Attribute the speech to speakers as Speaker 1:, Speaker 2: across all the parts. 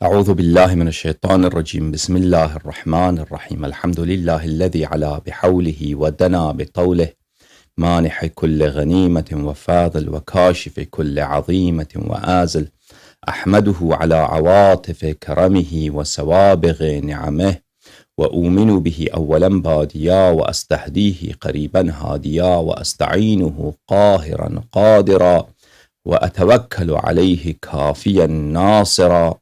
Speaker 1: أعوذ بالله من الشيطان الرجيم. بسم الله الرحمن الرحيم. الحمد لله الذي علا بحوله ودنا بطوله، مانح كل غنيمة وفاضل وكاشف كل عظيمة وآزل. أحمده على عواطف كرمه وسوابغ نعمه، وأؤمن به أولا باديا، وأستهديه قريبا هاديا، وأستعينه قاهرا قادرا، وأتوكل عليه كافيا ناصرا.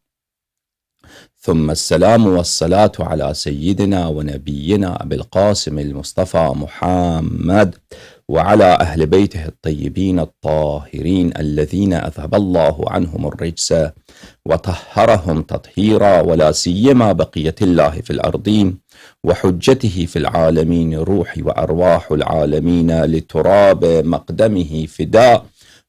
Speaker 1: ثم السلام والصلاة على سيدنا ونبينا أبي القاسم المصطفى محمد، وعلى أهل بيته الطيبين الطاهرين الذين أذهب الله عنهم الرجس وطهرهم تطهيرا، ولا سيما بقية الله في الأرضين وحجته في العالمين، روحي وأرواح العالمين لتراب مقدمه فداء،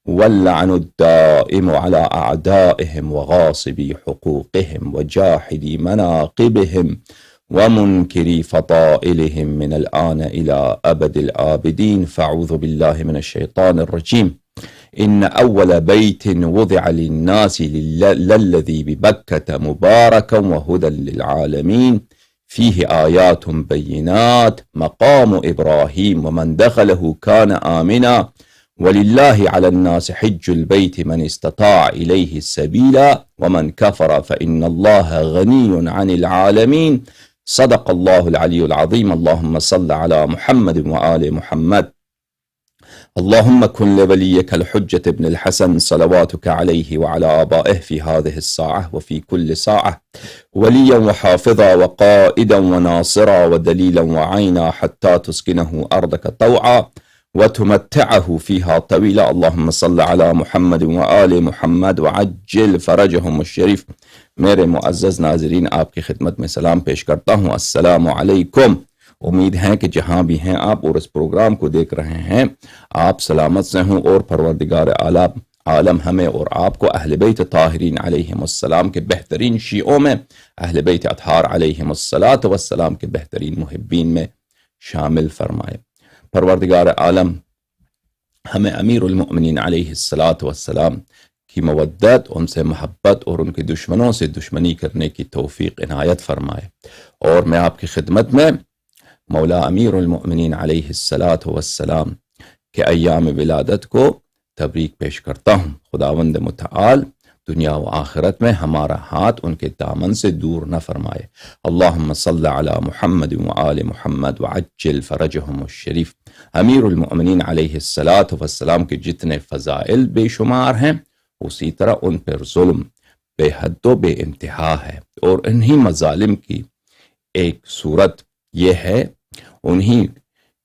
Speaker 1: واللعن الدائم على أعدائهم وغاصبي حقوقهم وجاحدي مناقبهم ومنكري فضائلهم من الآن إلى أبد الآبدين. فاعوذ بالله من الشيطان الرجيم. إن أول بيت وضع للناس للذي ببكة مباركا وهدى للعالمين، فيه آيات بينات مقام إبراهيم ومن دخله كان آمنا، ولله على الناس حج البيت من استطاع إليه السبيل، ومن كفر فإن الله غني عن العالمين. صدق الله العلي العظيم. اللهم صل على محمد وآل محمد. اللهم كن لوليك الحجة ابن الحسن صلواتك عليه وعلى آبائه في هذه الساعة وفي كل ساعة، وليا وحافظا وقائدا وناصرا ودليلا وعينا، حتى تسكنه أرضك طوعا وتمتعه فيها طويلا. اللهم صل على محمد وآل محمد وعجل فرجهم الشریف. میرے معزز ناظرین، آپ کی خدمت میں سلام پیش کرتا ہوں. السلام علیکم. امید ہے کہ جہاں بھی ہیں آپ اور اس پروگرام کو دیکھ رہے ہیں، آپ سلامت سے ہوں، اور پروردگار عالم ہمیں اور آپ کو اہل بیت طاہرین علیہم السلام کے بہترین شیعوں میں، اہل بیت اطہار علیہم السلام کے بہترین محبین میں شامل فرمائے. پروردگار عالم ہمیں امیر المؤمنین علیہ السلام کی مودت، ان سے محبت اور ان کے دشمنوں سے دشمنی کرنے کی توفیق عنایت فرمائے. اور میں آپ کی خدمت میں مولا امیر المؤمنین علیہ السلام کے ایام ولادت کو تبریک پیش کرتا ہوں. خداوند متعال دنیا و آخرت میں ہمارا ہاتھ ان کے دامن سے دور نہ فرمائے. اللہم صل علی محمد وآل محمد وعجل فرجہم الشریف. امیر المؤمنین علیہ السلام کے جتنے فضائل بے شمار ہیں، اسی طرح ان پر ظلم بے حد و بے انتہا ہے، اور انہی مظالم کی ایک صورت یہ ہے، انہی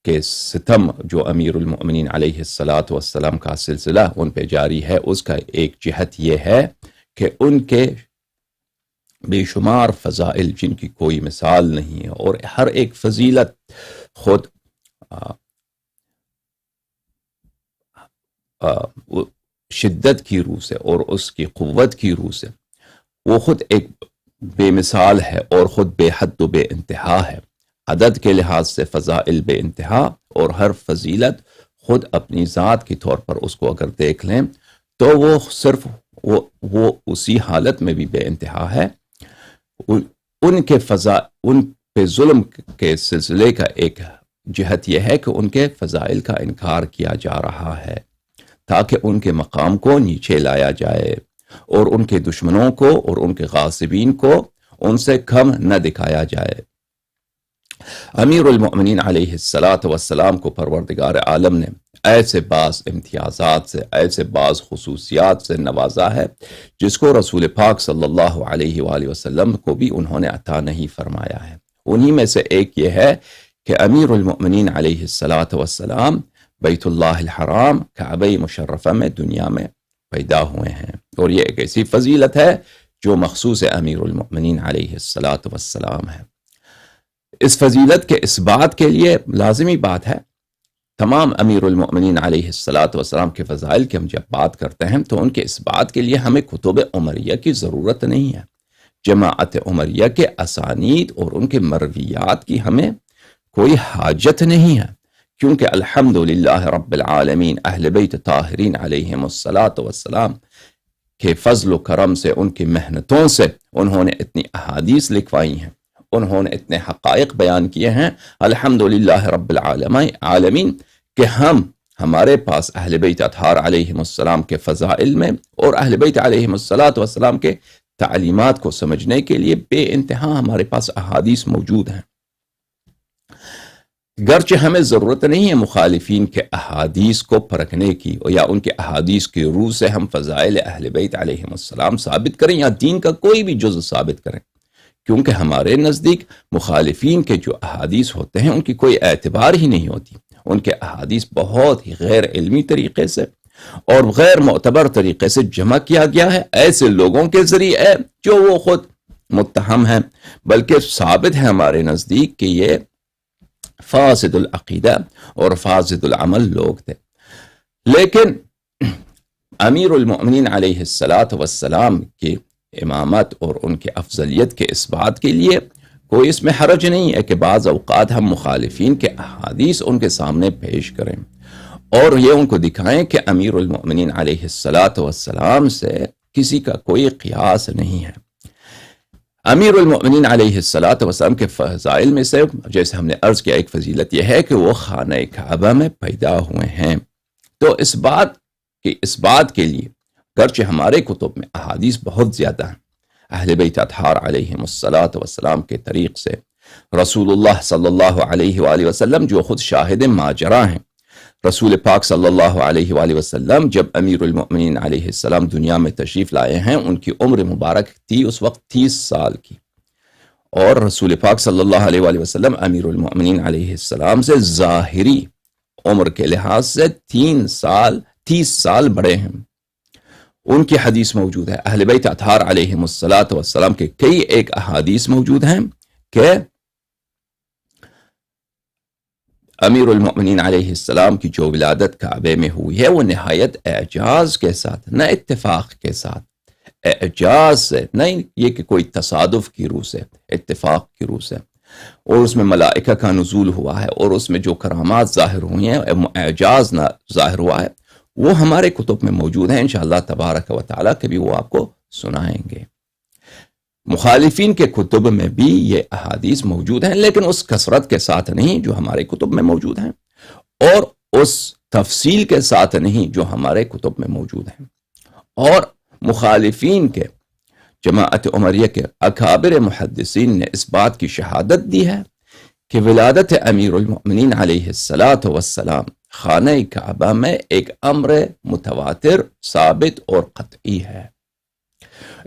Speaker 1: کہ ستم جو امیر المؤمنین علیہ السلام کا سلسلہ ان پہ جاری ہے، اس کا ایک جہت یہ ہے کہ ان کے بے شمار فضائل جن کی کوئی مثال نہیں ہے، اور ہر ایک فضیلت خود شدت کی روح سے اور اس کی قوت کی روح سے وہ خود ایک بے مثال ہے اور خود بے حد و بے انتہا ہے. عدد کے لحاظ سے فضائل بے انتہا، اور ہر فضیلت خود اپنی ذات کے طور پر اس کو اگر دیکھ لیں تو وہ صرف وہ اسی حالت میں بھی بے انتہا ہے. ان پہ ظلم کے سلسلے کا ایک جہت یہ ہے کہ ان کے فضائل کا انکار کیا جا رہا ہے، تاکہ ان کے مقام کو نیچے لایا جائے، اور ان کے دشمنوں کو اور ان کے غاصبین کو ان سے کم نہ دکھایا جائے. امیر المؤمنین علیہ السلام کو پروردگار عالم نے ایسے بعض امتیازات سے، ایسے بعض خصوصیات سے نوازا ہے جس کو رسول پاک صلی اللہ علیہ وآلہ وسلم کو بھی انہوں نے عطا نہیں فرمایا ہے. انہی میں سے ایک یہ ہے کہ امیر المؤمنین علیہ السلام بیت اللہ الحرام کعبہ مشرفہ میں دنیا میں پیدا ہوئے ہیں، اور یہ ایک ایسی فضیلت ہے جو مخصوص امیر المؤمنین علیہ السلام ہے. اس فضیلت کے اس بات کے لیے لازمی بات ہے، تمام امیر المؤمنین علیہ السلام کے فضائل کی ہم جب بات کرتے ہیں تو ان کے اس بات کے لیے ہمیں کتب عمریہ کی ضرورت نہیں ہے. جماعت عمریہ کے اسانید اور ان کے مرویات کی ہمیں کوئی حاجت نہیں ہے، کیونکہ الحمدللہ رب العالمین اہل بیت طاہرین علیہم السلام کہ فضل و کرم سے، ان کی محنتوں سے انہوں نے اتنی احادیث لکھوائی ہیں، انہوں نے اتنے حقائق بیان کیے ہیں، الحمدللہ رب العالمین، کہ ہمارے پاس اہل بیت اطہار علیہم السلام کے فضائل میں اور اہل بیت علیہم السلام کے تعلیمات کو سمجھنے کے لیے بے انتہا ہمارے پاس احادیث موجود ہیں۔ گرچہ ہمیں ضرورت نہیں ہے مخالفین کے احادیث کو پرکھنے کی یا ان کے احادیث کے روح سے ہم فضائل اہل بیت علیہم السلام ثابت کریں یا دین کا کوئی بھی جزء ثابت کریں، کیونکہ ہمارے نزدیک مخالفین کے جو احادیث ہوتے ہیں ان کی کوئی اعتبار ہی نہیں ہوتی، ان کے احادیث بہت ہی غیر علمی طریقے سے اور غیر معتبر طریقے سے جمع کیا گیا ہے ایسے لوگوں کے ذریعے جو وہ خود متہم ہیں، بلکہ ثابت ہے ہمارے نزدیک کہ یہ فاسد العقیدہ اور فاسد العمل لوگ تھے۔ لیکن امیر المؤمنین علیہ السلام کی امامت اور ان کے افضلیت کے اس بات کے لیے کوئی اس میں حرج نہیں ہے کہ بعض اوقات ہم مخالفین کے احادیث ان کے سامنے پیش کریں اور یہ ان کو دکھائیں کہ امیر المؤمنین علیہ السلام سے کسی کا کوئی قیاس نہیں ہے۔ امیر المؤمنین علیہ السلام کے فضائل میں سے جیسے ہم نے عرض کیا ایک فضیلت یہ ہے کہ وہ خانہ کعبہ میں پیدا ہوئے ہیں، تو اس بات کے لیے گرچہ ہمارے کتب میں احادیث بہت زیادہ ہیں اہل بیت اطہار علیہم السلام کے طریق سے، رسول اللہ صلی اللہ علیہ وآلہ وسلم جو خود شاہد ماجرا ہیں، رسول پاک صلی اللہ علیہ وآلہ وسلم جب امیر المؤمنین علیہ السلام دنیا میں تشریف لائے ہیں ان کی عمر مبارک تھی اس وقت 30 سال کی، اور رسول پاک صلی اللہ علیہ وآلہ وسلم امیر المؤمنین علیہ السلام سے ظاہری عمر کے لحاظ سے 30 سال بڑے ہیں۔ ان کی حدیث موجود ہے، اہل بیت اطہار علیہم السلام کے کئی ایک احادیث موجود ہیں کہ امیر المؤمنین علیہ السلام کی جو ولادت کعبے میں ہوئی ہے وہ نہایت اعجاز کے ساتھ، نہ اتفاق کے ساتھ، اعجاز سے، نہیں یہ کہ کوئی تصادف کی روح سے، اتفاق کی روح سے، اور اس میں ملائکہ کا نزول ہوا ہے اور اس میں جو کرامات ظاہر ہوئی ہیں، اعجاز نہ ظاہر ہوا ہے، وہ ہمارے کتب میں موجود ہیں، انشاءاللہ تبارک و تعالیٰ کبھی وہ آپ کو سنائیں گے۔ مخالفین کے کتب میں بھی یہ احادیث موجود ہیں لیکن اس کثرت کے ساتھ نہیں جو ہمارے کتب میں موجود ہیں اور اس تفصیل کے ساتھ نہیں جو ہمارے کتب میں موجود ہیں، اور مخالفین کے جماعت عمریہ کے اکابر محدثین نے اس بات کی شہادت دی ہے کہ ولادت امیر المؤمنین علیہ السلام خانہ کعبہ میں ایک امر متواتر، ثابت اور قطعی ہے۔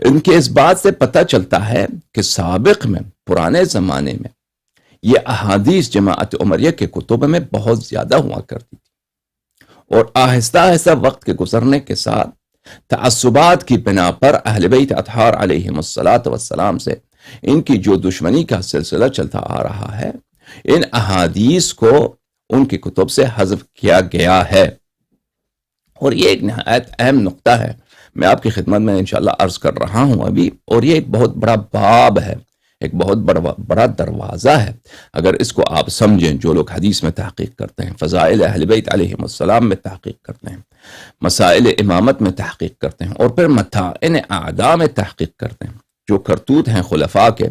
Speaker 1: ان کے اس بات سے پتہ چلتا ہے کہ سابق میں، پرانے زمانے میں، یہ احادیث جماعت عمریہ کے کتب میں بہت زیادہ ہوا کرتی تھی، اور آہستہ آہستہ وقت کے گزرنے کے ساتھ تعصبات کی بنا پر اہل بیت اطہار علیہم السلام سے ان کی جو دشمنی کا سلسلہ چلتا آ رہا ہے، ان احادیث کو ان کی کتب سے حذف کیا گیا ہے، اور یہ ایک نہایت اہم نقطہ ہے، میں آپ کی خدمت میں انشاءاللہ عرض کر رہا ہوں ابھی، اور یہ ایک بہت بڑا باب ہے، ایک بہت بڑا دروازہ ہے۔ اگر اس کو آپ سمجھیں، جو لوگ حدیث میں تحقیق کرتے ہیں، فضائل اہل بیت علیہم السلام میں تحقیق کرتے ہیں، مسائل امامت میں تحقیق کرتے ہیں، اور پھر مطائن اعداء میں تحقیق کرتے ہیں، جو کرتوت ہیں خلفاء کے،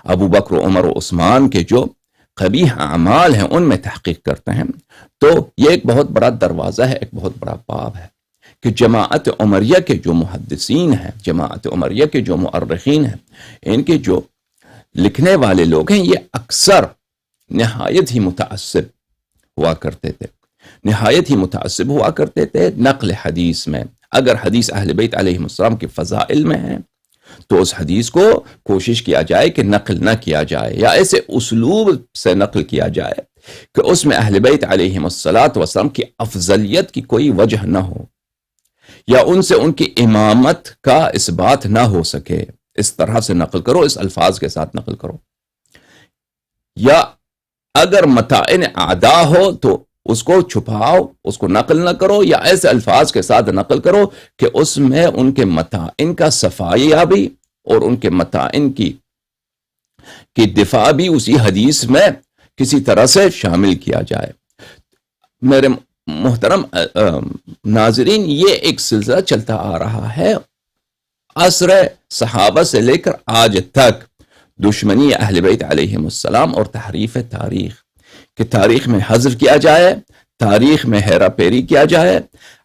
Speaker 1: ابو بکر و عمر و عثمان کے جو قبیح اعمال ہیں ان میں تحقیق کرتے ہیں، تو یہ ایک بہت بڑا دروازہ ہے، ایک بہت بڑا باب ہے کہ جماعت عمریہ کے جو محدثین ہیں، جماعت عمریہ کے جو مؤرخین ہیں، ان کے جو لکھنے والے لوگ ہیں، یہ اکثر نہایت ہی متعصب ہوا کرتے تھے، نہایت ہی متعصب ہوا کرتے تھے نقل حدیث میں۔ اگر حدیث اہل بیت علیہم السلام کے فضائل میں ہے تو اس حدیث کو کوشش کیا جائے کہ نقل نہ کیا جائے، یا ایسے اسلوب سے نقل کیا جائے کہ اس میں اہل بیت علیہم السلام کی افضلیت کی کوئی وجہ نہ ہو، یا ان سے ان کی امامت کا اس بات نہ ہو سکے، اس طرح سے نقل کرو، اس الفاظ کے ساتھ نقل کرو، یا اگر متائن اعداء ہو تو اس کو چھپاؤ، اس کو نقل نہ کرو، یا ایسے الفاظ کے ساتھ نقل کرو کہ اس میں ان کے متائن کا صفائیہ بھی اور ان کے متائن کی دفاع بھی اسی حدیث میں کسی طرح سے شامل کیا جائے۔ میرے محترم ناظرین، یہ ایک سلسلہ چلتا آ رہا ہے عصر صحابہ سے لے کر آج تک دشمنی اہل بیت علیہم السلام اور تحریف تاریخ، کہ تاریخ میں حذف کیا جائے، تاریخ میں ہیرا پھیری کیا جائے،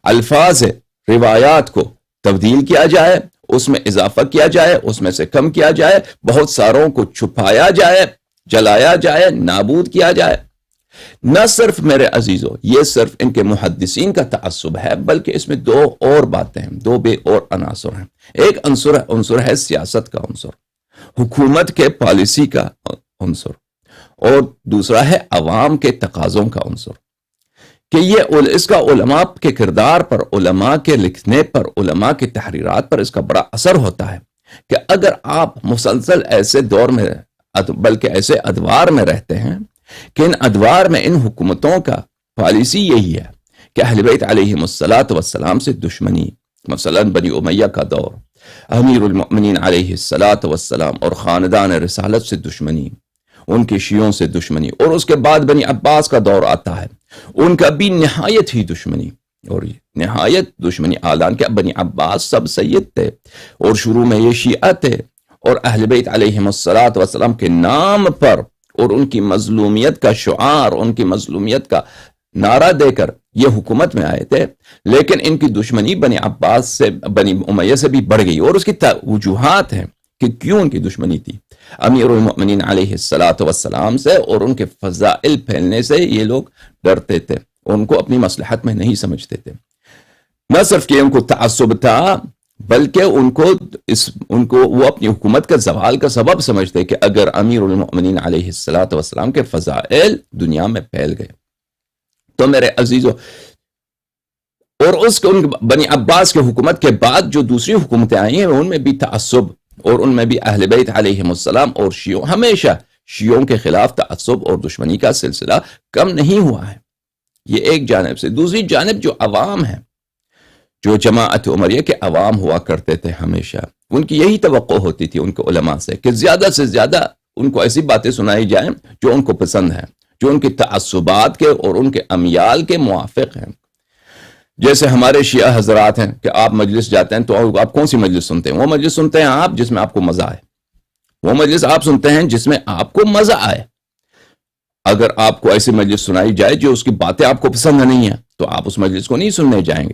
Speaker 1: الفاظ روایات کو تبدیل کیا جائے، اس میں اضافہ کیا جائے، اس میں سے کم کیا جائے، بہت ساروں کو چھپایا جائے، جلایا جائے، نابود کیا جائے۔ نہ صرف میرے عزیزو یہ صرف ان کے محدثین کا تعصب ہے، بلکہ اس میں دو اور باتیں ہیں، دو بے اور عناصر ہیں۔ ایک عنصر ہے سیاست کا عنصر، حکومت کے پالیسی کا عنصر، اور دوسرا ہے عوام کے تقاضوں کا عنصر، کہ یہ اس کا علماء کے کردار پر، علماء کے لکھنے پر، علماء کی تحریرات پر اس کا بڑا اثر ہوتا ہے، کہ اگر آپ مسلسل ایسے دور میں بلکہ ایسے ادوار میں رہتے ہیں کہ ان ادوار میں ان حکومتوں کا پالیسی یہی ہے کہ اہل بیت علیہم السلام سے دشمنی، مثلا بنی امیہ کا دور، امیر المؤمنین علیہ السلام اور خاندان رسالت سے دشمنی، ان کے شیعوں سے دشمنی، اور اس کے بعد بنی عباس کا دور آتا ہے، ان کا بھی نہایت ہی دشمنی، اور نہایت دشمنی، اعلان کہ بنی عباس سب سید تھے اور شروع میں یہ شیعہ تھے، اور اہل بیت علیہم السلام کے نام پر اور ان کی مظلومیت کا شعار، ان کی مظلومیت کا نعرہ دے کر یہ حکومت میں آئے تھے، لیکن ان کی دشمنی بنی عباس سے، بنی امیہ سے بھی بڑھ گئی، اور اس کی وجوہات ہیں کہ کیوں ان کی دشمنی تھی۔ امیر المؤمنین علیہ السلام سے اور ان کے فضائل پھیلنے سے یہ لوگ ڈرتے تھے، ان کو اپنی مصلحت میں نہیں سمجھتے تھے۔ نہ صرف کہ ان کو تعصب تھا، بلکہ ان کو وہ اپنی حکومت کا زوال کا سبب سمجھتے کہ اگر امیر المؤمنین علیہ السلام کے فضائل دنیا میں پھیل گئے تو میرے عزیزو، اور ان بنی عباس کے حکومت کے بعد جو دوسری حکومتیں آئی ہیں ان میں بھی تعصب، اور ان میں بھی اہل بیت علیہم السلام اور شیعوں، ہمیشہ شیعوں کے خلاف تعصب اور دشمنی کا سلسلہ کم نہیں ہوا ہے۔ یہ ایک جانب سے، دوسری جانب جو عوام ہیں، جو جماعت عمریہ کے عوام ہوا کرتے تھے، ہمیشہ ان کی یہی توقع ہوتی تھی ان کے علماء سے کہ زیادہ سے زیادہ ان کو ایسی باتیں سنائی جائیں جو ان کو پسند ہیں، جو ان کے تعصبات کے اور ان کے امیال کے موافق ہیں۔ جیسے ہمارے شیعہ حضرات ہیں کہ آپ مجلس جاتے ہیں تو آپ کون سی مجلس سنتے ہیں؟ وہ مجلس سنتے ہیں آپ جس میں آپ کو مزہ آئے، وہ مجلس آپ سنتے ہیں جس میں آپ کو مزہ آئے۔ اگر آپ کو ایسی مجلس سنائی جائے جو اس کی باتیں آپ کو پسند نہیں ہیں تو آپ اس مجلس کو نہیں سننے جائیں گے،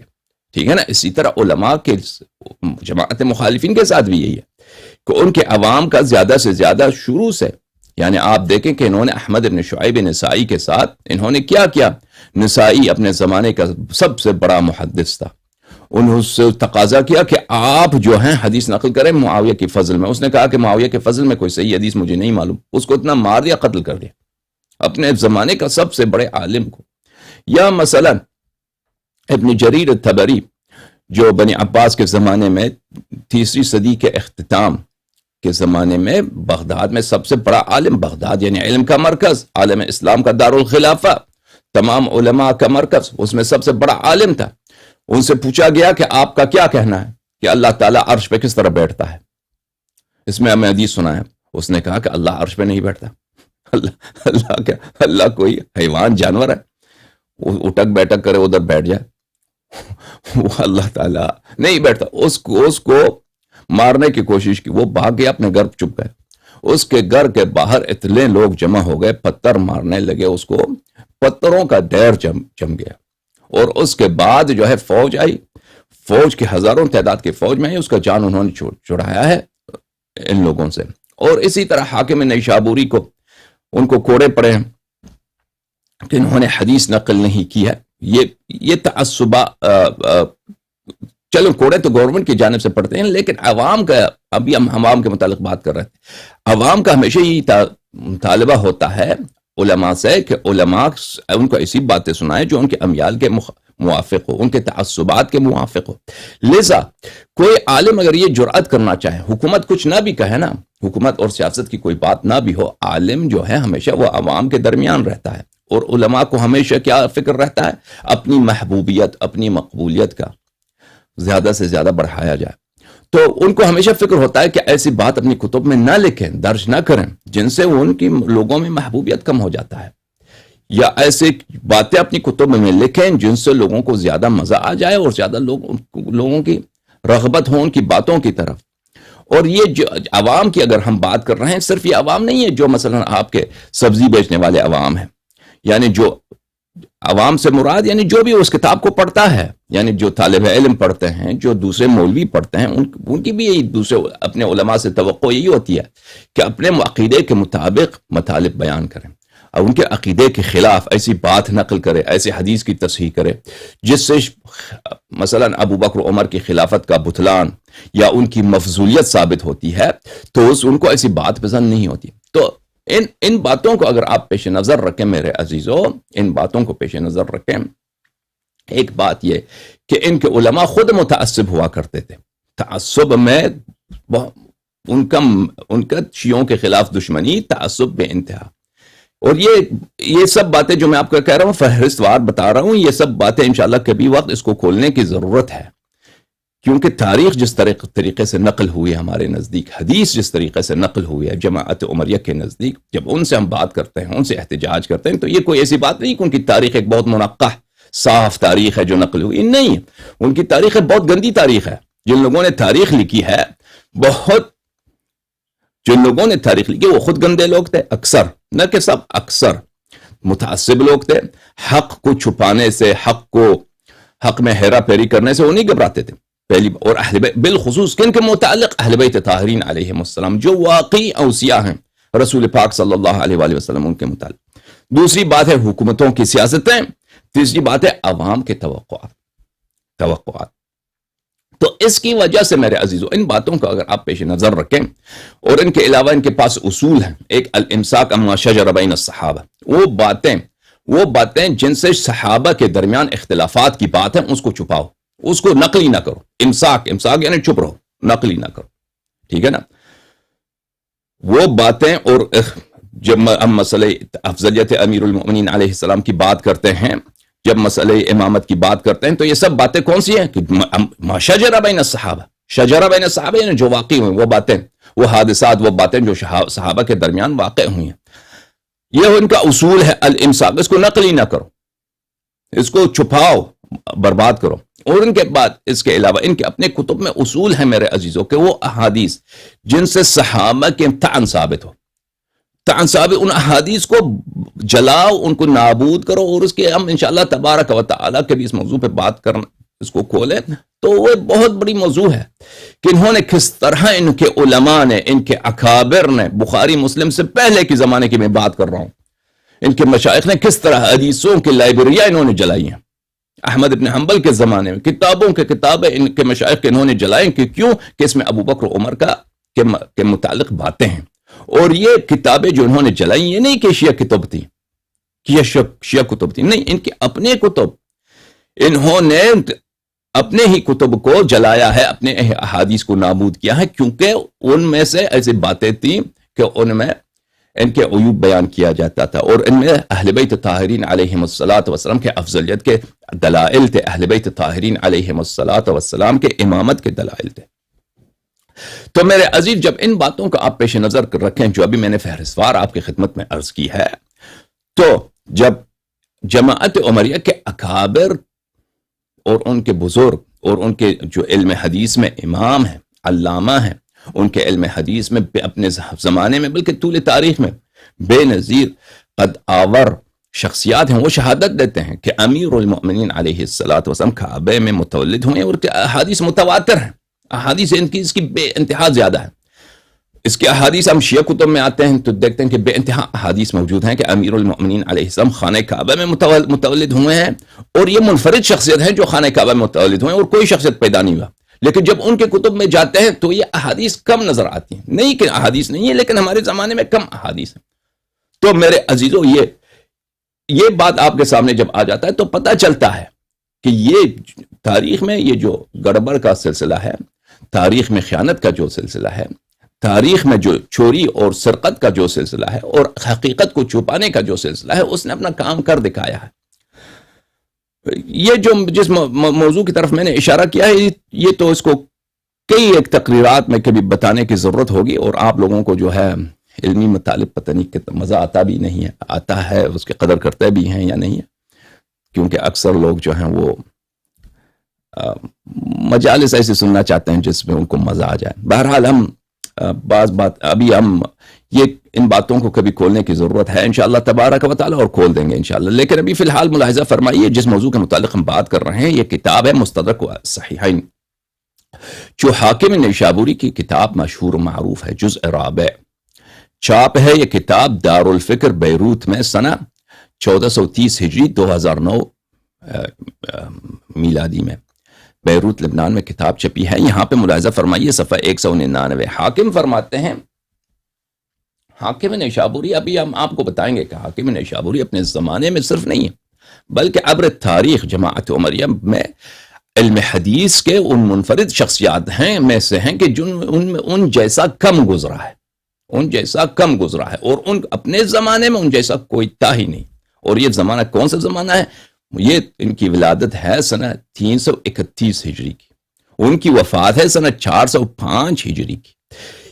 Speaker 1: ٹھیک ہے نا؟ اسی طرح علماء کے جماعت مخالفین کے ساتھ بھی یہی ہے کہ ان کے عوام کا زیادہ سے زیادہ شروع سے، یعنی آپ دیکھیں کہ انہوں نے احمد بن شعیب نسائی کے ساتھ انہوں نے کیا کیا؟ نسائی اپنے زمانے کا سب سے بڑا محدث تھا، انہوں سے تقاضا کیا کہ آپ جو ہیں حدیث نقل کریں معاویہ کی فضل میں۔ اس نے کہا کہ معاویہ کے فضل میں کوئی صحیح حدیث مجھے نہیں معلوم، اس کو اتنا مار دیا، قتل کر دیا، اپنے زمانے کا سب سے بڑے عالم کو۔ یا مثلا ابن جریر الطبری جو بنی عباس کے زمانے میں تیسری صدی کے اختتام کے زمانے میں بغداد میں سب سے بڑا عالم، بغداد یعنی علم کا مرکز، عالم اسلام کا دارالخلافہ، تمام علماء کا مرکز، اس میں سب سے بڑا عالم تھا۔ ان سے پوچھا گیا کہ آپ کا کیا کہنا ہے کہ اللہ تعالیٰ عرش پہ کس طرح بیٹھتا ہے؟ اس میں ہمیں حدیث سنا ہے۔ اس نے کہا کہ اللہ عرش پہ نہیں بیٹھتا، اللہ کوئی حیوان جانور ہے وہ اٹک بیٹھک کرے ادھر بیٹھ جائے؟ وہ اللہ تعالیٰ نہیں بیٹھتا۔ اس کو مارنے کی کوشش کی، وہ بھاگ گیا، اپنے گھر چپ گئے۔ اس کے گھر کے باہر اتنے لوگ جمع ہو گئے، پتھر مارنے لگے اس کو، پتھروں کا ڈھیر جم گیا۔ اور اس کے بعد جو ہے فوج آئی، فوج کی ہزاروں تعداد کی فوج میں آئی، اس کا جان انہوں نے چھڑایا ہے ان لوگوں سے۔ اور اسی طرح حاکم نیشابوری کو، ان کو کوڑے پڑے ہیں کہ انہوں نے حدیث نقل نہیں کی ہے۔ یہ تعصبہ، چلو کوڑے تو گورنمنٹ کی جانب سے پڑتے ہیں، لیکن عوام کا، ابھی ہم عوام کے متعلق بات کر رہے تھے، عوام کا ہمیشہ یہ مطالبہ ہوتا ہے علماء سے کہ علماء ان کو ایسی باتیں سنائیں جو ان کے امیال کے موافق ہو، ان کے تعصبات کے موافق ہو۔ لہذا کوئی عالم اگر یہ جرأت کرنا چاہے، حکومت کچھ نہ بھی کہے نا، حکومت اور سیاست کی کوئی بات نہ بھی ہو، عالم جو ہے ہمیشہ وہ عوام کے درمیان رہتا ہے، اور علماء کو ہمیشہ کیا فکر رہتا ہے؟ اپنی محبوبیت، اپنی مقبولیت کا زیادہ سے زیادہ بڑھایا جائے۔ تو ان کو ہمیشہ فکر ہوتا ہے کہ ایسی بات اپنی کتب میں نہ لکھیں، درج نہ کریں جن سے ان کی لوگوں میں محبوبیت کم ہو جاتا ہے، یا ایسی باتیں اپنی کتب میں لکھیں جن سے لوگوں کو زیادہ مزہ آ جائے اور زیادہ لوگوں کی رغبت ہو ان کی باتوں کی طرف. اور یہ جو عوام کی اگر ہم بات کر رہے ہیں، صرف یہ عوام نہیں ہے جو مثلا آپ کے سبزی بیچنے والے عوام ہیں، یعنی جو عوام سے مراد یعنی جو بھی اس کتاب کو پڑھتا ہے، یعنی جو طالب علم پڑھتے ہیں، جو دوسرے مولوی پڑھتے ہیں، ان کی بھی یہی دوسرے اپنے علماء سے توقع یہی ہوتی ہے کہ اپنے عقیدے کے مطابق مطالب بیان کریں، اور ان کے عقیدے کے خلاف ایسی بات نقل کرے، ایسے حدیث کی تصحیح کرے جس سے مثلا ابو بکر و عمر کی خلافت کا بطلان یا ان کی مفضولیت ثابت ہوتی ہے، تو ان کو ایسی بات پسند نہیں ہوتی. تو ان باتوں کو اگر آپ پیش نظر رکھیں میرے عزیزو، ان باتوں کو پیش نظر رکھیں. ایک بات یہ کہ ان کے علماء خود متعصب ہوا کرتے تھے. تعصب میں ان کا شیعوں کے خلاف دشمنی، تعصب بے انتہا. اور یہ سب باتیں جو میں آپ کو کہہ رہا ہوں، فہرست وار بتا رہا ہوں، یہ سب باتیں انشاءاللہ کبھی وقت اس کو کھولنے کی ضرورت ہے، کیونکہ تاریخ جس طریقے سے نقل ہوئی ہے ہمارے نزدیک، حدیث جس طریقے سے نقل ہوئی ہے جماعت عمریہ کے نزدیک، جب ان سے ہم بات کرتے ہیں، ان سے احتجاج کرتے ہیں، تو یہ کوئی ایسی بات نہیں کہ ان کی تاریخ ایک بہت منقح صاف تاریخ ہے جو نقل ہوئی. نہیں، ان کی تاریخ بہت گندی تاریخ ہے. جن لوگوں نے تاریخ لکھی ہے، جن لوگوں نے تاریخ لکھی وہ خود گندے لوگ تھے، اکثر، نہ کہ سب، اکثر متعصب لوگ تھے. حق کو چھپانے سے، حق میں ہیرا پھیری کرنے سے وہ نہیں گھبراتے تھے. پہلی اور اہل بیت بالخصوص کن کے متعلق؟ اہل بیت طاہرین علیہم السلام، جو واقعی اوصیاء ہیں رسول پاک صلی اللہ علیہ وآلہ وسلم، ان کے متعلق. دوسری بات ہے حکومتوں کی سیاستیں. تیسری بات ہے عوام کے توقعات. تو اس کی وجہ سے میرے عزیزو ان باتوں کو اگر آپ پیش نظر رکھیں، اور ان کے علاوہ ان کے پاس اصول ہیں. ایک الامساک عما شجر بین الصحابہ، وہ باتیں جن سے صحابہ کے درمیان اختلافات کی بات ہے اس کو چھپاؤ، اس کو نقلی نہ کرو. امساک یعنی چپ رہو، نقلی نہ کرو، ٹھیک ہے نا. وہ باتیں، اور جب ہم مسئلہ افضلیت امیر المؤمنین علیہ السلام کی بات کرتے ہیں، جب مسئلہ امامت کی بات کرتے ہیں، تو یہ سب باتیں کون سی ہیں؟ کہ ما شجر بین الصحابہ، شجر بین الصحابہ یعنی جو واقع ہوئے، وہ باتیں، وہ حادثات، وہ باتیں جو صحابہ کے درمیان واقع ہوئی ہیں. یہ ان کا اصول ہے الامساک. اس کو نقلی نہ کرو، اس کو چھپاؤ، برباد کرو. اور ان کے بعد اس کے علاوہ ان کے اپنے کتب میں اصول ہیں میرے عزیزوں کہ وہ احادیث جن سے صحابہ کے طعن ثابت ہو، ان احادیث کو جلاؤ، ان کو نابود کرو. اور اس کے ہم انشاءاللہ تبارک و تعالیٰ کے بھی اس موضوع پہ بات کرنا، اس کو کھولیں تو وہ بہت بڑی موضوع ہے کہ انہوں نے کس طرح، ان کے علماء نے، ان کے اکابر نے، بخاری مسلم سے پہلے کے زمانے کی میں بات کر رہا ہوں، ان کے مشائخ نے کس طرح حدیثوں کی لائبریریاں انہوں نے جلائی ہیں. احمد ابن حنبل کے زمانے میں کتابیں ان کے مشائخ کے انہوں نے جلائیں. کیوں؟ کہ اس میں ابو بکر و عمر کے متعلق باتیں ہیں. اور یہ کتابیں جو انہوں نے جلائیں، یہ نہیں کہ شیعہ کتب تھی، نہیں، ان کے اپنے کتب، انہوں نے اپنے ہی کتب کو جلایا ہے، اپنے احادیث کو نابود کیا ہے، کیونکہ ان میں سے ایسی باتیں تھیں کہ ان میں ان کے عیوب بیان کیا جاتا تھا، اور ان میں اہل بیت طاہرین علیہم الصلاۃ والسلام کے افضلیت کے دلائل تھے، اہل بیت طاہرین علیہم الصلاۃ والسلام کے امامت کے دلائل تھے. تو میرے عزیز، جب ان باتوں کو آپ پیش نظر رکھیں جو ابھی میں نے فہرستوار آپ کی خدمت میں عرض کی ہے، تو جب جماعت عمریہ کے اکابر اور ان کے بزرگ اور ان کے جو علم حدیث میں امام ہیں، علامہ ہیں، ان کے علم حدیث میں اپنے زمانے میں بلکہ طول تاریخ میں بے نظیر قد آور شخصیات ہیں، وہ شہادت دیتے ہیں کہ امیر المؤمنین علیہ الصلاۃ والسلام کعبے میں متولد ہوئے، اور کہ احادیث متواتر ہیں، احادیث اس کی بے انتہا زیادہ ہے. اس کے احادیث ہم شیعہ کتب میں آتے ہیں تو دیکھتے ہیں کہ بے انتہا احادیث موجود ہیں کہ امیر المؤمنین علیہ السلام خانہ کعبہ میں متولد ہوئے ہیں، اور یہ منفرد شخصیت ہیں جو خانہ کعبہ میں متولد ہوئے ہیں، اور کوئی شخصیت پیدا نہیں ہوا. لیکن جب ان کے کتب میں جاتے ہیں تو یہ احادیث کم نظر آتی ہیں. نہیں کہ احادیث نہیں ہے، لیکن ہمارے زمانے میں کم احادیث ہیں. تو میرے عزیزو، یہ بات آپ کے سامنے جب آ جاتا ہے تو پتہ چلتا ہے کہ یہ تاریخ میں یہ جو گڑبڑ کا سلسلہ ہے، تاریخ میں خیانت کا جو سلسلہ ہے، تاریخ میں جو چوری اور سرقت کا جو سلسلہ ہے، اور حقیقت کو چھپانے کا جو سلسلہ ہے، اس نے اپنا کام کر دکھایا ہے. یہ جو جس موضوع کی طرف میں نے اشارہ کیا ہے، یہ تو اس کو کئی ایک تقریرات میں کبھی بتانے کی ضرورت ہوگی، اور آپ لوگوں کو جو ہے علمی مطالب پتہ نہیں کہ مزہ آتا بھی نہیں ہے، آتا ہے، اس کی قدر کرتے بھی ہیں یا نہیں ہے، کیونکہ اکثر لوگ جو ہیں وہ مجالس ایسے سننا چاہتے ہیں جس میں ان کو مزہ آ جائے. بہرحال ہم بعض بات ابھی ہم یہ ان باتوں کو کبھی کھولنے کی ضرورت ہے انشاءاللہ تبارک و تعالی، اور کھول دیں گے انشاءاللہ. لیکن ابھی فی الحال ملاحظہ فرمائیے جس موضوع کے متعلق ہم بات کر رہے ہیں، یہ کتاب ہے مستدرک الصحیحین، جو حاکم نیشابوری کی کتاب مشہور و معروف ہے، جزء رابع. چھاپ ہے یہ کتاب دارالفکر بیروت میں سنہ 1430 ہجری 2009 میلادی میں بیروت لبنان میں کتاب چھپی ہے. یہاں پہ ملاحظہ فرمائیے صفحہ 199. حاکم فرماتے ہیں، حاکم نیشابوری، ابھی ہم آپ کو بتائیں گے کہ حاکم نیشابوری اپنے زمانے میں صرف نہیں ہے بلکہ عبر تاریخ جماعت عمریہ میں علم حدیث کے ان منفرد شخصیات ہیں میں سے ہیں کہ جن ان جیسا کم گزرا ہے، ان جیسا کم گزرا ہے، اور ان اپنے زمانے میں ان جیسا کوئی تھا ہی نہیں. اور یہ زمانہ کون سا زمانہ ہے؟ یہ ان کی ولادت ہے سنہ 331 ہجری کی، ان کی وفات ہے سنہ 405 ہجری کی.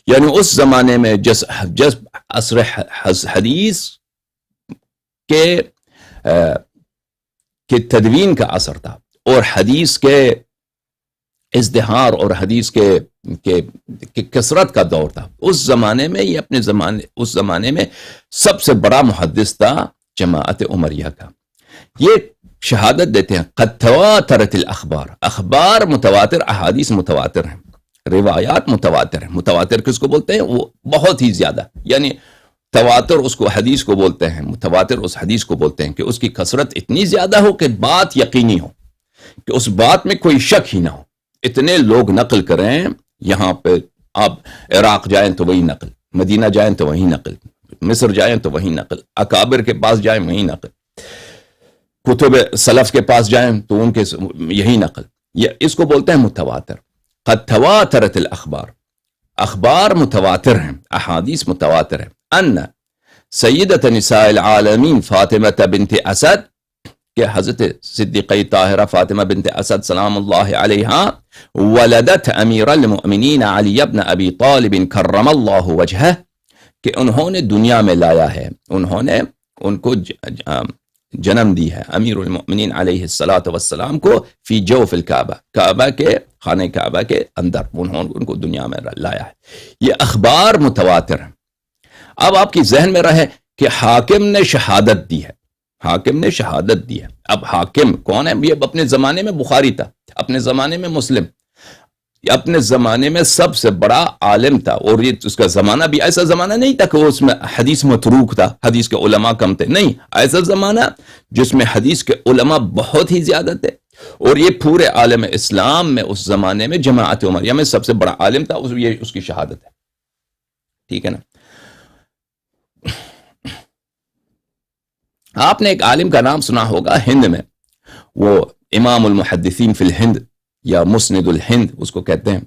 Speaker 1: یعنی اس زمانے میں جس عصر حدیث کے تدوین کا اثر تھا، اور حدیث کے ازدہار اور حدیث کے کثرت کا دور تھا، اس زمانے میں یہ اس زمانے میں سب سے بڑا محدث تھا جماعت عمریہ کا. یہ شہادت دیتے ہیں قد تواترت الاخبار، اخبار متواتر، احادیث متواتر ہیں، روایات متواتر ہیں. متواتر کس کو بولتے ہیں؟ وہ بہت ہی زیادہ، یعنی تواتر اس کو حدیث کو بولتے ہیں، متواتر اس حدیث کو بولتے ہیں کہ اس کی کثرت اتنی زیادہ ہو کہ بات یقینی ہو، کہ اس بات میں کوئی شک ہی نہ ہو. اتنے لوگ نقل کریں، یہاں پہ آپ عراق جائیں تو وہی نقل، مدینہ جائیں تو وہی نقل، مصر جائیں تو وہی نقل، اکابر کے پاس جائیں وہی نقل، کتب سلف کے پاس جائیں تو ان کے یہی نقل. یہ اس کو بولتے ہیں متواتر. قد تواترت الاخبار، اخبار متواتر ہیں، احادیث متواتر ہیں. ان سیدۃ نساء العالمین فاطمہ بنت اسد، کہ حضرت صدیقہ طاہرہ فاطمہ بنت اسد سلام اللہ علیہا ولدت امیر المؤمنین علی بن ابی طالب کرم اللہ وجہہ، کہ انہوں نے دنیا میں لایا ہے، انہوں نے ان کو جنم دی ہے امیر المؤمنین علیہ الصلاۃ والسلام کو، فی جوف الکعبہ، کعبہ کے خانہ کعبہ کے اندر انہوں ان کو دنیا میں لایا ہے. یہ اخبار متواتر ہیں. اب آپ کی ذہن میں رہے کہ حاکم نے شہادت دی ہے، حاکم نے شہادت دی ہے. اب حاکم کون ہے؟ یہ اپنے زمانے میں بخاری تھا، اپنے زمانے میں مسلم، اپنے زمانے میں سب سے بڑا عالم تھا. اور یہ اس کا زمانہ بھی ایسا زمانہ نہیں تھا کہ وہ اس میں حدیث متروک تھا، حدیث کے علماء کم تھے، نہیں، ایسا زمانہ جس میں حدیث کے علماء بہت ہی زیادہ تھے. اور یہ پورے عالم اسلام میں اس زمانے میں جماعت عمریہ میں سب سے بڑا عالم تھا. یہ اس کی شہادت ہے. ٹھیک ہے نا؟ آپ نے ایک عالم کا نام سنا ہوگا ہند میں، وہ امام المحدثین فی الہند یا مسند الہند اس کو کہتے ہیں.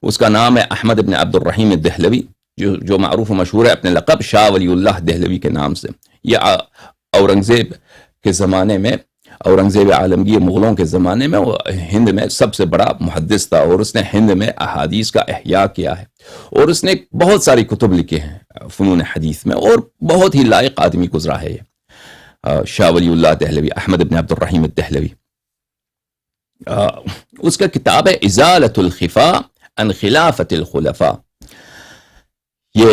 Speaker 1: اس کا نام ہے احمد بن عبد الرحیم دہلوی، جو معروف و مشہور ہے اپنے لقب شاہ ولی اللہ دہلوی کے نام سے. یہ اورنگزیب کے زمانے میں، اورنگزیب عالمگیر مغلوں کے زمانے میں وہ ہند میں سب سے بڑا محدث تھا، اور اس نے ہند میں احادیث کا احیاء کیا ہے، اور اس نے بہت ساری کتب لکھے ہیں فنون حدیث میں، اور بہت ہی لائق آدمی گزرا ہے یہ شاہ ولی اللہ دہلوی، احمد بن عبد الرحیم الدہلوی. اس کا کتاب ہے ازالۃ الخفاء عن خلافۃ الخلفاء. یہ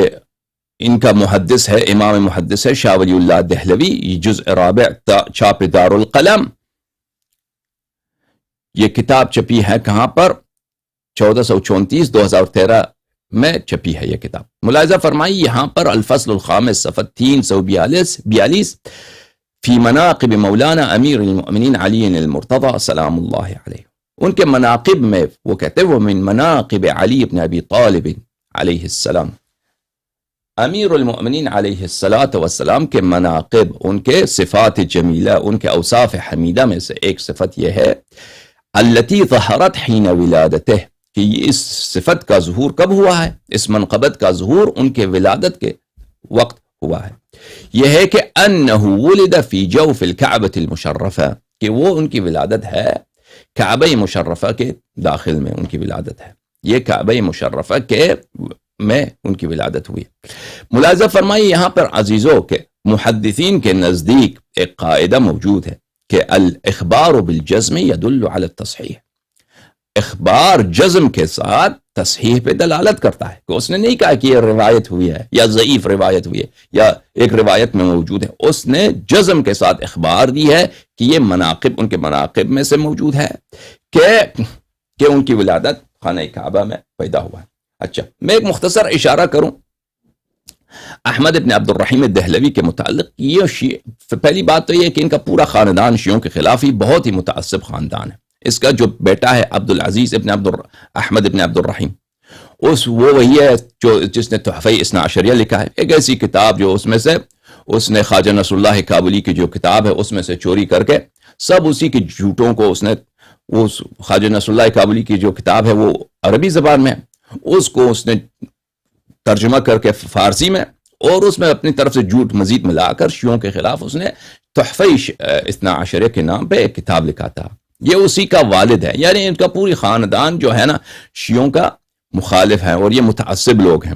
Speaker 1: ان کا محدث ہے، امام محدث ہے شاہ ولی اللہ دہلوی. یہ جزء رابع، چھاپ دار القلم. یہ کتاب چھپی ہے کہاں پر؟ 1434 2013 میں چھپی ہے یہ کتاب. ملاحظہ فرمائی یہاں پر الفصل الخامس صفحہ 342 فی مناقب مولانا امیر المؤمنین علی المرتضی سلام اللہ علیہ. ان کے مناقب میں وہ کہتے ہیں وہ من مناقب علی بن ابی طالب علیہ السلام، امیر المؤمنین علیہ السلام کے مناقب، ان کے صفات جمیلہ، ان کے اوصاف حمیدہ میں سے ایک صفت یہ ہے التی ظہرت حین ولادتہ، کہ اس صفت کا ظہور کب ہوا ہے؟ اس منقبت کا ظہور ان کے ولادت کے وقت ہوا ہے. یہ ہے کہ انہ ولد فی جوف الکعبۃ المشرفہ، کہ وہ ان کی ولادت ہے کعبہ مشرفہ کے داخل میں، ان کی ولادت ہے. یہ کعبہ مشرفہ کے میں ان کی ولادت ہوئی. ملاحظہ فرمائی یہاں پر عزیزوں کے محدثین کے نزدیک ایک قاعدہ موجود ہے کہ الاخبار بالجزم يدل على التصحیح، اخبار جزم کے ساتھ تصحیح پہ دلالت کرتا ہے، کہ اس نے نہیں کہا کہ یہ روایت ہوئی ہے یا ضعیف روایت ہوئی ہے یا ایک روایت میں موجود ہے، اس نے جزم کے ساتھ اخبار دی ہے کہ یہ مناقب ان کے مناقب میں سے موجود ہے کہ ان کی ولادت خانہ کعبہ میں پیدا ہوا ہے۔ اچھا، میں ایک مختصر اشارہ کروں احمد ابن عبد الرحیم دہلوی کے متعلق۔ یہ پہلی بات تو یہ کہ ان کا پورا خاندان شیعوں کے خلاف ہی بہت ہی متعصب خاندان ہے۔ اس کا جو بیٹا ہے عبد العزیز ابن احمد ابن عبد الرحیم، وہ وہی ہے جس نے تحفہ اثنا عشریہ لکھا ہے، ایک ایسی کتاب جو اس میں سے اس نے خواجہ نصر اللہ کابلی کی جو کتاب ہے اس میں سے چوری کر کے سب اسی کی جھوٹوں کو اس نے، اس خواجہ نصر اللہ کابلی کی جو کتاب ہے وہ عربی زبان میں، اس کو اس نے ترجمہ کر کے فارسی میں، اور اس میں اپنی طرف سے جھوٹ مزید ملا کر شیعوں کے خلاف اس نے تحفہ اثنا عشریہ کے نام پہ ایک کتاب لکھا تھا۔ یہ اسی کا والد ہے، یعنی ان کا پوری خاندان جو ہے نا شیعوں کا مخالف ہے اور یہ متعصب لوگ ہیں۔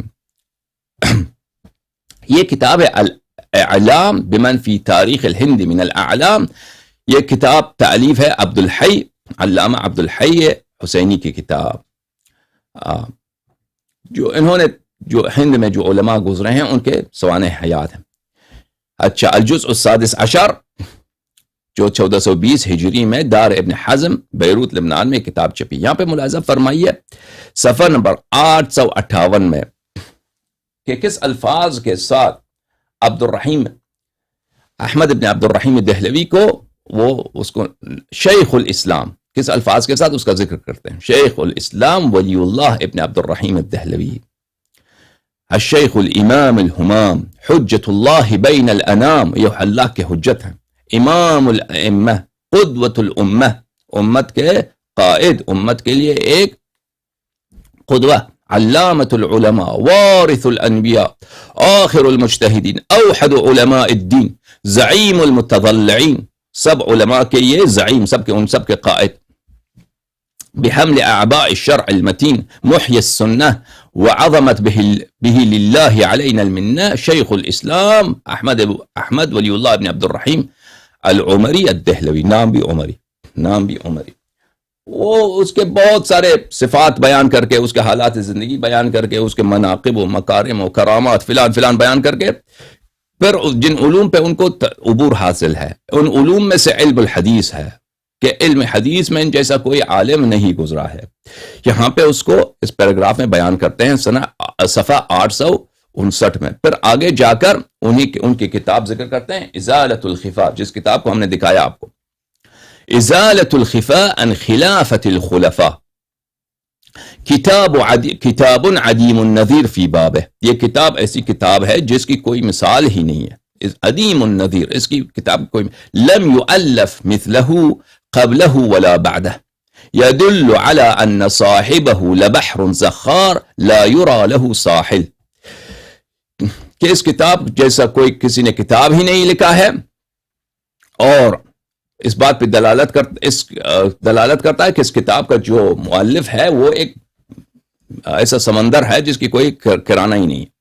Speaker 1: یہ کتاب ہے الاعلام بمن فی تاریخ الہند من الاعلام، یہ کتاب تالیف ہے عبد الحی، علامہ عبد الحی حسینی کی کتاب، جو انہوں نے جو ہند میں جو علماء گزرے ہیں ان کے سوانح حیات ہیں۔ اچھا، الجزء السادس عشر جو 1420 ہجری میں دار ابن حزم بیروت لبنان میں کتاب چھپی، یہاں پہ ملاحظہ فرمائیے صفحہ نمبر 858 میں کہ کس الفاظ کے ساتھ عبد الرحیم احمد ابن عبد الرحیم دہلوی کو وہ اس کو شیخ الاسلام کس الفاظ کے ساتھ اس کا ذکر کرتے ہیں، شیخ الاسلام ولی اللہ ابن عبد الرحیم الدہلوی، الشیخ الامام الہمام حجت اللہ بین الانام، یہ اللہ کے حجت ہیں، امام الائمہ قدوۃ الامہ، امت کے قائد، امت کے لیے ایک قدوہ، علامۃ العلماء وارث الانبیاء آخر المجتہدین اوحد علماء الدین زعیم المتضلعین، سب علماء کے یہ زعیم، سب کے ان سب کے قائد، بحمل اعباء الشرع المتین محی السنہ وعظمت به للہ علینا المنہ، شیخ الاسلام احمد ولی اللہ ابن عبد الرحیم العمری الدہلوی، نام بھی عمری۔ وہ اس کے بہت سارے صفات بیان کر کے، اس کے حالات زندگی بیان کر کے، اس کے مناقب و مکارم و کرامات فلان فلان بیان کر کے، پھر جن علوم پہ ان کو عبور حاصل ہے، ان علوم میں سے علم الحدیث ہے کہ علم حدیث میں ان جیسا کوئی عالم نہیں گزرا ہے، یہاں پہ اس کو اس پیراگراف میں بیان کرتے ہیں صفحہ 859 میں۔ پھر آگے جا کر ان کی کتاب ذکر کرتے ہیں ازالۃ الخفا، جس کتاب کو ہم نے دکھایا آپ کو، ازالۃ الخفا عن خلافۃ الخلفاء، کتاب عدیم النظیر فی بابہ، یہ کتاب ایسی کتاب ہے جس کی کوئی مثال ہی نہیں ہے، عدیم النظیر، اس کی کتاب کوئی لم یؤلف مثلہ قبلہ ولا بعدہ، يدل على ان صاحبه لبحر زخار لا يرى له ساحل، کہ اس کتاب جیسا کوئی کسی نے کتاب ہی نہیں لکھا ہے، اور اس بات پہ دلالت کرتا ہے کہ اس کتاب کا جو مؤلف ہے وہ ایک ایسا سمندر ہے جس کی کوئی کرانہ ہی نہیں ہے۔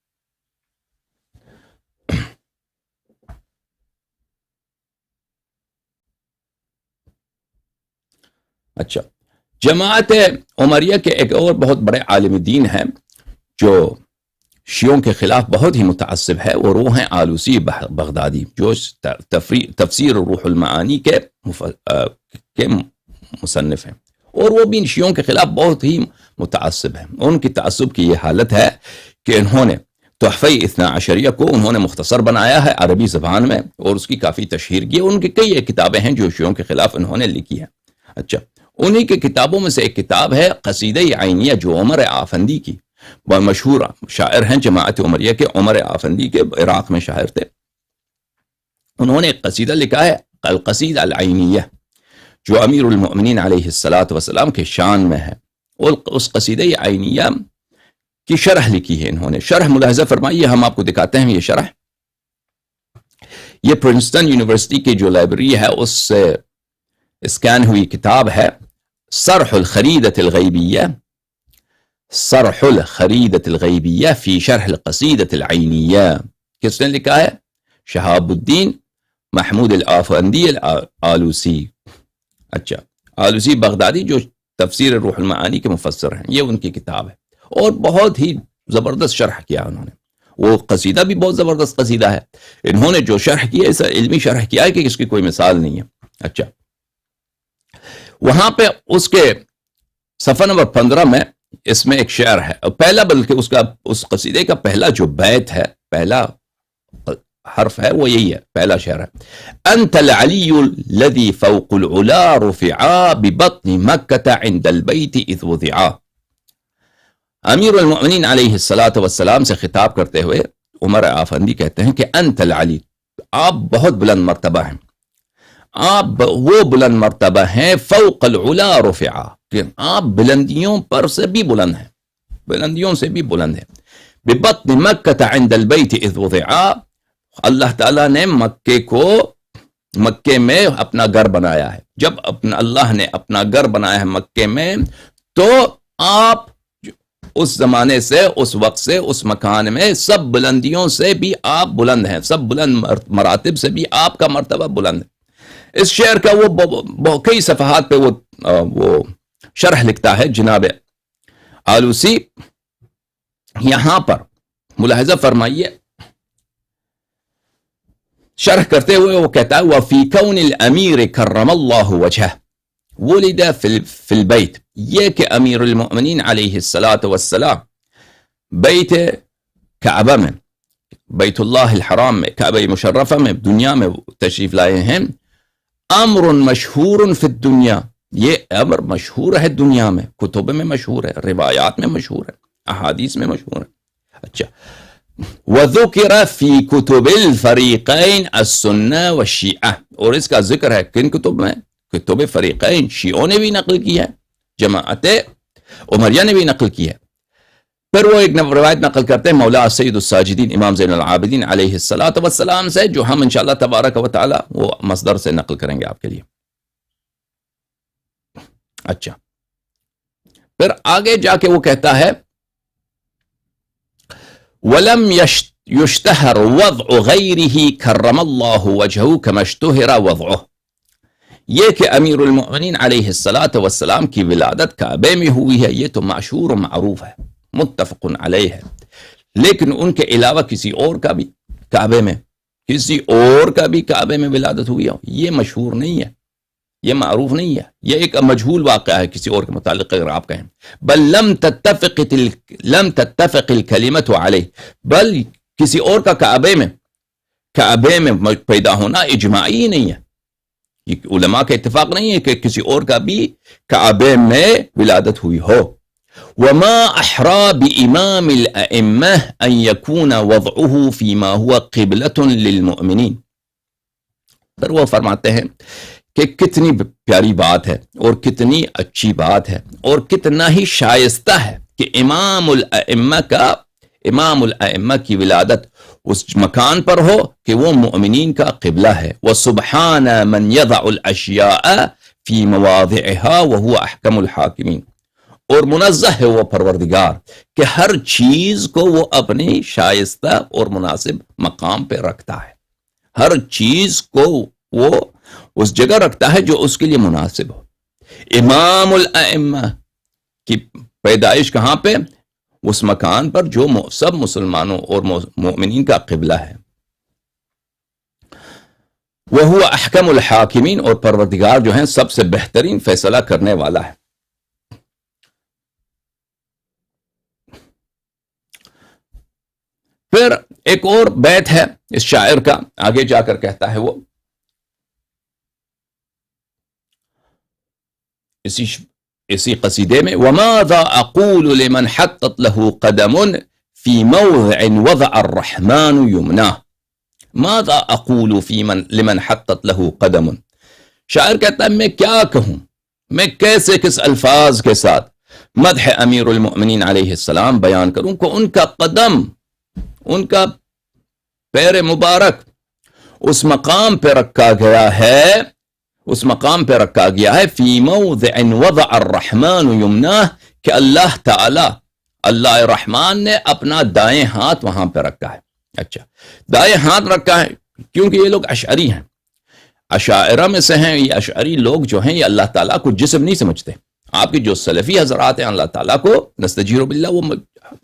Speaker 1: اچھا، جماعت عمریہ کے ایک اور بہت بڑے عالم دین ہیں جو شیعوں کے خلاف بہت ہی متعصب ہے، اور وہ ہیں آلوسی بغدادی، جو تفسیر روح المعانی کے مصنف ہیں، اور وہ بھی شیعوں کے خلاف بہت ہی متعصب ہیں۔ ان کی تعصب کی یہ حالت ہے کہ انہوں نے تحفہ اثنا عشریہ کو انہوں نے مختصر بنایا ہے عربی زبان میں، اور اس کی کافی تشہیر کی ہے۔ ان کی کئی کتابیں ہیں جو شیعوں کے خلاف انہوں نے لکھی ہیں۔ اچھا، انہی کے کتابوں میں سے ایک کتاب ہے قصیدہ عینیہ، جو عمر آفندی کی، بہت مشہور شاعر ہیں جماعت عمریہ کے، عمر آفندی کے عراق میں شاعر تھے، انہوں نے ایک قصیدہ لکھا ہے القصیدہ العینیہ، جو امیر المؤمنین علیہ السلام کے شان میں ہے، اور اس قصیدہ عینیہ کی شرح لکھی ہے انہوں نے۔ شرح ملاحظہ فرمائیے، ہم آپ کو دکھاتے ہیں یہ شرح، یہ پرنسٹن یونیورسٹی کی جو لائبریری ہے اس سے اسکین ہوئی کتاب ہے، صرح الخریدۃ الغیبیہ، صرح الخریدۃ الغیبیہ فی شرح القصیدۃ العینیہ، کس نے لکھا ہے؟ شہاب الدین محمود الآفندی الآلوسی۔ اچھا، آلوسی بغدادی جو تفسیر روح المعانی کے مفسر ہیں، یہ ان کی کتاب ہے، اور بہت ہی زبردست شرح کیا انہوں نے. وہ قصیدہ بھی بہت زبردست قصیدہ ہے. انہوں نے جو شرح کیا ایسا علمی شرح کیا ہے کہ اس کی کوئی مثال نہیں ہے. اچھا، وہاں پہ اس کے صفحہ نمبر 15 میں اس میں ایک شعر ہے، پہلا، بلکہ اس قصیدے کا پہلا جو بیت ہے، پہلا حرف ہے، وہ یہی ہے، پہلا شعر ہے: انت العلی الذي فوق العلا رفعا ببطن مکہ عند البیت اذ وضعا. امیر المؤمنین علیہ السلام سے خطاب کرتے ہوئے عمر آفندی کہتے ہیں کہ انت العلی، آپ بہت بلند مرتبہ ہیں، آپ وہ بلند مرتبہ ہیں، فوق العلا رفعا، کہ آپ بلندیوں پر سے بھی بلند ہیں، بلندیوں سے بھی بلند ہیں. ببطن مکہ عند البیت اذ وضعا، اللہ تعالیٰ نے مکے میں اپنا گھر بنایا ہے. جب اللہ نے اپنا گھر بنایا ہے مکے میں، تو آپ اس زمانے سے، اس وقت سے، اس مکان میں سب بلندیوں سے بھی آپ بلند ہیں، سب بلند مراتب سے بھی آپ کا مرتبہ بلند ہے. اس شعر کا وہ کئی صفحات پہ وہ شرح لکھتا ہے جناب آلوسی. یہاں پر ملاحظہ فرمائیے، شرح کرتے ہوئے وہ کہتا ہے: وَفِي كَوْنِ الْأَمِيرِ كَرَّمَ اللَّهُ وَجْهَهُ وُلِدَ فِي الْبَيْتِ، یہ کہ امیر المؤمنین علیہ السلام بیت کعبہ میں، بیت اللہ الحرام میں، کعبہ مشرفہ میں، دنیا میں تشریف لائے ہیں. امر مشہور فی الدنیا، یہ امر مشہور ہے دنیا میں، کتب میں مشہور ہے، روایات میں مشہور ہے، احادیث میں مشہور ہے. اچھا، وَذُكِرَ فِي كُتُبِ الْفَرِيقَيْنِ السُّنَّةِ وَالشِّيعَةِ، اور اس کا ذکر ہے کن کتب میں؟ کتب فریقین، شیعوں نے بھی نقل کی ہے، جماعت عمریہ نے بھی نقل کی ہے. پھر وہ ایک روایت نقل کرتے ہیں مولا سید الساجدین امام زین العابدین علیہ السلام سے، جو ہم انشاءاللہ تبارک و تعالی وہ مصدر سے نقل کریں گے آپ کے لیے. اچھا، پھر آگے جا کے وہ کہتا ہے: وَلَمْ يُشْتَهَرْ وَضْعُ غَيْرِهِ كَرَّمَ اللَّهُ وَجْهُ كَمَا اشْتُهِرَ وَضْعُهُ، یہ کہ امیر المؤمنین علیہ السلام کی ولادت کعبے میں ہوئی ہے، یہ تو معشور و معروف ہے، متفق علیہ ہے. لیکن ان کے علاوہ کسی اور کا بھی کعبے میں ولادت ہوئی ہے، یہ مشہور نہیں ہے، یہ معروف نہیں ہے، یہ ایک مجہول واقعہ ہے کسی اور کے متعلق اگر آپ کہیں. بل لم تتفق الکلمۃ علیہ، بل کسی اور کا کعبے میں پیدا ہونا اجماعی نہیں ہے، یہ علماء کا اتفاق نہیں ہے کہ کسی اور کا بھی کعبے میں ولادت ہوئی ہو. وما احرى بامام الائمه ان يكون وضعه فيما هو قبلة للمؤمنين. پھر وہ فرماتے ہیں کہ کتنی پیاری بات ہے اور کتنی اچھی بات ہے اور کتنا ہی شائستہ ہے کہ امام الائمہ کی ولادت اس مکان پر ہو کہ وہ مؤمنین کا قبلہ ہے. وَسُبْحَانَ مَنْ يَضَعُ الْأَشْيَاءَ فِي مَوَاضِعِهَا وَهُوَ أَحْكَمُ الْحَاكِمِينَ، اور منزہ ہے وہ پروردگار کہ ہر چیز کو وہ اپنی شائستہ اور مناسب مقام پہ رکھتا ہے، ہر چیز کو وہ اس جگہ رکھتا ہے جو اس کے لیے مناسب ہو. امام الائمہ کی پیدائش کہاں پہ؟ اس مکان پر جو سب مسلمانوں اور مؤمنین کا قبلہ ہے. وَهُوَ أَحْكَمُ الْحَاكِمِينَ، اور پروردگار جو ہیں سب سے بہترین فیصلہ کرنے والا ہے. پھر ایک اور بیت ہے اس شاعر کا، آگے جا کر کہتا ہے وہ اسی قصیدے میں: وَمَاذَا أَقُولُ لِمَنْ حَطَّتْ لَهُ قَدَمٌ فِي مَوْضِعٍ وَضَعَ الرَّحْمَنُ يُمْنَاهُ. ماذا أقول لمن حطت له قدم، شاعر کہتا ہے میں کیا کہوں، میں کیسے کس الفاظ کے ساتھ مدح امیر المؤمنین علیہ السلام بیان کروں کہ ان کا قدم، ان کا پیر مبارک اس مقام پہ رکھا گیا ہے، اس مقام پہ رکھا گیا ہے فی موضع وضع الرحمن یمناہ، کہ اللہ تعالی، اللہ رحمان نے اپنا دائیں ہاتھ وہاں پہ رکھا ہے. اچھا، دائیں ہاتھ رکھا ہے کیونکہ یہ لوگ اشعری ہیں، اشاعرہ میں سے ہیں. یہ اشعری لوگ جو ہیں یہ اللہ تعالیٰ کو جسم نہیں سمجھتے، آپ کی جو سلفی حضرات ہیں اللہ تعالیٰ کو نستجیر باللہ وہ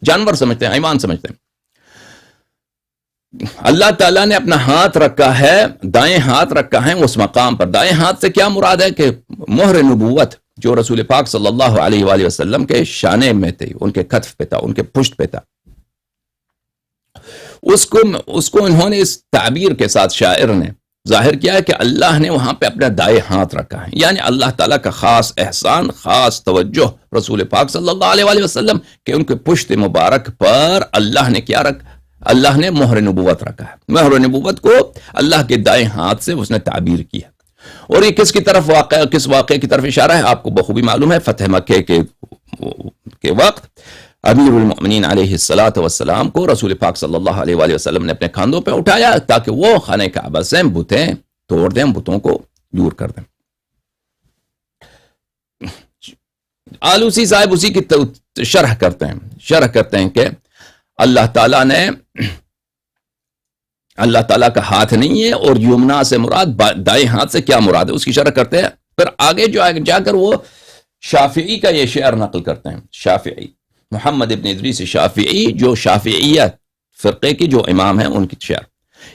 Speaker 1: جانور سمجھتے ہیں، حیوان سمجھتے ہیں. اللہ تعالیٰ نے اپنا ہاتھ رکھا ہے، دائیں ہاتھ رکھا ہے اس مقام پر. دائیں ہاتھ سے کیا مراد ہے کہ مہر نبوت جو رسول پاک صلی اللہ علیہ وآلہ وسلم کے شانے میں تھی، ان کے کتف پہ تھا، ان کے پشت پہ تھا، اس کو انہوں نے اس تعبیر کے ساتھ شاعر نے ظاہر کیا ہے کہ اللہ نے وہاں پہ اپنا دائیں ہاتھ رکھا ہے. یعنی اللہ تعالیٰ کا خاص احسان، خاص توجہ رسول پاک صلی اللہ علیہ وآلہ وسلم کہ ان کے پشت مبارک پر اللہ نے کیا رکھا؟ اللہ نے مہر نبوت رکھا ہے. مہر نبوت کو اللہ کے دائیں ہاتھ سے اس نے تعبیر کی ہے. اور یہ کس کی طرف کس واقعے کی طرف اشارہ ہے؟ آپ کو بخوبی معلوم ہے. فتح مکہ کے وقت امیر المؤمنین علیہ الصلاۃ والسلام کو رسول پاک صلی اللہ علیہ وآلہ وسلم نے اپنے کاندھوں پہ اٹھایا تاکہ وہ خانہ کعبہ سے بتیں توڑ دیں، بتوں کو دور کر دیں. آلوسی صاحب اسی کی شرح کرتے ہیں کہ اللہ تعالیٰ کا ہاتھ نہیں ہے، اور یمنا سے مراد دائیں ہاتھ سے کیا مراد ہے اس کی شرح کرتے ہیں. پھر آگے جا کر وہ شافعی کا یہ شعر نقل کرتے ہیں. شافعی محمد ابن ادریس شافعی جو شافعیہ فرقے کی جو امام ہیں، ان کی شعر: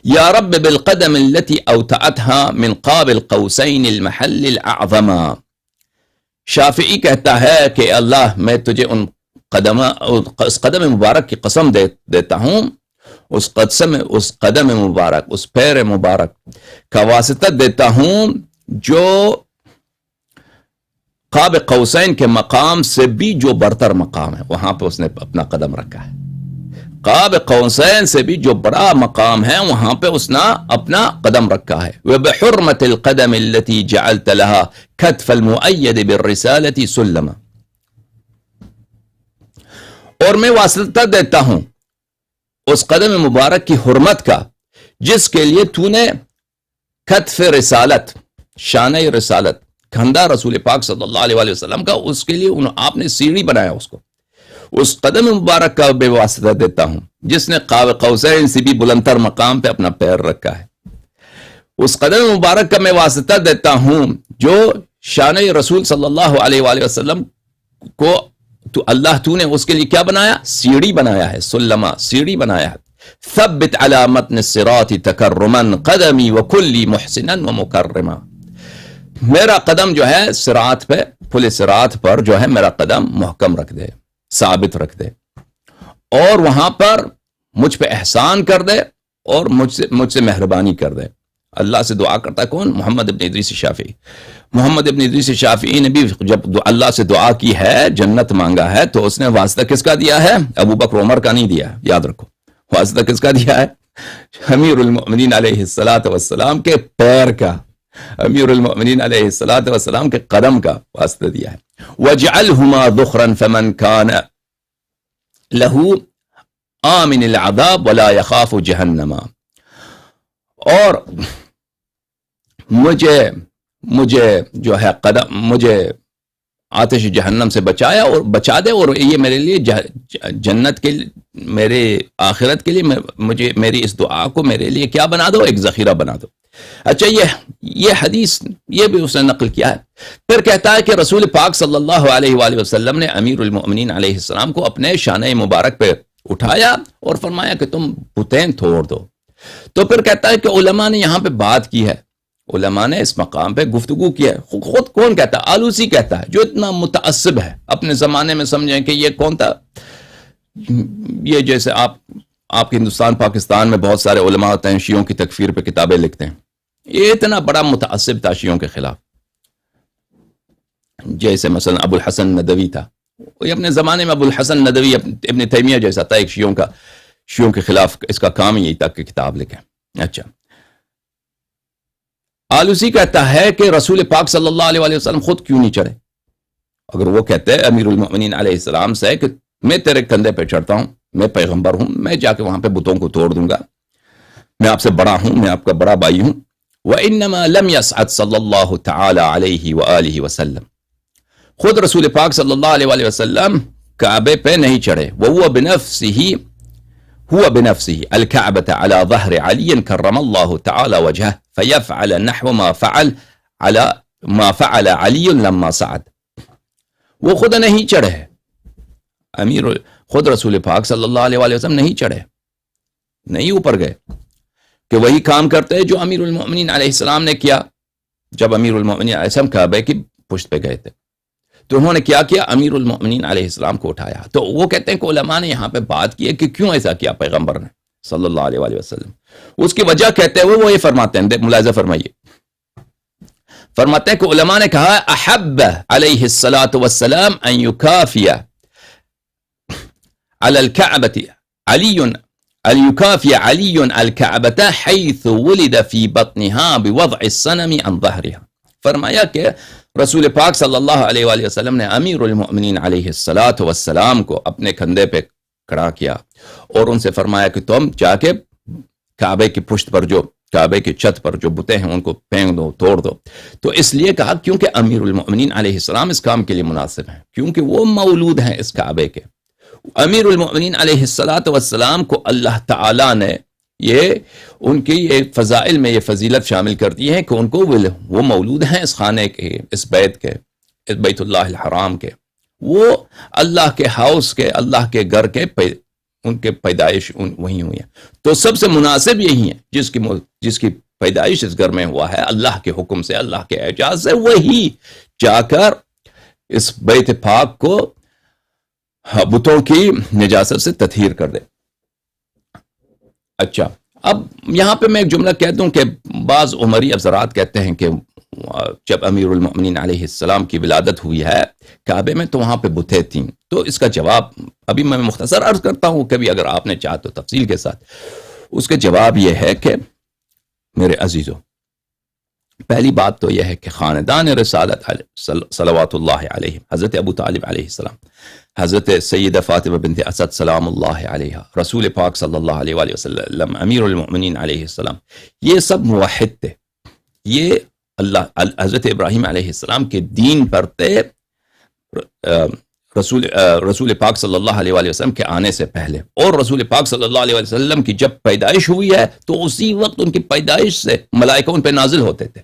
Speaker 1: یا رب بالقدم التي اوتعتها من قاب القوسین المحل الاعظم. شافعی کہتا ہے کہ اللہ میں تجھے اس قدم مبارک کی قسم دیتا ہوں، اس قدم مبارک، اس پیر مبارک کا واسطہ دیتا ہوں جو قاب قوسین کے مقام سے بھی جو برتر مقام ہے، وہاں پہ اس نے اپنا قدم رکھا ہے. قاب قوسین سے بھی جو بڑا مقام ہے وہاں پہ اس نے اپنا قدم رکھا ہے. وَبِحُرْمَةِ الْقَدَمِ الَّتِي جَعَلْتَ لَهَا كَتْفَ الْمُؤَيَّدِ بِالرِّسَالَةِ سُلَّمًا. اور میں واسطہ دیتا ہوں اس قدم مبارک کی حرمت کا جس کے لیے تو نے کتف رسالت، شانہ رسالت، کھندا رسول پاک صلی اللہ علیہ وآلہ وسلم کا، اس کے لیے آپ نے سیڑھی بنایا. اس قدم مبارک کا بے واسطہ دیتا ہوں جس نے قاب قوسین سے بھی بلندتر مقام پہ اپنا پیر رکھا ہے. اس قدم مبارک کا میں واسطہ دیتا ہوں جو شانہ رسول صلی اللہ علیہ وآلہ وسلم کو تو نے اس کے لیے کیا بنایا؟ سیڑھی بنایا ہے. سلمہ، سیڑھی بنایا ہے. ثبت علی متن الصراط تکرما قدمی وکلی محسنا ومکرما. میرا قدم جو ہے صراط پہ، پل صراط پر جو ہے میرا قدم محکم رکھ دے، ثابت رکھ دے، اور وہاں پر مجھ پہ احسان کر دے اور مجھ سے مہربانی کر دے. اللہ سے دعا کرتا کون؟ محمد ابن ادریس شافعی. محمد ابن ادریس شافعی نے بھی جب اللہ سے دعا کی ہے، جنت مانگا ہے، تو اس نے واسطہ کس کا دیا ہے؟ ابو بکر عمر کا نہیں دیا. یاد رکھو، واسطہ کس کا دیا ہے؟ امیر المؤمنین علیہ الصلاۃ والسلام کے پیر کا، امیر المؤمنین علیہ الصلاۃ والسلام کے قدم کا واسطہ دیا ہے. وَجْعَلْهُمَا ذُخْرًا فَمَنْ كَانَ لَهُ آمِنِ الْعَذَابِ وَلَا يَخَافُ جَهَنَّمَ. اور مجھے جو ہے قدم، مجھے آتش جہنم سے بچایا اور بچا دے، اور یہ میرے لیے جنت کے، میرے آخرت کے لیے مجھے میری اس دعا کو میرے لیے کیا بنا دو؟ ایک ذخیرہ بنا دو. اچھا، یہ حدیث یہ بھی اس نے نقل کیا ہے. پھر کہتا ہے کہ رسول پاک صلی اللہ علیہ وآلہ وسلم نے امیر المؤمنین علیہ السلام کو اپنے شانہ مبارک پہ اٹھایا اور فرمایا کہ تم بتیں توڑ دو. تو پھر کہتا ہے کہ علماء نے یہاں پہ بات کی ہے، علماء نے اس مقام پہ گفتگو کی ہے. خود کون کہتا ہے؟ آلوسی کہتا ہے، جو اتنا متعصب ہے اپنے زمانے میں. سمجھیں کہ یہ کون تھا؟ یہ جیسے آپ کے ہندوستان پاکستان میں بہت سارے علماء ہوتے ہیں، شیعوں کی تکفیر پہ کتابیں لکھتے ہیں. یہ اتنا بڑا متعصب تھا شیعوں کے خلاف. جیسے مثلا ابو الحسن ندوی تھا، یہ اپنے زمانے میں ابو الحسن ندوی ابن تیمیہ جیسا تھا، ایک شیعوں کے خلاف اس کا کام یہی تھا کہ کتاب لکھیں. اچھا، آلوسی کہتا ہے کہ رسول پاک صلی اللہ علیہ وآلہ وسلم خود کیوں نہیں چڑھے؟ اگر وہ کہتے ہیں امیر المؤمنین علیہ السلام سے کہ میں تیرے کندھے پہ چڑھتا ہوں، میں پیغمبر ہوں، میں جا کے وہاں پہ بتوں کو توڑ دوں گا، میں آپ سے بڑا ہوں، میں آپ کا بڑا بھائی ہوں. وَإِنَّمَا لَمْ يَسْعَدْ صلی اللہ تعالی علیہ وآلہ وسلم. خود رسول پاک صلی اللہ علیہ وآلہ وسلم کعبے پہ نہیں چڑھے. وَهُوَ بِنَفْسِهِ الكعبة على ظهر علي كرم الله تعالى وجهه فيفعل نحو ما فعل علي لما صعد. وہ خود نہیں چڑھے، خود رسول پاک صلی اللہ علیہ وآلہ وسلم نہیں چڑھے، نہیں اوپر گئے، کہ وہی کام کرتے ہیں جو امیر المؤمنین علیہ السلام نے کیا. جب امیر المؤمنین علیہ السلام کعبے کی پشت پہ گئے تھے تو انہوں نے کیا کیا؟ امیر المؤمنین علیہ السلام کو اٹھایا. تو وہ کہتے ہیں کہ علماء نے یہاں پہ بات کی ہے کہ کیوں ایسا کیا پیغمبر نے صلی اللہ علیہ وآلہ وسلم. اس کی وجہ کہتے ہوئے وہ یہ فرماتے ہیں، ملاحظہ فرمائیے، فرماتے ہیں کہ علماء نے کہا احب علیہ الصلاۃ والسلام ان یکافی علی الکعبۃ علی یکافی علی الکعبۃ حیث ولد فی بطنها بوضع الصنم عن ظہرها. فرمایا کہ رسول پاک صلی اللہ علیہ وآلہ وسلم نے امیر المؤمنین علیہ الصلاۃ والسلام کو اپنے کندھے پہ کھڑا کیا اور ان سے فرمایا کہ تم جا کے کعبے کی پشت پر، جو کعبے کی چھت پر جو بتیں ہیں ان کو پھینک دو، توڑ دو. تو اس لیے کہا کیونکہ امیر المؤمنین علیہ السلام اس کام کے لیے مناسب ہیں، کیونکہ وہ مولود ہیں اس کعبے کے. امیر المؤمنین علیہ الصلاۃ والسلام کو اللہ تعالیٰ نے یہ ان کی یہ فضائل میں یہ فضیلت شامل کرتی ہے کہ ان کو وہ مولود ہیں اس خانے کے، اس بیت کے، اس بیت اللہ الحرام کے، وہ اللہ کے ہاؤس کے، اللہ کے گھر کے، ان کے پیدائش وہیں ہوئی ہے. تو سب سے مناسب یہی ہے جس کی پیدائش اس گھر میں ہوا ہے اللہ کے حکم سے، اللہ کے اعجاز سے، وہی جا کر اس بیت پاک کو بتوں کی نجاست سے تطہیر کر دے. اچھا، اب یہاں پہ میں ایک جملہ کہہ دوں کہ بعض عمری حضرات کہتے ہیں کہ جب امیر المؤمنین علیہ السلام کی ولادت ہوئی ہے کعبے میں تو وہاں پہ بتیں تھیں. تو اس کا جواب ابھی میں مختصر عرض کرتا ہوں، کبھی اگر آپ نے چاہا تو تفصیل کے ساتھ. اس کا جواب یہ ہے کہ میرے عزیزوں، پہلی بات تو یہ ہے کہ خاندان رسالت صلوات اللہ علیہ، حضرت ابو طالب علیہ السلام، حضرت سیدہ فاطمہ بنت اسد سلام اللہ علیہ، رسول پاک صلی اللہ علیہ وآلہ وسلم، امیر المؤمنین علیہ السلام، یہ سب موحد تھے. یہ حضرت ابراہیم علیہ السلام کے دین پر تھے رسول پاک صلی اللہ علیہ وآلہ وسلم کے آنے سے پہلے. اور رسول پاک صلی اللہ علیہ وسلم کی جب پیدائش ہوئی ہے تو اسی وقت ان کی پیدائش سے ملائکہ ان پہ نازل ہوتے تھے،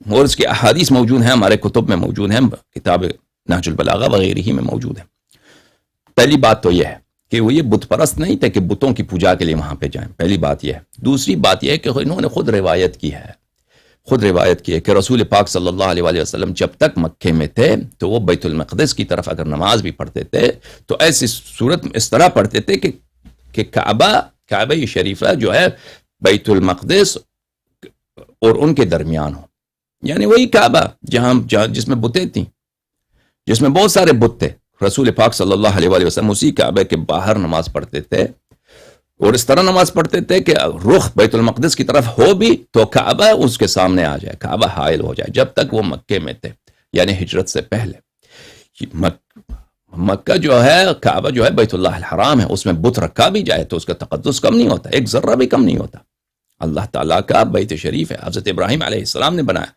Speaker 1: اور اس کی احادیث موجود ہیں، ہمارے کتب میں موجود ہیں، کتاب نہج البلاغہ وغیرہ ہی میں موجود ہیں. پہلی بات تو یہ ہے کہ وہ یہ بت پرست نہیں تھے کہ بتوں کی پوجا کے لیے وہاں پہ جائیں، پہلی بات یہ ہے. دوسری بات یہ ہے کہ انہوں نے خود روایت کی ہے کہ رسول پاک صلی اللہ علیہ وآلہ وسلم جب تک مکے میں تھے تو وہ بیت المقدس کی طرف اگر نماز بھی پڑھتے تھے تو ایسی صورت میں اس طرح پڑھتے تھے کہ کعبہ شریفہ جو ہے بیت المقدس اور ان کے درمیان ہو، یعنی وہی کعبہ جس میں بتیں تھیں، جس میں بہت سارے بت تھے. رسول پاک صلی اللہ علیہ وآلہ وسلم اسی کعبے کے باہر نماز پڑھتے تھے، اور اس طرح نماز پڑھتے تھے کہ رخ بیت المقدس کی طرف ہو بھی تو کعبہ اس کے سامنے آ جائے، کعبہ حائل ہو جائے. جب تک وہ مکے میں تھے، یعنی ہجرت سے پہلے. مکہ جو ہے، کعبہ جو ہے بیت اللہ الحرام ہے، اس میں بت رکھا بھی جائے تو اس کا تقدس کم نہیں ہوتا، ایک ذرہ بھی کم نہیں ہوتا. اللہ تعالیٰ کا بیت شریف ہے، حضرت ابراہیم علیہ السلام نے بنایا.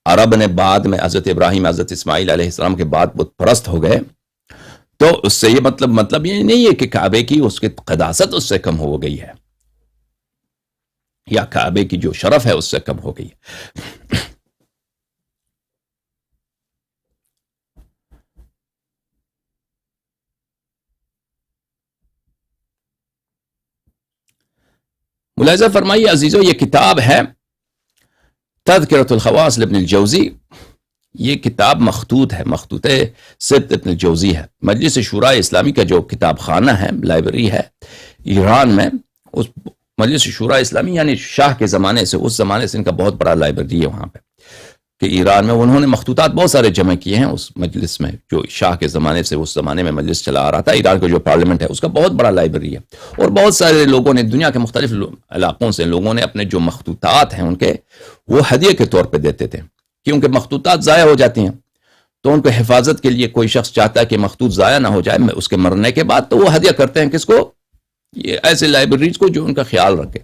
Speaker 1: عرب نے بعد میں حضرت ابراہیم، حضرت اسماعیل علیہ السلام کے بعد بت پرست ہو گئے، تو اس سے یہ مطلب یہ نہیں ہے کہ کعبے کی اس کی قداست اس سے کم ہو گئی ہے، یا کعبے کی جو شرف ہے اس سے کم ہو گئی ہے. ملاحظہ فرمائیے عزیزو، یہ کتاب ہے تذکرۃ الخواص لابن الجوزی. یہ کتاب مخطوط ہے، مخطوط سبت ابن الجوزی ہے. مجلس شورائے اسلامی کا جو کتاب خانہ ہے، لائبریری ہے ایران میں، اس مجلس شورائے اسلامی یعنی شاہ کے زمانے سے، اس زمانے سے ان کا بہت بڑا لائبریری ہے وہاں پہ کہ ایران میں. انہوں نے مخطوطات بہت سارے جمع کیے ہیں اس مجلس میں، جو شاہ کے زمانے سے اس زمانے میں مجلس چلا آ رہا تھا. ایران کا جو پارلیمنٹ ہے اس کا بہت بڑا لائبریری ہے، اور بہت سارے لوگوں نے، دنیا کے مختلف علاقوں سے لوگوں نے اپنے جو مخطوطات ہیں ان کے وہ ہدیے کے طور پہ دیتے تھے، کیونکہ مخطوطات ضائع ہو جاتی ہیں تو ان کو حفاظت کے لیے کوئی شخص چاہتا ہے کہ مخطوط ضائع نہ ہو جائے اس کے مرنے کے بعد، تو وہ ہدیہ کرتے ہیں کس کو؟ یہ ایسے لائبریریز کو جو ان کا خیال رکھے.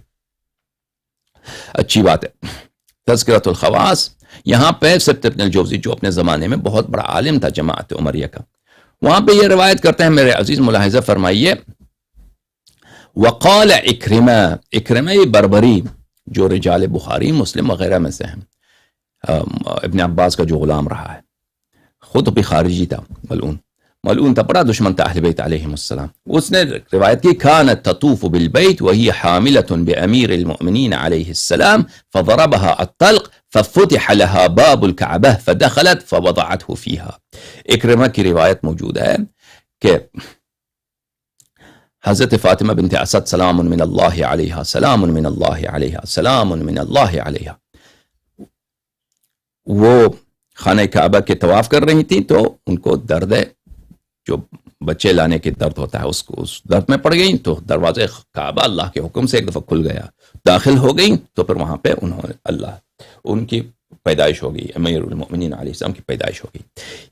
Speaker 1: اچھی بات ہے. تذکرۃ الخواص، یہاں پہ سبت ابن الجوزی جو اپنے زمانے میں بہت بڑا عالم تھا جماعت عمریہ کا، وہاں پہ یہ روایت کرتے ہیں. میرے عزیز ملاحظہ فرمائیے، وقال اکرمہ بربری جو رجال بخاری مسلم وغیرہ میں سے ہیں، ابن عباس کا جو غلام رہا ہے، خود بھی خارجی تھا، ملعون تھا، بڑا دشمن تھا اہل بیت علیہم السلام. اس نے روایت کی كانت تطوف بالبيت وهي حاملة بأمير المؤمنين عليه السلام فضربها الطلق ففتح لها باب الكعبة فدخلت فوضعته فيها. اکرمہ کی روایت موجود ہے کہ حضرت فاطمہ بنت اسد سلام من اللہ علیہا، سلام من اللہ علیہا، سلام من اللہ علیہا، وہ خانہ کعبہ کے طواف کر رہی تھیں تو ان کو درد ہے، جو بچے لانے کے درد ہوتا ہے، اس درد میں پڑ گئیں تو دروازے کعبہ اللہ کے حکم سے ایک دفعہ کھل گیا، داخل ہو گئیں تو پھر وہاں پہ ان کی پیدائش ہو گئی، امیر المؤمنین علیہ السلام کی پیدائش ہو گئی.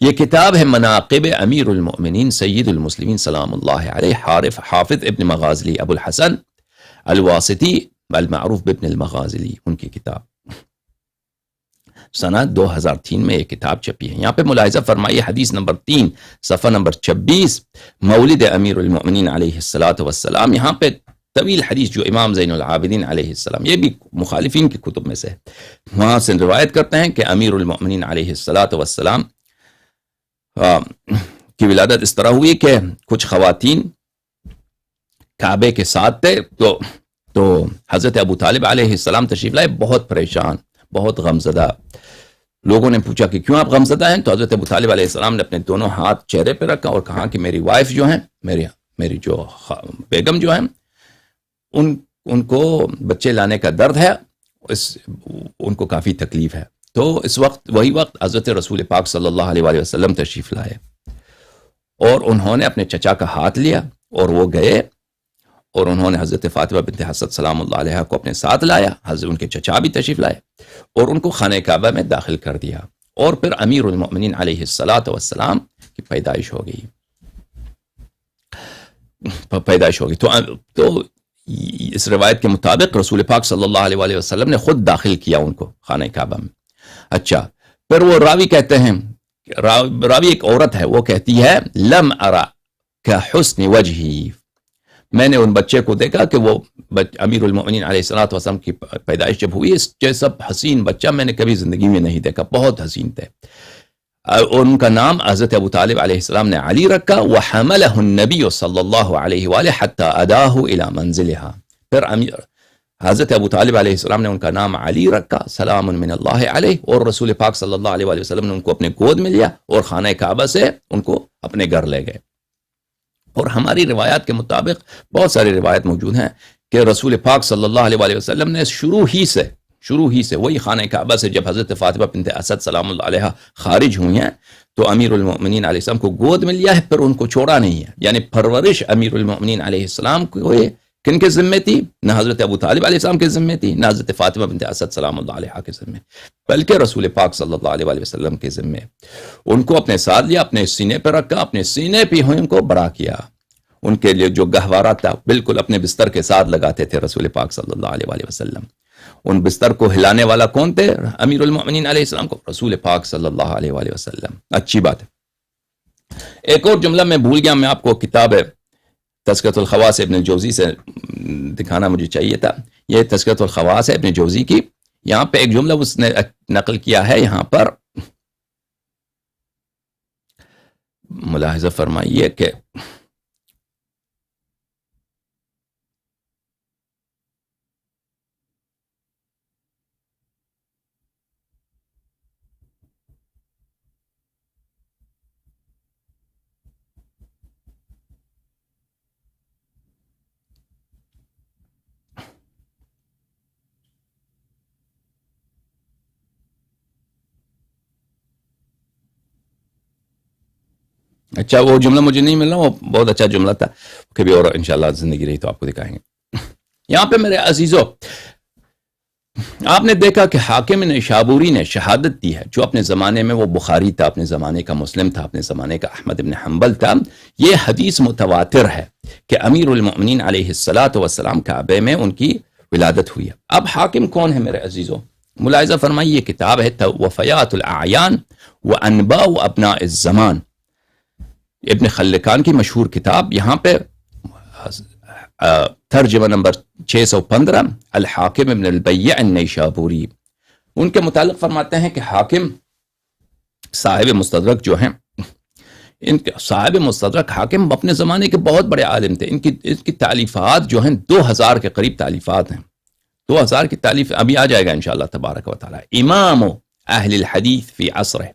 Speaker 1: یہ کتاب ہے مناقب امیر المؤمنین سید المسلمین سلام اللہ علیہ حافظ ابن مغازلی ابو الحسن الواسطی المعروف بابن المغازلی، ان کی کتاب سنہ 2003 میں یہ کتاب چھپی ہے. یہاں پہ ملاحظہ فرمائیے حدیث نمبر 3 صفحہ نمبر 26 مولد امیر المؤمنین علیہ السلام. یہاں پہ طویل حدیث جو امام زین العابدین علیہ السلام، یہ بھی مخالفین کی کتب میں سے ہے، وہاں سے روایت کرتے ہیں کہ امیر المؤمنین علیہ السلام کی ولادت اس طرح ہوئی کہ کچھ خواتین کعبے کے ساتھ تھے تو حضرت ابو طالب علیہ السلام تشریف لائے، بہت پریشان، بہت غمزدہ. لوگوں نے پوچھا کہ کیوں آپ غمزدہ ہیں؟ تو حضرت ابو طالب علیہ السلام نے اپنے دونوں ہاتھ چہرے پہ رکھا اور کہا کہ میری وائف جو ہیں، میری جو بیگم جو ہیں، ان کو بچے لانے کا درد ہے، ان کو کافی تکلیف ہے. تو اس وقت وہی وقت حضرت رسول پاک صلی اللہ علیہ وآلہ وسلم تشریف لائے اور انہوں نے اپنے چچا کا ہاتھ لیا اور وہ گئے اور انہوں نے حضرت فاطمہ بنت اسد سلام اللہ علیہ کو اپنے ساتھ لایا، حضرت ان کے چچا بھی تشریف لائے اور ان کو خانہ کعبہ میں داخل کر دیا، اور پھر امیر المؤمنین علیہ السلام کی پیدائش ہو گئی. تو اس روایت کے مطابق رسول پاک صلی اللہ علیہ وآلہ وسلم نے خود داخل کیا ان کو خانہ کعبہ میں. اچھا، پھر وہ راوی کہتے ہیں، راوی ایک عورت ہے، وہ کہتی ہے لم ارا کحسن وجہی، میں نے ان بچے کو دیکھا کہ وہ امیر المؤمنین علیہ السلام کی پیدائش جب ہوئی، اس جیسا حسین بچہ میں نے کبھی زندگی میں نہیں دیکھا، بہت حسین تھے. ان کا نام حضرت ابو طالب علیہ السلام نے علی رکھا، وحملہ النبی صلی اللہ علیہ وآلہ حتی اداہ الی منزلہا. پھر حضرت ابو طالب علیہ السلام نے ان کا نام علی رکھا سلام من اللہ علیہ، اور رسول پاک صلی اللہ علیہ وآلہ وسلم نے ان کو اپنے گود میں لیا اور خانہ کعبہ سے ان کو اپنے گھر لے گئے. اور ہماری روایات کے مطابق بہت ساری روایت موجود ہیں کہ رسول پاک صلی اللہ علیہ وآلہ وسلم نے شروع ہی سے وہی خانہ کعبہ سے جب حضرت فاطمہ بنت اسد سلام اللہ علیہ خارج ہوئی ہیں تو امیر المؤمنین علیہ السلام کو گود میں لیا ہے، پھر ان کو چھوڑا نہیں ہے. یعنی پرورش امیر المؤمنین علیہ السلام کو کن کے ذمے تھی؟ نہ حضرت ابو طالب علیہ السلام کے ذمے تھی، نہ حضرت فاطمہ بنت اسد سلام اللہ علیہ کے ذمے، بلکہ رسول پاک صلی اللہ علیہ وسلم کے ذمے. ان کو اپنے ساتھ لیا، اپنے سینے پہ رکھا، اپنے سینے پہ ان کو بڑا کیا. ان کے لیے جو گہوارہ تھا بالکل اپنے بستر کے ساتھ لگاتے تھے رسول پاک صلی اللہ علیہ وسلم. ان بستر کو ہلانے والا کون تھے؟ امیر المؤمنین علیہ السلام کو، رسول پاک صلی اللہ علیہ وسلم. اچھی بات ہے. ایک اور جملہ میں بھول گیا، میں آپ کو کتاب تذکرۃ الخواص ابن الجوزی سے دکھانا مجھے چاہیے تھا. یہ تذکرۃ الخواص ہے ابن جوزی کی. یہاں پہ ایک جملہ اس نے نقل کیا ہے، یہاں پر ملاحظہ فرمائیے کہ اچھا وہ جملہ مجھے نہیں مل رہا، وہ بہت اچھا جملہ تھا، کبھی اور انشاءاللہ زندگی رہی تو آپ کو دکھائیں گے. یہاں پہ میرے عزیزو، آپ نے دیکھا کہ حاکم نیشابوری نے شہادت دی ہے، جو اپنے زمانے میں وہ بخاری تھا، اپنے زمانے کا مسلم تھا، اپنے زمانے کا احمد بن حنبل تھا. یہ حدیث متواتر ہے کہ امیر المؤمنین علیہ السلام کعبے میں ان کی ولادت ہوئی ہے. اب حاکم کون ہے میرے عزیزو؟ ملاحظہ فرمائیے، کتاب ہے وفیات الاعیان وانباء ابناء الزمان، ابن خلکان کی مشہور کتاب. یہاں پہ ترجمہ نمبر 615 الحاکم ابن البیع النیشابوری، ان کے متعلق فرماتے ہیں کہ حاکم صاحب مستدرک جو ہیں، ان کے صاحب مستدرک حاکم اپنے زمانے کے بہت بڑے عالم تھے. ان کی تعلیفات جو ہیں 2000 کے قریب تعلیفات ہیں. 2000 کی تعلیف ابھی آ جائے گا انشاءاللہ تبارک و تعالی. امام اہل الحدیث فی عصرہ،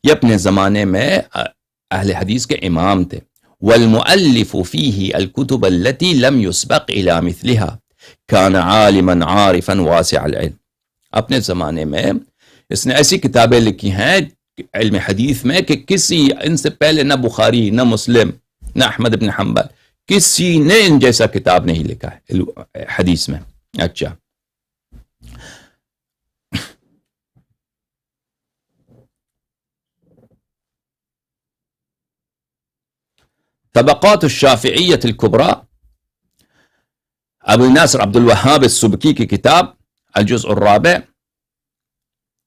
Speaker 1: یہ اپنے زمانے میں اہل حدیث کے امام تھے. والمؤلف فیہ الکتب التي لم يسبق الى مثلها كان عالما عارفا واسع العلم. اپنے زمانے میں اس نے ایسی کتابیں لکھی ہیں علم حدیث میں کہ کسی ان سے پہلے نہ بخاری، نہ مسلم، نہ احمد بن حنبل، کسی نے ان جیسا کتاب نہیں لکھا ہے حدیث میں. اچھا، طبقات الشافعیت الکبریٰ، ابو ناصر عبد الوہاب السبکی کی کتاب الجزء الرابع.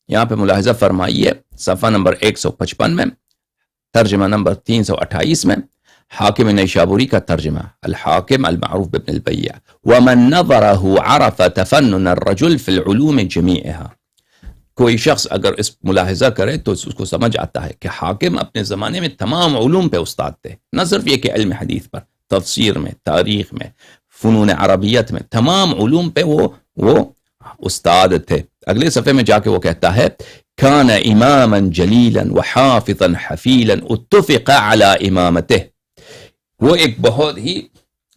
Speaker 1: یہاں پہ ملاحظہ فرمائیے صفحہ نمبر 155 میں، ترجمہ نمبر 328 میں، حاکم نیشابوری کا ترجمہ، الحاکم المعروف بابن البیع. ومن نظرہ عرف تفنن الرجل فی العلوم جمیعها. کوئی شخص اگر اس ملاحظہ کرے تو اس کو سمجھ آتا ہے کہ حاکم اپنے زمانے میں تمام علوم پہ استاد تھے. نہ صرف یہ کہ علم حدیث پر، تفسیر میں، تاریخ میں، فنون عربیت میں، تمام علوم پہ وہ استاد تھے. اگلے صفحے میں جا کے وہ کہتا ہے کان اماما جلیلا وحافظا حفیلا اتفق علی امامتہ. وہ ایک بہت ہی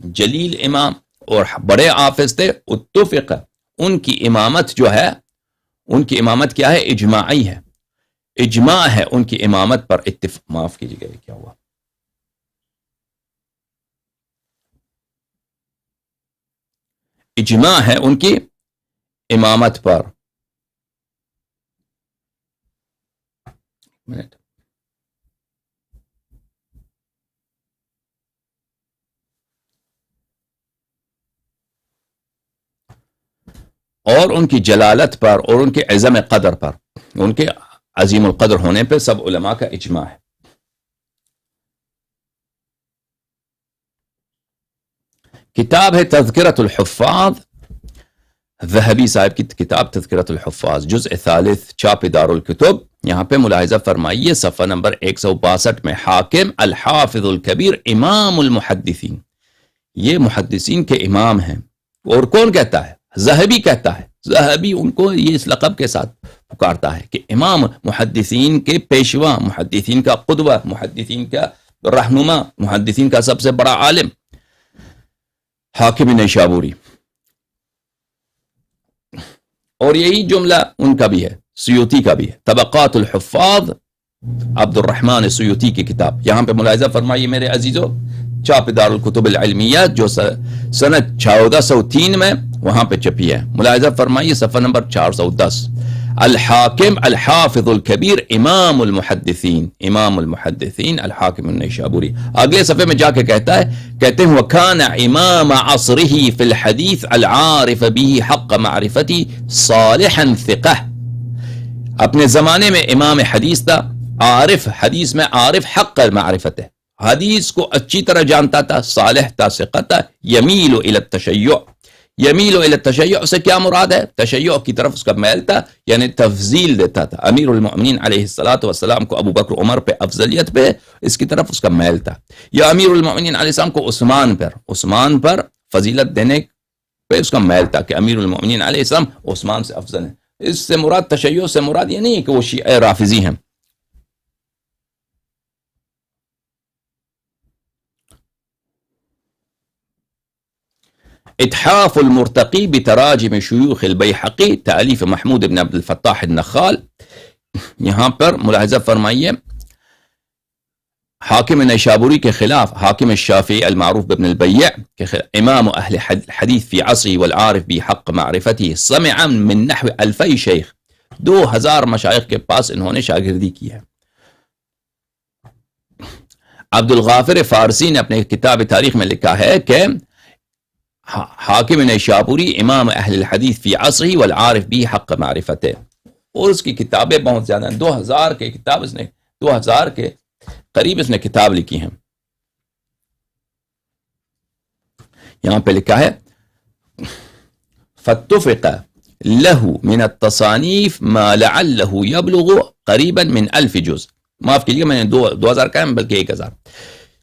Speaker 1: جلیل امام اور بڑے حافظ تھے. اتفق، ان کی امامت جو ہے، ان کی امامت کیا ہے؟ اجماعی ہے، اجماع ہے ان کی امامت پر. معاف کیجیے گا، کیا ہوا؟ اجماع ہے ان کی امامت پر. منٹ. اور ان کی جلالت پر اور ان کے عظم قدر پر، ان کے عظیم القدر ہونے پہ سب علماء کا اجماع ہے. کتاب ہے تذکرۃ الحفاظ، ذہبی صاحب کی کتاب تذکرۃ الحفاظ، جزء ثالث، چاپ دار الکتب. یہاں پہ ملاحظہ فرمائیے صفحہ نمبر 162 میں، حاکم الحافظ الکبیر امام المحدثین. یہ محدثین کے امام ہیں. اور کون کہتا ہے؟ ذہبی کہتا ہے. ذہبی ان کو یہ اس لقب کے ساتھ پکارتا ہے کہ امام، محدثین کے پیشوا، محدثین کا قدوہ، محدثین کا رہنما، محدثین کا سب سے بڑا عالم حاکم نیشابوری. اور یہی جملہ ان کا بھی ہے، سیوطی کا بھی ہے. طبقات الحفاظ، عبد الرحمن سیوطی کی کتاب. یہاں پہ ملاحظہ فرمائیے میرے عزیزو، چاپ دار الکتب العلمیہ جو سنت 1403 میں وہاں پہ چھپی ہے. ملاحظہ فرمائیے صفحہ نمبر 410، الحاکم الحافظ الکبیر امام المحدثین، امام المحدثین الحاکم النیشابوری. اگلے صفحے میں جا کے کہتے ہیں وَكَانَ امام عصرہ فی الحدیث العارف به حق معرفتی صالحا ثقہ. اپنے زمانے میں امام حدیث تھا، عارف، حدیث میں عارف، حق معرفت ہے، حدیث کو اچھی طرح جانتا تھا، صالح تھا، ثقہ تھا. یمیل الی التشیع، یمیل الی التشیع سے کیا مراد ہے؟ تشیع کی طرف اس کا میل تھا، یعنی تفضیل دیتا تھا. امیر المؤمنین علیہ السلام کو ابو بکر عمر پہ افضلیت پہ اس کی طرف اس کا میل تھا. یا امیر المؤمنین علیہ السلام کو عثمان پر فضیلت دینے پہ اس کا میل تھا کہ امیر المؤمنین علیہ السلام عثمان سے افضل ہیں. اس سے مراد، تشیع سے مراد یہ نہیں ہے کہ وہ شیعہ رافضی ہیں. اتحاف المرتقی بتراجم شیوخ البیحقی، تالیف محمود بن عبد الفتاح النخال. یہاں پر ملاحظہ فرمائیے حاکم نیشابوری کے خلاف، حاکم الشافعی المعروف بابن البیع کے خلاف، امام اہل حدیث فی عصری والعارف بحق معرفتی، سمع من نحو 2000 شیخ، 2000 مشائخ کے پاس انہوں نے شاگردی کی ہے. عبد الغافر فارسی نے اپنے کتاب تاریخ میں لکھا ہے کہ حاکم نیشابوری امام اہل الحدیث فی عصری والعارف بھی حق معرفت ہے. اور اس کی کتابیں بہت زیادہ ہیں، 2000 کے کتاب اس نے، 2000 کے قریب اس نے کتاب لکھی ہیں. یہاں پہ لکھا ہے فاتفق له من التصانیف ما لعله يبلغ قریبا من 1000 جز. معاف کیجیے میں نے 2000 کہا بلکہ 1000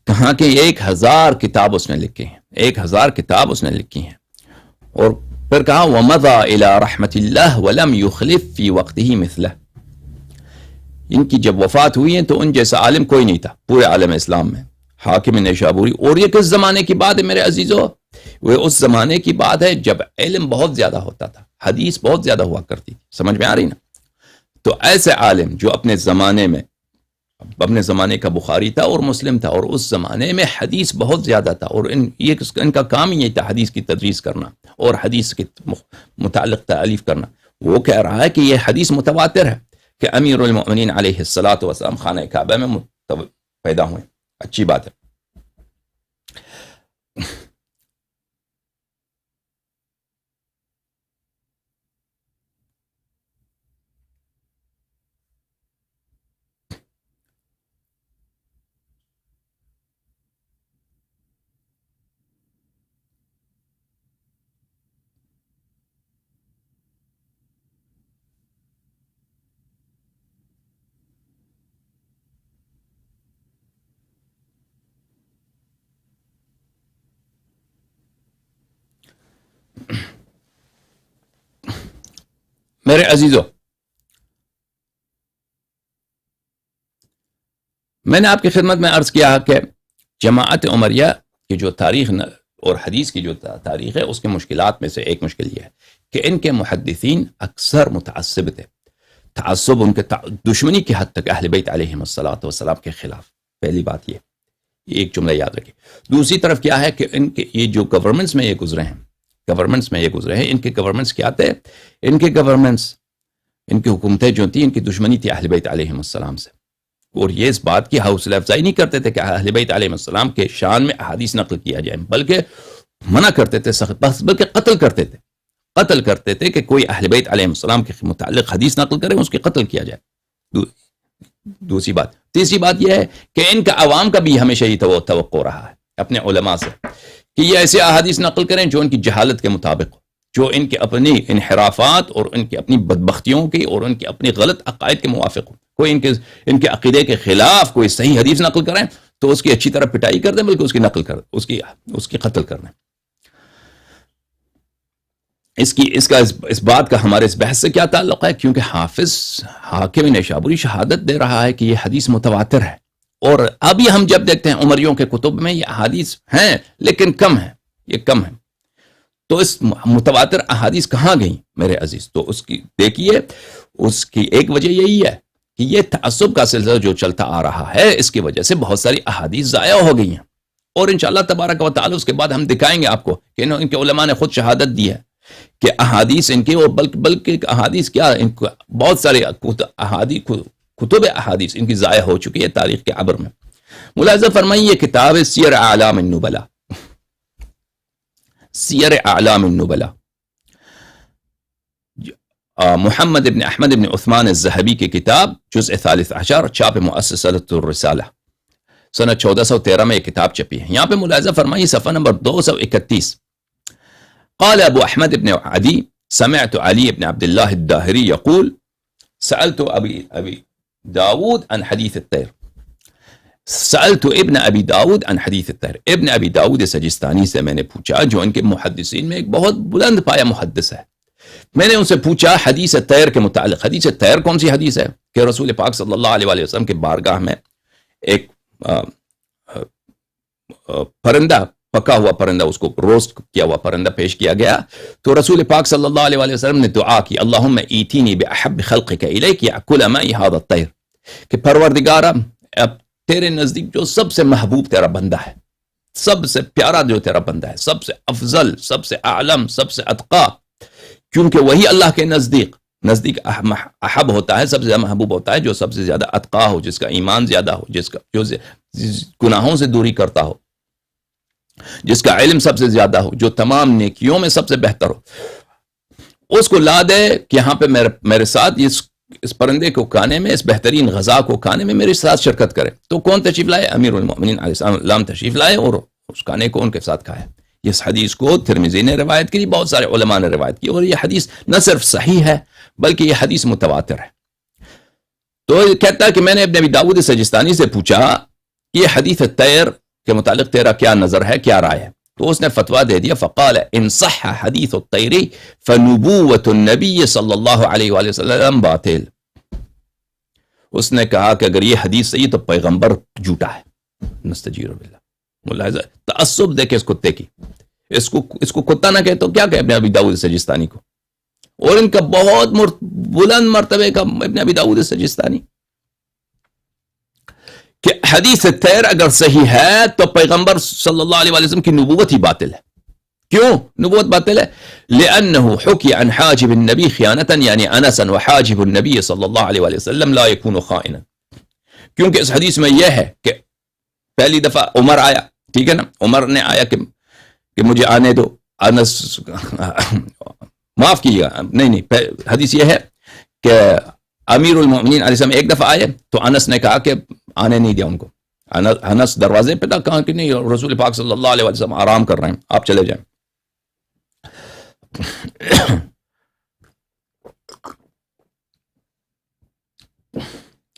Speaker 1: کہاں کہ 1000 کتاب اس نے لکھے ہیں, 1000 کتاب اس نے لکھی ہیں. اور پھر کہا ومضى الى رحمت اللہ ولم يخلف في وقته مثله. ان کی جب وفات ہوئی ہیں تو ان جیسا عالم کوئی نہیں تھا پورے عالم اسلام میں. حاکم نیشابوری. اور یہ کس زمانے کی بات ہے میرے عزیزو؟ وہ اس زمانے کی بات ہے جب علم بہت زیادہ ہوتا تھا, حدیث بہت زیادہ ہوا کرتی تھی. سمجھ میں آ رہی نا؟ تو ایسے عالم جو اپنے زمانے میں, اپنے زمانے کا بخاری تھا اور مسلم تھا, اور اس زمانے میں حدیث بہت زیادہ تھا, اور ان کا کام ہی تھا حدیث کی تدریس کرنا اور حدیث کے متعلق تالیف کرنا. وہ کہہ رہا ہے کہ یہ حدیث متواتر ہے کہ امیر المؤمنین علیہ الصلاۃ والسلام خانہ کعبہ میں پیدا ہوئے. اچھی بات ہے. میرے عزیزو, میں نے آپ کی خدمت میں عرض کیا کہ جماعت عمریہ کی جو تاریخ اور حدیث کی جو تاریخ ہے اس کے مشکلات میں سے ایک مشکل یہ ہے کہ ان کے محدثین اکثر متعصب تھے. تعصب ان کے دشمنی کی حد تک اہل بیت علیہم الصلوۃ والسلام کے خلاف. پہلی بات یہ ایک جملہ یاد رکھیں. دوسری طرف کیا ہے کہ ان کے یہ جو گورنمنٹس میں یہ گزرے ہیں, ان کے گورنمنٹس کیا تھے؟ ان کے گورنمنٹس, ان کی حکومتیں جو تھیں ان کی دشمنی تھی اہل بیت علیہم السلام سے. اور یہ اس بات کی حوصلہ افزائی نہیں کرتے تھے کہ اہل بیت علیہم السلام کے شان میں احادیث نقل کیا جائے, بلکہ منع کرتے تھے سخت, بلکہ قتل کرتے تھے کہ کوئی اہل بیت علیہم السلام کے متعلق حدیث نقل کرے اس کے قتل کیا جائے. دوسری بات. تیسری بات یہ ہے کہ ان کا عوام کا بھی ہمیشہ یہ توقع رہا ہے اپنے علماء سے کہ یہ ایسے احادیث نقل کریں جو ان کی جہالت کے مطابق ہو, جو ان کے اپنی انحرافات اور ان کی اپنی بدبختیوں کی اور ان کے اپنی غلط عقائد کے موافق ہو. کوئی ان کے عقیدے کے خلاف کوئی صحیح حدیث نقل کریں تو اس کی اچھی طرح پٹائی کر دیں, بلکہ اس کی نقل کر اس کی قتل کر دیں. اس بات کا ہمارے اس بحث سے کیا تعلق ہے؟ کیونکہ حاکم نیشابوری شہادت دے رہا ہے کہ یہ حدیث متواتر ہے, اور ابھی ہم جب دیکھتے ہیں عمریوں کے کتب میں یہ احادیث ہیں لیکن کم ہیں. تو اس متواتر احادیث کہاں گئیں میرے عزیز؟ تو اس کی دیکھیے, اس کی ایک وجہ یہی ہے کہ یہ تعصب کا سلسلہ جو چلتا آ رہا ہے اس کی وجہ سے بہت ساری احادیث ضائع ہو گئی ہیں. اور انشاءاللہ تبارک و تعالی اس کے بعد ہم دکھائیں گے آپ کو کہ ان کے علماء نے خود شہادت دی ہے کہ احادیث ان کے, اور بلکہ احادیث کیا, ان کو بہت سارے کتب احادیث ان کی ضائع ہو چکی ہے تاریخ کے عبر میں. ملاحظہ فرمائیے کتاب سیر اعلام النبلاء, سیر اعلام النبلاء محمد ابن احمد ابن عثمان الذهبی کی کتاب, جزء 13 چھاپ مؤسسۃ الرسالہ, سنہ 1413 میں یہ کتاب چھپی ہے. یہاں پہ ملاحظہ فرمائیے صفحہ نمبر 231. قال ابو احمد ابن عدی سمعت علی ابن عبد الله الداہری یقول سألت ابی داود عن حدیث الطیر. سألت ابن ابی داود عن حدیث الطیر. ابن ابی داود سجستانی سے میں نے پوچھا, جو ان کے محدثین میں ایک بہت بلند پایا محدث ہے. میں نے ان سے پوچھا حدیث طیر کے متعلق. حدیث طیر کون سی حدیث ہے؟ کہ رسول پاک صلی اللہ علیہ وسلم کے بارگاہ میں ایک پرندہ, پکا ہوا پرندہ, اس کو روسٹ کیا ہوا پرندہ پیش کیا گیا. تو رسول پاک صلی اللہ علیہ وسلم نے دعا کی, اللہم ایتینی بأحب خلقک الیک یأکل معی ھذا الطیر, کہ پروردگارا اب تیرے نزدیک جو سب سے محبوب تیرا بندہ ہے, سب سے پیارا جو تیرا بندہ ہے, سب سے افضل, سب سے اعلم, سب سے اتقا, کیونکہ وہی اللہ کے نزدیک احب ہوتا ہے, سب سے زیادہ محبوب ہوتا ہے جو سب سے زیادہ اتقا ہو, جس کا ایمان زیادہ ہو, جو گناہوں سے دوری کرتا ہو, جس کا علم سب سے زیادہ ہو, جو تمام نیکیوں میں سب سے بہتر ہو. اس کو لا دے کہ یہاں پہ میرے ساتھ اس پرندے کو کھانے میں, اس بہترین غذا کو کھانے میں میرے ساتھ شرکت کرے. تو کون تشریف لائے؟ امیر المؤمنین علیہ السلام تشریف لائے اور اس کھانے کو ان کے ساتھ کھایا. اس حدیث کو ترمذی نے روایت کی، بہت سارے علماء نے روایت کی، اور یہ حدیث نہ صرف صحیح ہے بلکہ یہ حدیث متواتر ہے۔ تو کہتا ہے کہ میں نے ابن ابی داؤد سجستانی سے پوچھا کہ یہ حدیث طیر کے متعلق تیرا کیا نظر ہے، کیا رائے ہے؟ تو اس نے فتویٰ دے دیا، فقال ان صح حدیث الطیر فنبوۃ النبی صلی اللہ علیہ وآلہ وسلم باطل۔ اس نے کہا کہ اگر یہ حدیث صحیح تو پیغمبر جھوٹا ہے۔ نستجیر باللہ۔ ملاحظہ تعصب دیکھے اس کتے کی، اس کو کتا نہ کہے تو کیا کہ ابن ابی داؤد سجستانی کو، اور ان کا بہت بلند مرتبے کا ابن ابی داؤد سجستانی، کہ حدیث طیر اگر صحیح ہے تو پیغمبر صلی اللہ علیہ وسلم کی نبوت ہی باطل ہے۔ کیوں نبوت باطل ہے؟ لأنه حكي عن حاجب النبي خیانتا، یعنی انس وحاجب النبی صلی اللہ علیہ وسلم لا يكون خائنا، کیونکہ اس حدیث میں یہ ہے کہ پہلی دفعہ عمر آیا، ٹھیک ہے نا، عمر نے آیا کہ مجھے آنے دو، انس معاف کیجیے گا، نہیں حدیث یہ ہے کہ امیر المؤمنین علیہ السلام ایک دفعہ آئے تو انس نے کہا کہ آنے نہیں دیا ان کو، انس دروازے پہ تھا، کہا کہ نہیں رسول پاک صلی اللہ علیہ وسلم آرام کر رہے ہیں، آپ چلے جائیں۔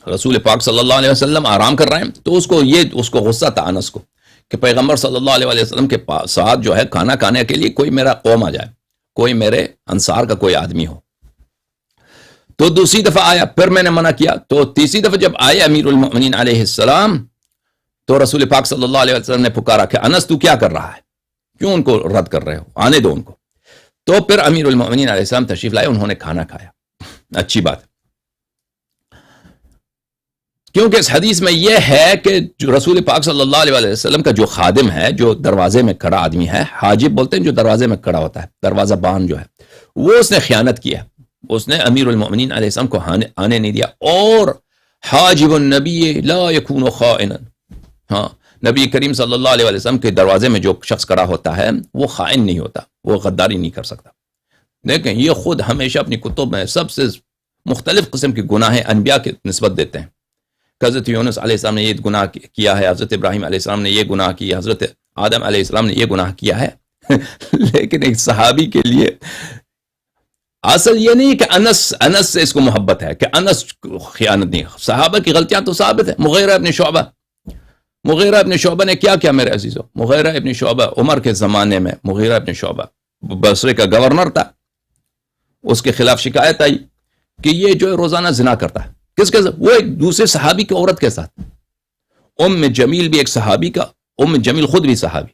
Speaker 1: رسول پاک صلی اللہ علیہ وسلم آرام کر رہے ہیں، تو اس کو غصہ تھا انس کو کہ پیغمبر صلی اللہ علیہ وسلم کے ساتھ جو ہے کھانا کھانے کے لیے کوئی میرا قوم آ جائے، کوئی میرے انصار کا کوئی آدمی ہو۔ تو دوسری دفعہ آیا، پھر میں نے منع کیا، تو تیسری دفعہ جب آئے امیر المؤمنین علیہ السلام تو رسول پاک صلی اللہ علیہ وسلم نے پکارا کہ انس تو کیا کر رہا ہے، کیوں ان کو رد کر رہے ہو، آنے دو ان کو۔ تو پھر امیر المؤمنین علیہ السلام تشریف لائے، انہوں نے کھانا کھایا، اچھی بات ہے، کیونکہ اس حدیث میں یہ ہے کہ جو رسول پاک صلی اللہ علیہ وسلم کا جو خادم ہے، جو دروازے میں کھڑا آدمی ہے، حاجب بولتے ہیں جو دروازے میں کھڑا ہوتا ہے، دروازہ بان جو ہے، وہ اس نے خیانت کیا، اس نے امیر المؤمنین علیہ السلام کو آنے نہیں دیا۔ اور حاجب النبی لا یکون خائنا، ہاں نبی کریم صلی اللہ علیہ وسلم کے دروازے میں جو شخص کھڑا ہوتا ہے وہ خائن نہیں ہوتا، وہ غداری نہیں کر سکتا۔ دیکھیں یہ خود ہمیشہ اپنی کتب میں سب سے مختلف قسم کے گناہ انبیاء کی نسبت دیتے ہیں، حضرت یونس علیہ السلام نے یہ گناہ کیا ہے، حضرت ابراہیم علیہ السلام نے یہ گناہ کیا، حضرت آدم علیہ السلام نے یہ گناہ کیا ہے۔ لیکن ایک صحابی کے لیے اصل یہ نہیں کہ انس سے اس کو محبت ہے، کہ انس خیانت نہیں، صحابہ کی غلطیاں تو ثابت ہے۔ مغیرہ ابن شعبہ نے کیا کیا میرے عزیزو؟ مغیرہ ابن شعبہ عمر کے زمانے میں، مغیرہ ابن شعبہ بصرے کا گورنر تھا، اس کے خلاف شکایت آئی کہ یہ جو روزانہ زنا کرتا ہے۔ کس کے ساتھ؟ وہ ایک دوسرے صحابی کی عورت کے ساتھ۔ ام جمیل بھی ایک صحابی کا، ام جمیل خود بھی صحابی،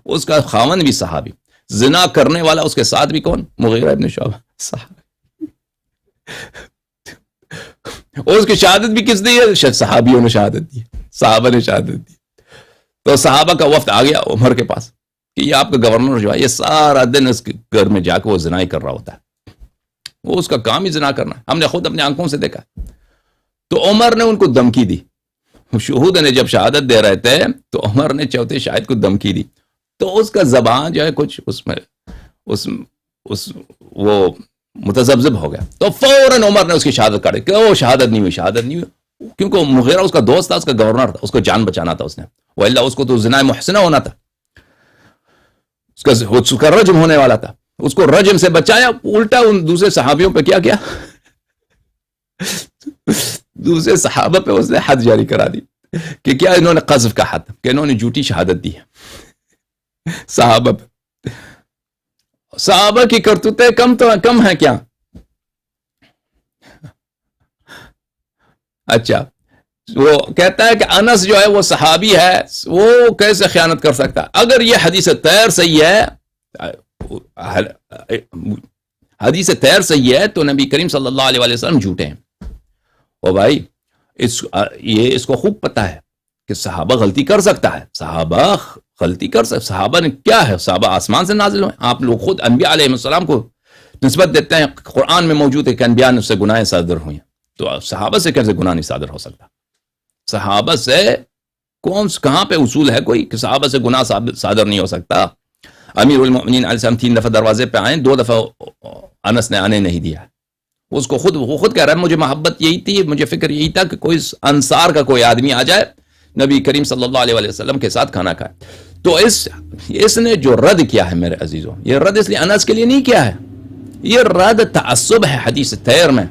Speaker 1: اس کا خاوند بھی صحابی، زنا کرنے والا اس کے ساتھ بھی کون؟ مغیرہ ابن شعبہ صحابی۔ اور اس کی شہادت بھی کس دی ہے؟ صحابیوں نے شہادت دی، صحابہ نے شہادت دی۔ تو صحابہ کا وفد آ گیا عمر کے پاس کہ یہ آپ کا گورنر جو ہے یہ سارا دن اس کے گھر میں جا کے وہ زنا ہی کر رہا ہوتا ہے، وہ اس کا کام ہی زنا کرنا ہے، ہم نے خود اپنے آنکھوں سے دیکھا۔ تو عمر نے ان کو دھمکی دی، شہود نے جب شہادت دے رہے تھے تو عمر نے چوتھے شاہد کو دھمکی دی، تو اس کا زبان جو ہے کچھ وہ متذبذب ہو گیا، تو فوراً عمر نے اس کی شہادت کاٹی کہ وہ شہادت نہیں ہوئی، کیونکہ مغیرہ اس کا دوست تھا، اس کا گورنر تھا، اس کو جان بچانا تھا اس نے، وإلا اس کو تو زنا محسنہ ہونا تھا، اس کا رجم ہونے والا تھا، اس کو رجم سے بچایا، الٹا ان دوسرے صحابیوں پہ کیا دوسرے صحابہ پہ اس نے حد جاری کرا دی کہ کیا انہوں نے قذف کا حد، کہ انہوں نے جھوٹی شہادت دی ہے صحابہ پہ۔ صحابہ کی کرتوتیں کم ہیں کیا؟ اچھا وہ کہتا ہے کہ انس جو ہے وہ صحابی ہے، وہ کیسے خیانت کر سکتا ہے؟ اگر یہ حدیث طیر صحیح ہے، حدیث طیر صحیح ہے تو نبی کریم صلی اللہ علیہ وسلم جھوٹے ہیں۔ او بھائی اس کو خوب پتا ہے کہ صحابہ غلطی کر سکتا ہے، صحابہ نے کیا ہے، صحابہ آسمان سے نازل ہوئے، آپ لوگ خود انبیاء علیہ السلام کو نسبت دیتے ہیں، قرآن میں موجود ہے کہ انبیاء نے اس سے گناہ صادر ہوئے، تو صحابہ سے کیسے گناہ نہیں صادر ہو سکتا؟ صحابہ سے کہاں پہ اصول ہے کوئی کہ صحابہ سے گناہ صادر نہیں ہو سکتا؟ امیر المؤمنین علیہ السلام 3 دفعہ دروازے پہ آئے، 2 دفعہ انس نے آنے نہیں دیا، اس کو وہ خود کہہ رہا ہے مجھے محبت یہی تھی، مجھے فکر یہی تھا کہ کوئی انصار کا کوئی آدمی آ جائے، نبی کریم صلی اللہ علیہ وسلم کے ساتھ کھانا کھائے۔ تو اس نے جو رد کیا ہے میرے عزیزوں، یہ رد اس لیے انس کے لیے نہیں کیا ہے، یہ رد تعصب ہے حدیث طیر میں،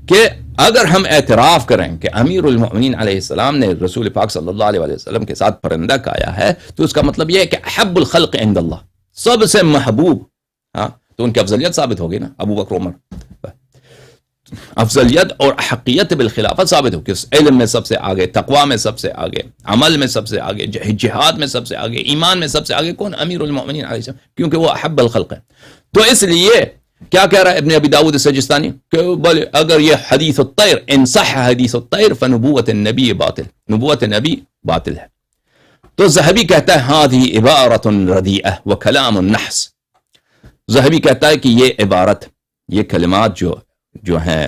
Speaker 1: کہ اگر ہم اعتراف کریں کہ امیر المؤمنین علیہ السلام نے رسول پاک صلی اللہ علیہ وسلم کے ساتھ پرندہ کھایا ہے، تو اس کا مطلب یہ ہے کہ احب الخلق عند اللہ، سب سے محبوب، ہاں تو ان کی افضلیت ثابت ہوگی نا، ابو بکر عمر، افضلیت اور احقیت بالخلافت ثابت ہوگی، علم میں سب سے آگے، تقوی میں سب سے آگے، عمل میں سب سے آگے، جہاد میں سب سے آگے، ایمان میں سب سے آگے کون؟ امیر المؤمنین علیہ السلام، کیونکہ وہ احب الخلق ہے۔ تو اس لیے کیا کہہ رہا ہے ابن ابی داود السجستانی کہ بولے اگر یہ حدیث الطیر ان صح حدیث الطیر فنبوت النبی باطل، نبوت نبی باطل ہے۔ تو ذہبی کہتا ہے هذه عبارۃ ردیئہ وکلام النحس، ذہبی کہتا ہے کہ یہ عبارت، یہ کلمات جو ہیں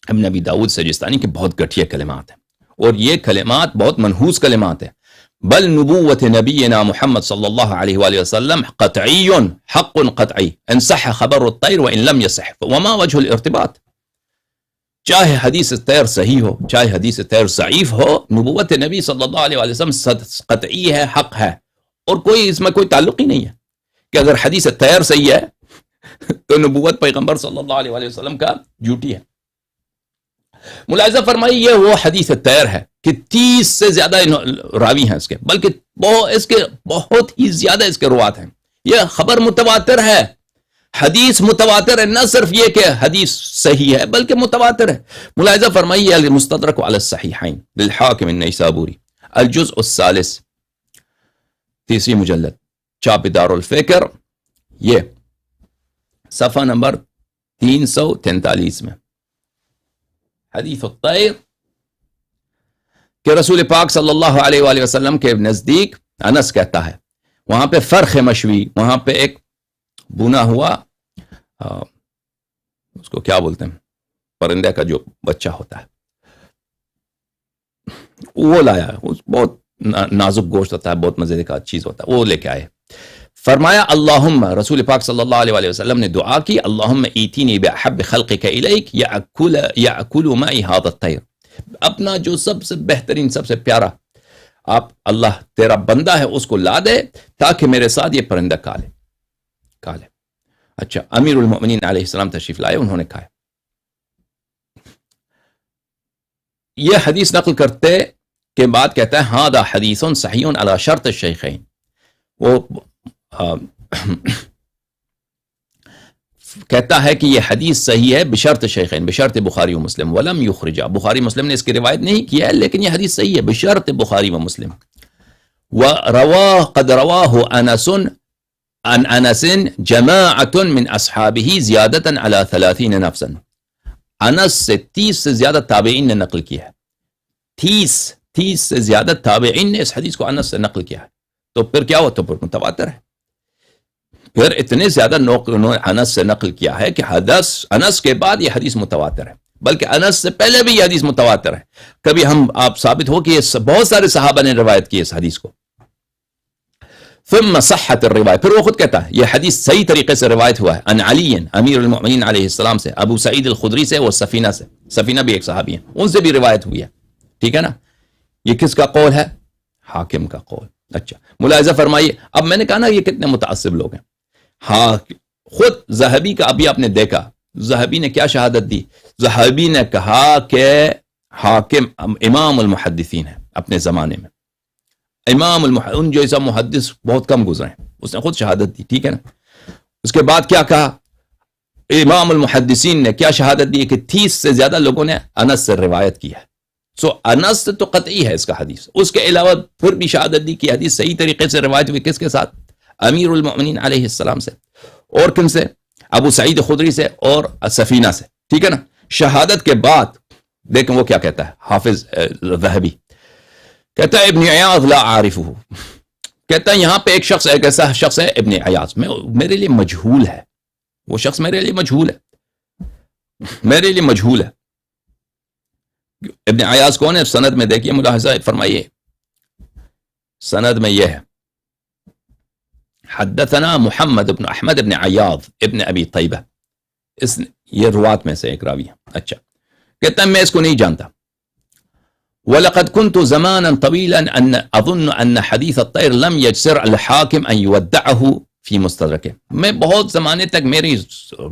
Speaker 1: ابن ابی داود سجستانی کے بہت گھٹیا کلمات ہیں، اور یہ کلمات بہت منحوس کلمات ہیں۔ بل نبوت نبینا محمد صلی اللہ علیہ وآلہ وسلم قطعی حق قطعی ان صح خبر الطیر وان لم يصح وما وجه الارتباط، چاہے حدیث طیر صحیح ہو چاہے حدیث طیر ضعیف ہو، نبوت نبی صلی اللہ علیہ وآلہ وسلم قطعی ہے، حق ہے، اور کوئی اس میں کوئی تعلق ہی نہیں ہے کہ اگر حدیث طیر صحیح ہے تو نبوت پیغمبر صلی اللہ علیہ وآلہ وسلم کا جھوٹی ہے۔ ملاحظہ فرمائی یہ وہ حدیث طیر ہے کہ 30 سے زیادہ راوی ہیں اس کے، بلکہ اس کے بہت ہی زیادہ اس کے روات ہیں، یہ خبر متواتر ہے، حدیث متواتر ہے، نہ صرف یہ کہ حدیث صحیح ہے بلکہ متواتر ہے۔ ملاحظہ فرمائیے المستدرک علی الصحیحین للحاکم النیسابوری الجزء الثالث، تیسری مجلد، چاپ دار الفکر، یہ صفحہ نمبر 343 میں، حدیث الطیر کہ رسول پاک صلی اللہ علیہ وآلہ وسلم کے نزدیک، انس کہتا ہے وہاں پہ فرخ مشوی، وہاں پہ ایک بنا ہوا اس کو کیا بولتے ہیں، پرندے کا جو بچہ ہوتا ہے، وہ لایا ہے، بہت نازک گوشت ہوتا ہے، بہت مزے کا چیز ہوتا ہے، وہ لے کے آئے، فرمایا اللہم، رسول پاک صلی اللہ علیہ وسلم نے دعا کی، اللہم ایتینی بأحب خلقک الیک یأکل معی ھذا الطیر، اپنا جو سب سے بہترین، سب سے پیارا آپ اللہ تیرا بندہ ہے اس کو لا دے تاکہ میرے ساتھ یہ پرندہ کھا لے۔ اچھا، امیر المؤمنین علیہ السلام تشریف لائے، انہوں نے کھایا۔ یہ حدیث نقل کرتے کے بعد کہتا ہے ھذا حدیث صحیح علی شرط الشیخین، وہ کہتا ہے کہ یہ حدیث صحیح ہے بشرط شیخین، بشرط بخاری و مسلم، ولم یخرجا، بخاری مسلم نے اس کی روایت نہیں کی ہے لیکن یہ حدیث صحیح ہے بشرط بخاری و مسلم۔ قد رواہ انس عن انس جماعت من اصحابہ زیادتا علی 30 نفسا، انس سے 30 سے زیادہ تابعین نے نقل کیا ہے، 30 سے زیادہ تابعین نے اس حدیث کو انس سے نقل کیا ہے، تو پھر کیا ہوا؟ تو پھر متواتر ہے، پھر اتنے زیادہ انہوں نے انس سے نقل کیا ہے کہ انس کے بعد یہ حدیث متواتر ہے، بلکہ انس سے پہلے بھی یہ حدیث متواتر ہے، کبھی آپ ثابت ہو کہ بہت سارے صحابہ نے روایت کی اس حدیث کو۔ ثم صحت الروایت، پھر وہ خود کہتا ہے یہ حدیث صحیح طریقے سے روایت ہوا ہے، عن علی امیر المؤمنین علیہ السلام سے، ابو سعید الخدری سے، اور سفینہ سے، سفینہ بھی ایک صحابی ہیں، ان سے بھی روایت ہوئی ہے، ٹھیک ہے نا۔ یہ کس کا قول ہے؟ حاکم کا قول۔ اچھا، ملاحظہ فرمائیے، اب میں نے کہا نا یہ کتنے متعصب لوگ ہیں، ہاں خود ذہبی کا ابھی آپ نے دیکھا، ذہبی نے کیا شہادت دی؟ ذہبی نے کہا کہ حاکم امام المحدثین ہے اپنے زمانے میں، ان جیسا محدث بہت کم گزرے ہیں، اس نے خود شہادت دی، ٹھیک ہے نا۔ اس کے بعد کیا کہا؟ امام المحدثین نے کیا شہادت دی کہ 30 سے زیادہ لوگوں نے انس سے روایت کی ہے، سو انس سے تو قطعی ہے اس کا حدیث، اس کے علاوہ پھر بھی شہادت دی کہ حدیث صحیح طریقے سے روایت ہوئی، کس کے ساتھ؟ امیر المؤمنین علیہ السلام سے، اور کن سے؟ ابو سعید خدری سے اور سفینہ سے، ٹھیک ہے نا۔ شہادت کے بعد دیکھیں وہ کیا کہتا ہے حافظ ذہبی، کہتا ہے ابن عیاض لا عارفہ، کہتا ہے یہاں پہ ایک شخص، ایک ایسا شخص ہے ابن عیاض، میرے لیے مجہول ہے، وہ شخص میرے لیے مجہول ہے۔ ابن عیاض کون ہے؟ سند میں دیکھیے، ملاحظہ فرمائیے، سند میں یہ ہے حدثنا محمد بن احمد بن عیاض ابن ابی طیبہ، یہ روات میں سے ایک راوی ہے۔ اچھا، کہتا ہے میں اس کو نہیں جانتا، وَلَقَدْ كُنْتُ زَمَانًا طَوِيلًا أَنَّ أَظُنُّ أَنَّ حَدِيثَ الطَّيْرِ لَمْ يَجْسِرْ الْحَاكِمْ أَنْ يُوَدَّعَهُ فِي مُسْتَدْرَكِهِ. میں بہت زمانے تک میری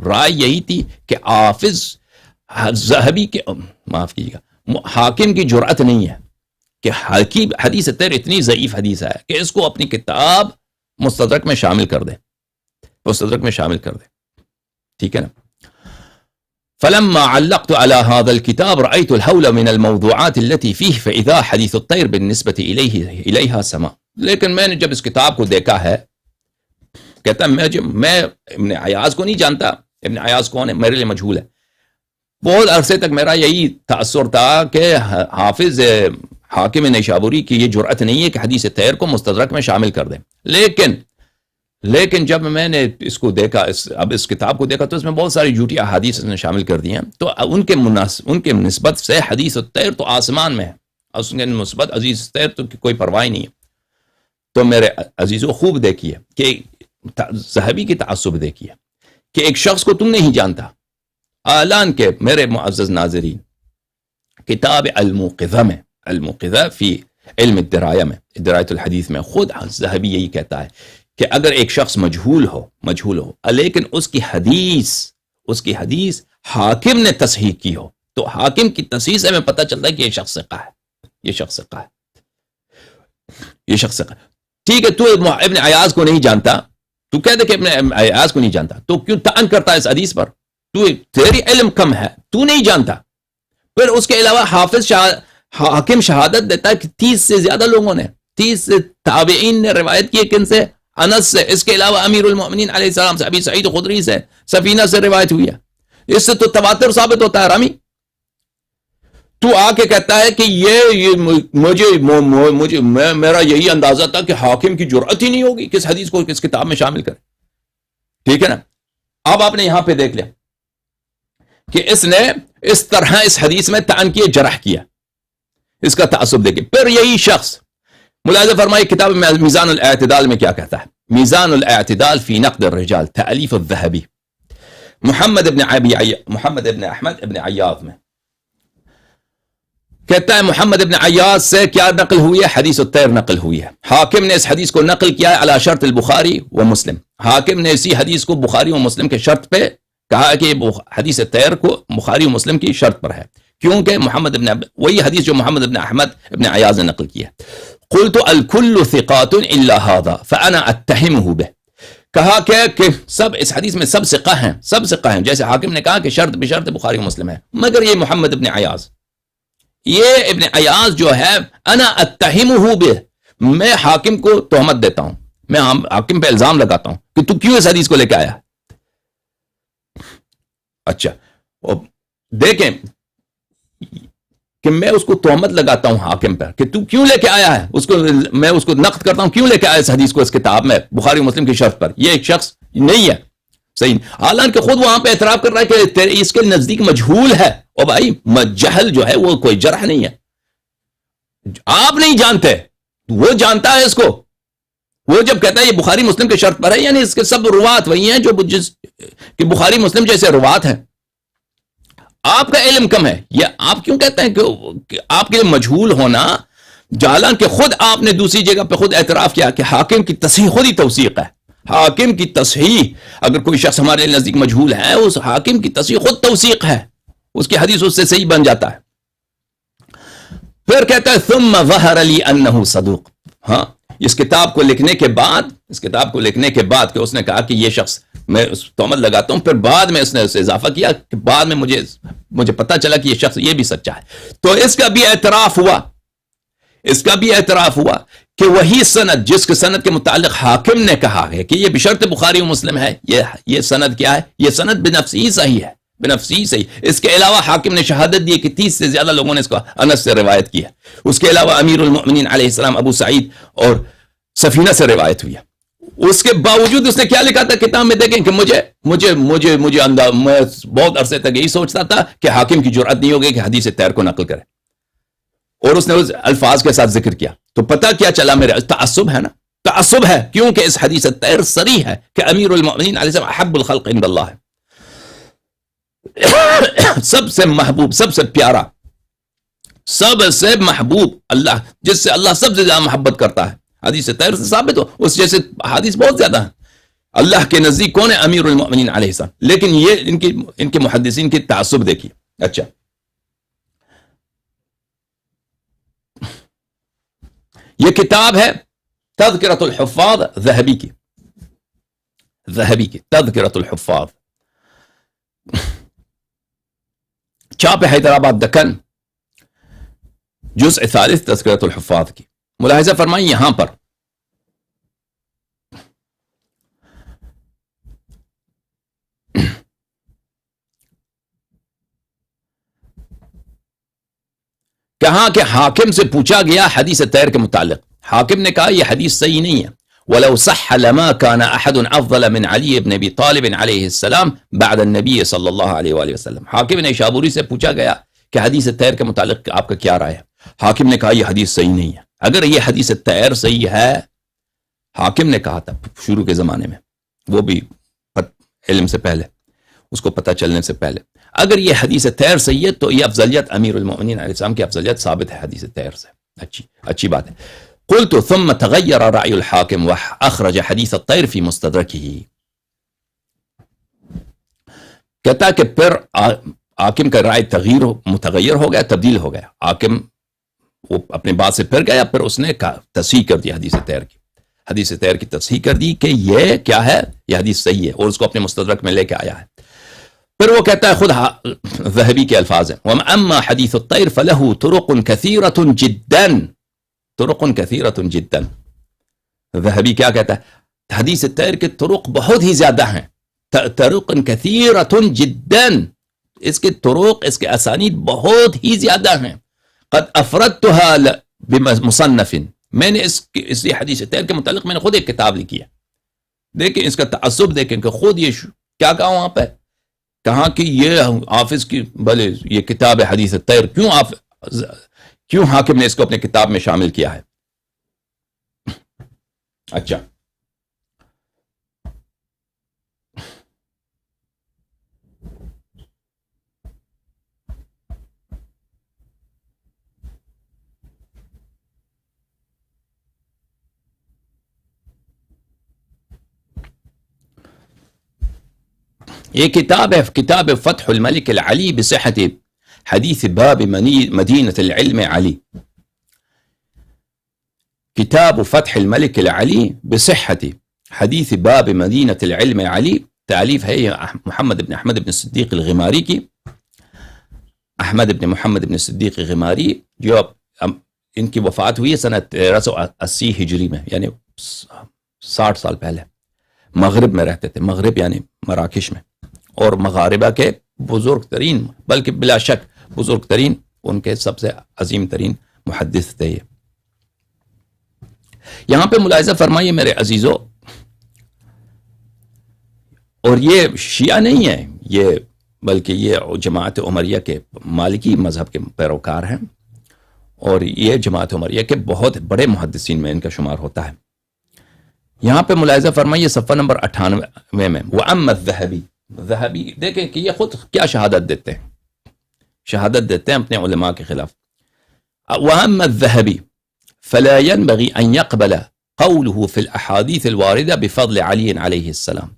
Speaker 1: رائے یہی تھی کہ حافظ ذہبی کے معاف کیجیے گا حاکم کی جرأت نہیں ہے کہ حدیث طیر اتنی ضعیف حدیث ہے کہ اس کو اپنی کتاب مستدرک میں شامل کر دے، مستدرک میں شامل کر دے، ٹھیک ہے نا. فلما علقت على هذا الكتاب رأيت الهول من الموضوعات التي فيه فإذا حديث الطير بالنسبة إليها سماء. لیکن میں نے جب اس کتاب کو دیکھا ہے، کہتا میں ابن عیاض کو نہیں جانتا، ابن عیاض کون ہے میرے لیے مجہول ہے. بہت عرصے تک میرا یہی تأثر تھا کہ حافظ حاکم نیشابوری کی یہ جرأت نہیں ہے کہ حدیث طیر کو مستدرک میں شامل کر دیں. لیکن جب میں نے اس کو دیکھا، اب اس کتاب کو دیکھا تو اس میں بہت ساری جھوٹی احادیث اس نے شامل کر دی ہیں. تو ان کے نسبت سے حدیث الطیر تو آسمان میں ہے، اور اس کے نسبت عزیز طیر تو کوئی پرواہ نہیں ہے. تو میرے عزیزو خوب دیکھیے کہ ذہبی کی تعصب دیکھیے کہ ایک شخص کو تم نہیں جانتا، اعلان کے میرے معزز ناظرین کتاب الموقظہ میں، الموقظہ فی علم الدرایہ میں، درایت الحدیث میں خود ذہبی یہی کہتا ہے کہ اگر ایک شخص مجہول ہو لیکن اس کی حدیث حاکم نے تصحیح کی ہو تو حاکم کی تصحیح سے ہمیں پتہ چلتا ہے کہ یہ شخص ثقہ ہے، یہ شخص ثقہ ہے. ٹھیک ہے، تو ابن عیاض کو نہیں جانتا، تو کہہ دے کہ ابن عیاض کو نہیں جانتا، تو کیوں طعن کرتا ہے اس حدیث پر؟ تیری علم کم ہے، تو نہیں جانتا. پھر اس کے علاوہ حاکم شہادت دیتا ہے کہ 30 سے زیادہ لوگوں نے، 30 تابعین نے روایت کی ہے، کن سے؟ انس سے. اس کے علاوہ امیر المؤمنین علیہ السلام سے، ابی سعید خدری سے، سفینہ سے روایت ہوئی ہے. اس سے تو تواتر ثابت ہوتا ہے. رامی تو آ کے کہتا ہے کہ یہ مجھے میرا یہی اندازہ تھا کہ حاکم کی جرأت ہی نہیں ہوگی کس حدیث کو کس کتاب میں شامل کرے. ٹھیک ہے نا. اب آپ نے یہاں پہ دیکھ لیا کہ اس نے اس طرح اس حدیث میں طعن کیے، جرح کیا، اس کا تعصب دیکھیں. پھر یہی شخص ملاحظہ فرمائے کتاب میزان الاعتدال میں کیا کہتا ہے. میزان الاعتدال فی نقد الرجال، تألیف الذہبی، محمد ابن احمد ابن عیاض میں کہتا ہے محمد ابن عیاض سے کیا نقل ہوئی ہے؟ حدیث الطیر نقل ہوئی ہے. حاکم نے اس حدیث کو نقل کیا ہے علی شرط البخاری و مسلم. حاکم نے اسی حدیث کو بخاری و مسلم کے شرط پہ کہا کہ حدیث طیر کو بخاری و مسلم کی شرط پر ہے، کیونکہ وہی حدیث جو محمد ابن احمد ابن عیاض نے نقل کی ہے. قلت الکل ثقات الا هذا فانا اتهمه به. کہا کہ سب اس حدیث میں سب ثقہ ہیں، جیسے حاکم نے کہا کہ شرط بشرط بخاری و مسلم ہے، مگر یہ محمد ابن عیاض، یہ ابن عیاض جو ہے انا اتهمه به، میں حاکم کو تہمت دیتا ہوں، میں حاکم پہ الزام لگاتا ہوں کہ تو کیوں اس حدیث کو لے کے آیا. اچھا دیکھیں کہ میں اس کو تہمت لگاتا ہوں حاکم پر کہ تو کیوں لے کے آیا ہے، میں اس کو نقد کرتا ہوں کیوں لے کے آیا اس حدیث کو اس کتاب میں بخاری و مسلم کی شرط پر. یہ ایک شخص نہیں ہے صحیح، حالانکہ خود وہاں پہ اعتراف کر رہا ہے کہ اس کے نزدیک مجہول ہے. اور بھائی جہل جو ہے وہ کوئی جرح نہیں ہے، آپ نہیں جانتے، وہ جانتا ہے اس کو. وہ جب کہتا ہے یہ بخاری مسلم کے شرط پر ہے، یعنی اس کے سب روات وہی ہیں جو کہ بخاری مسلم جیسے روات ہیں. آپ کا علم کم ہے. یہ آپ کیوں کہتے ہیں کہ آپ کے لیے مجہول ہونا، حالانکہ خود آپ نے دوسری جگہ پہ خود اعتراف کیا کہ حاکم کی تصحیح خود ہی توثیق ہے. حاکم کی تصحیح، اگر کوئی شخص ہمارے نزدیک مجہول ہے، اس حاکم کی تصحیح خود توثیق ہے، اس کی حدیث اس سے صحیح بن جاتا ہے. پھر کہتا ہے ثم ظہر لی انہ صدوق. ہاں، اس کتاب کو لکھنے کے بعد کہ اس نے کہا کہ یہ شخص میں تہمت لگاتا ہوں، پھر بعد میں اس نے اسے اضافہ کیا کہ بعد میں مجھے پتا چلا کہ یہ شخص یہ بھی سچا ہے. تو اس کا بھی اعتراف ہوا کہ وہی سند جس کے سند کے متعلق حاکم نے کہا ہے کہ یہ بشرط بخاری و مسلم ہے، یہ سند کیا ہے؟ یہ سند بنفسی صحیح ہے، بنفسی صحیح. اس کے علاوہ حاکم نے شہادت دی کہ 30 سے زیادہ لوگوں نے اس کو انس سے روایت کی ہے. اس کے علاوہ امیر المؤمنین علیہ السلام ابو سعید اور سفینہ سے روایت ہوئی ہے. اس کے باوجود اس نے کیا لکھا تھا کتاب میں؟ دیکھیں کہ میں بہت عرصے تک یہی سوچتا تھا کہ حاکم کی جرأت نہیں ہوگی کہ حدیث طیر کو نقل کرے، اور اس نے اس الفاظ کے ساتھ ذکر کیا. تو پتہ کیا چلا؟ میرے تعصب ہے نا، تعصب ہے، کیونکہ اس حدیث طیر صریح ہے کہ امیر المؤمنین علیہ السلام احب الخلق عند اللہ ہے، سب سے محبوب، سب سے پیارا سب سے محبوب اللہ، جس سے اللہ سب سے زیادہ محبت کرتا ہے، حدیث طاہر سے ثابت ہو، اس جیسے حدیث بہت زیادہ ہیں اللہ کے نزدیک کون ہے؟ امیر المؤمنین علیہ السلام. لیکن یہ ان کے محدثین کی تعصب دیکھیے. اچھا، یہ کتاب ہے تذکرۃ الحفاظ ذہبی کی، تذکرۃ الحفاظ، چھاپ حیدرآباد دکن، جزء ثالث تذکرۃ الحفاظ کی. ملاحظہ فرمائیں یہاں پر کہاں کہ حاکم سے پوچھا گیا حدیث طیر کے متعلق، حاکم نے کہا یہ حدیث صحیح نہیں ہے. وَلَوْ صَحَّ لَمَا كَانَ أَحَدٌ أَفْضَلَ مِنْ عَلِيِّ بْنِ أَبِي طَالِبٍ عَلَيْهِ السَّلَامِ بَعْدَ النَّبِيِّ صلی اللہ علیہ وآلہ وسلم. حاکم نے شابوری سے پوچھا گیا کہ حدیث طیر کے متعلق آپ کا کیا رائے ہے؟ حاکم نے کہا یہ حدیث صحیح نہیں ہے. اگر یہ حدیث طیر صحیح ہے، حاکم نے کہا تھا شروع کے زمانے میں، وہ بھی علم سے پہلے، اس کو پتہ چلنے سے پہلے، اگر یہ حدیث طیر صحیح ہے تو یہ افضلیت امیر المؤمنین علیہ السلام کی افضلیت ثابت ہے حدیث طیر سے. اچھی بات ہے. قلت ثم تغیر رأی الحاکم واخرج حدیث الطیر فی مستدرکہ. کہتا کہ پھر حاکم کا رائے متغیر ہو گیا، تبدیل ہو گیا. حاکم وہ اپنے بات سے پھر گیا، پھر اس نے تصحیح کر دی حدیث طیر کی تصحیح کر دی کہ یہ کیا ہے، یہ حدیث صحیح ہے، اور اس کو اپنے مستدرک میں لے کے آیا ہے. پھر وہ کہتا ہے خود ذہبی کے الفاظ ہیں، وَأَمَّا حَدِيثُ الطَّيْرِ فَلَهُ طُرُقٌ كَثِيرَةٌ جِدًّا. ذہبی کیا کہتا ہے؟ حدیث طیر کے طرق بہت ہی زیادہ ہیں. طرق كثيرة جدا، اس کے طرق، اس کے اسانید بہت ہی زیادہ ہیں. قد افردتها بمصنف، میں نے اس حدیث طیر کے متعلق میں نے خود ایک کتاب لکھی ہے. دیکھیں اس کا تعصب، دیکھیں کہ خود یہ کیا کہا وہاں پہ، کہاں کہ یہ حافظ کی بھلے یہ کتاب حدیث طیر، کیوں حاکم نے اس کو اپنے کتاب میں شامل کیا ہے. اچھا، یہ کتاب ہے کتاب فتح الملک العلی بصحت حدیث باب مدینة العلم علی. کتاب فتح الملک العلی بصحت حدیث باب مدینة العلم علی، تعلیف ہے یہ محمد بن احمد بن صدیق الغماری کی. احمد بن محمد بن صدیق غماری جو ان کی وفات ہوئی ہے سنہ 1380 ہجری میں، یعنی 60 سال پہلے. مغرب میں رہتے تھے، مغرب یعنی مراکش میں، اور مغاربہ کے بزرگ ترین، بلکہ بلا شک بزرگ ترین، ان کے سب سے عظیم ترین محدث تھے. یہاں پہ ملاحظہ فرمائیے میرے عزیزو، اور یہ شیعہ نہیں ہے یہ، بلکہ یہ جماعت عمریہ کے مالکی مذہب کے پیروکار ہیں، اور یہ جماعت عمریہ کے بہت بڑے محدثین میں ان کا شمار ہوتا ہے. یہاں پہ ملاحظہ فرمائیے صفحہ نمبر 98 میں، وَأَمَّا الذَّهَبِي، ذہبی دیکھیں کہ یہ خود کیا شہادت دیتے ہیں اپنے علماء کے خلاف. وَأَمَّا الذَّهَبِي فَلَا يَنْبَغِي أَنْ يَقْبَلَ قَوْلُهُ فِي الْأَحَادِيثِ الْوَارِدَةِ بِفَضْلِ عَلِيٍّ عَلَيْهِ السَّلَامِ.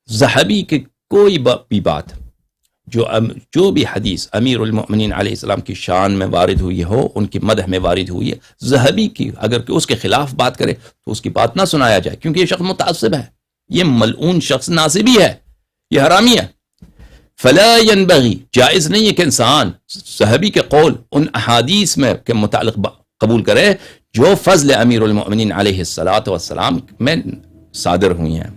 Speaker 1: ذہبی کی کوئی بھی بات جو بھی حدیث امیر المؤمنین علیہ السلام کی شان میں وارد ہوئی ہو، ان کی مدح میں وارد ہوئی ہے، ذہبی کی اگر اس کے خلاف بات کرے تو اس کی بات نہ سنایا جائے، کیونکہ یہ شخص متعصب ہے، یہ ملعون شخص ناصبی ہے، یہ حرامی ہے. فلا ينبغي، جائز نہیں ہے کہ انسان ذہبی کے قول ان احادیث میں کے متعلق قبول کرے جو فضل امیر المؤمنین علیہ السلام میں صادر ہوئی ہیں.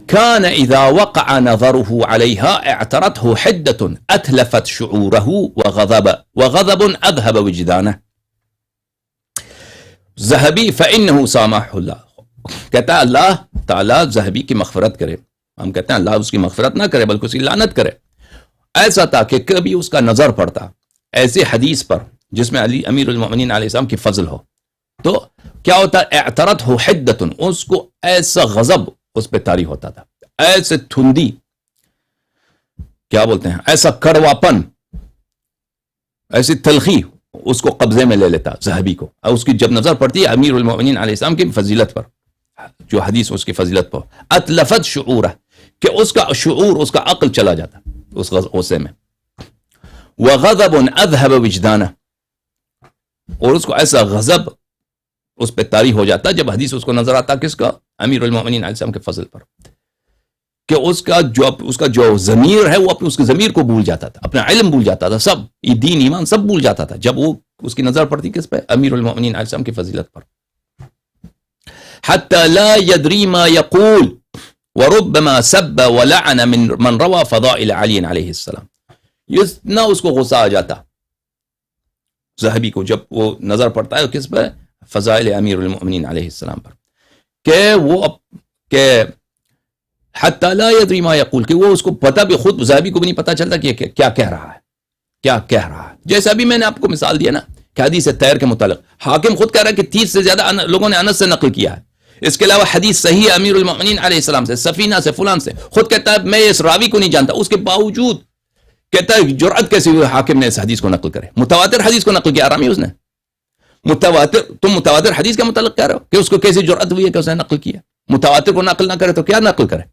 Speaker 1: كان إذا وقع نظره عليها اعترته حدة أتلفت شعوره وغضب أذهب وجدانه. ذہبی فإنه سامح اللہ، کہتا ہے اللہ تعالیٰ ذہبی کی مغفرت کرے. ہم کہتے ہیں اللہ اس کی مغفرت نہ کرے بلکہ اس کی لعنت کرے. ایسا تھا کہ کبھی اس کا نظر پڑتا ایسے حدیث پر جس میں علی امیر المؤمنین علیہ السلام کی فضل ہو، تو کیا ہوتا ہے، اعترته حدة، اس کو ایسا غضب اس پہ طاری ہوتا تھا، ایسے تھندی، کیا بولتے ہیں، ایسا کڑواپن، ایسی تلخی اس کو قبضے میں لے لیتا ذہبی کو، اور اس کی جب نظر پڑتی ہے امیر المؤمنین علیہ السلام کی فضیلت پر، جو حدیث اس کی فضیلت پر، اتلفت شعورہ، کہ اس کا شعور، اس کا عقل چلا جاتا اس غصے میں، وغضب اذهب وجدانہ، اور اس کو ایسا غضب اس پہ طاری ہو جاتا جب حدیث اس کو نظر آتا کس کا، امیر المؤمنین علیہ السلام کے فضل پر، کہ اس کا جو ضمیر ہے وہ اپنے اس کے ضمیر کو بھول جاتا تھا، اپنا علم بھول جاتا تھا، سب یہ دین ایمان سب بھول جاتا تھا جب وہ اس کی نظر پڑتی کس پہ، امیر المؤمنین علیہ السلام کی فضیلت پر. حتی لا یدری ما یقول وربما سب ولعن من روى فضائل علی علیہ السلام. نہ اس کو غصہ آ جاتا ذہبی کو جب وہ نظر پڑتا ہے کس پہ، فضائل امیر المؤمنین علیہ السلام پر، کہ حتی لا یدری ما یقول، کہ وہ اس کو پتہ بھی، خود ذہبی کو بھی نہیں پتہ چلتا کہ کیا کہہ رہا ہے، کیا کہہ رہا ہے. جیسا بھی میں نے آپ کو مثال دیا نا کہ حدیث طیر کے متعلق حاکم خود کہہ رہا ہے کہ 30 سے زیادہ لوگوں نے انس سے نقل کیا ہے، اس کے علاوہ حدیث صحیح ہے امیر المؤمنین علیہ السلام سے، سفینہ سے، فلان سے، خود کہتا ہے میں اس راوی کو نہیں جانتا، اس کے باوجود کہتا ہے جرأت کیسی ہوئی حاکم نے اس حدیث کو نقل کرے، متواتر حدیث کو نقل کیا آرامی اس نے، تم متواتر حدیث کا متعلق کہہ رہے ہو کہ اس کو کیسی جرأت ہوئی ہے کہ اس نے نقل کیا. متواتر کو نقل نہ کرے تو کیا نقل کرے،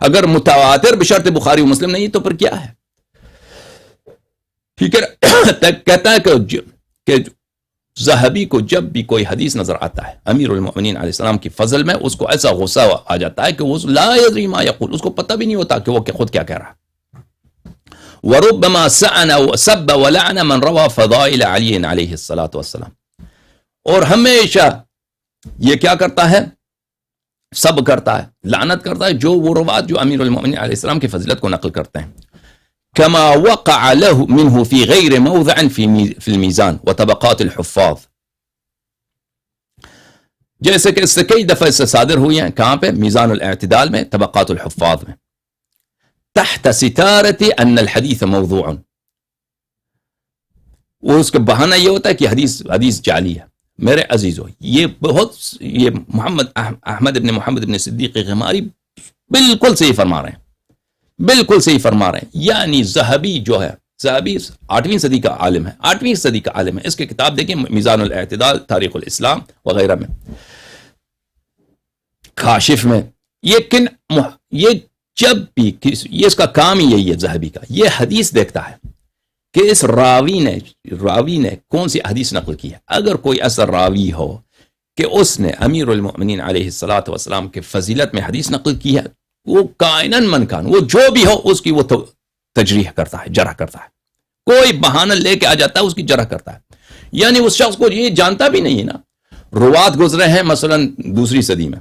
Speaker 1: اگر متواتر بشرط بخاری و مسلم نہیں تو پھر کیا ہے. ٹھیک ہے، کہتا ہے کہ ذہبی کو جب بھی کوئی حدیث نظر آتا ہے امیر المؤمنین علیہ السلام کی فضل میں، اس کو ایسا غصہ آ جاتا ہے کہ وہ لا یدری ما یقول، اس کو پتہ بھی نہیں ہوتا کہ وہ خود کیا کہہ رہا ہے. وربما سب ولعن من روى فضائل علی علیہ الصلاۃ والسلام، اور ہمیشہ یہ کیا کرتا ہے، سب کرتا ہے، لعنت کرتا ہے جو وہ روات جو امیر المؤمنین علیہ السلام کی فضیلت کو نقل کرتے ہیں. كما وقع له منه في غير موضع في الميزان وطبقات الحفاظ، جیسے کہ اس سے کئی دفعہ اس سے صادر ہوئی ہیں، کہاں پہ، میزان الاعتدال میں، طبقات الحفاظ میں، تحت ستارة ان الحديث موضوع، وہ اس کا بہانہ یہ ہوتا ہے کہ حدیث جعلی ہے. میرے عزیزو، یہ محمد احمد ابن محمد ابن صدیق غماری بالکل صحیح فرما رہے ہیں، بالکل صحیح فرما رہے ہیں. یعنی ذہبی جو ہے، ذہبی 8ویں صدی کا عالم ہے، 8ویں صدی کا عالم ہے. اس کی کتاب دیکھیں، میزان الاعتدال، تاریخ الاسلام وغیرہ میں، کاشف میں، یہ جب بھی یہ اس کا کام ہی یہی ہے ذہبی کا، یہ حدیث دیکھتا ہے کہ اس راوی نے کون سی حدیث نقل کی ہے. اگر کوئی ایسا راوی ہو کہ اس نے امیر المؤمنین علیہ الصلاۃ والسلام کے فضیلت میں حدیث نقل کی ہے، وہ کائناً من کان، وہ جو بھی ہو اس کی وہ تجریح کرتا ہے، جرح کرتا ہے، کوئی بہانہ لے کے آ جاتا ہے اس کی جرح کرتا ہے. یعنی اس شخص کو یہ جانتا بھی نہیں ہے نا، روات گزرے ہیں مثلا 2 صدی میں،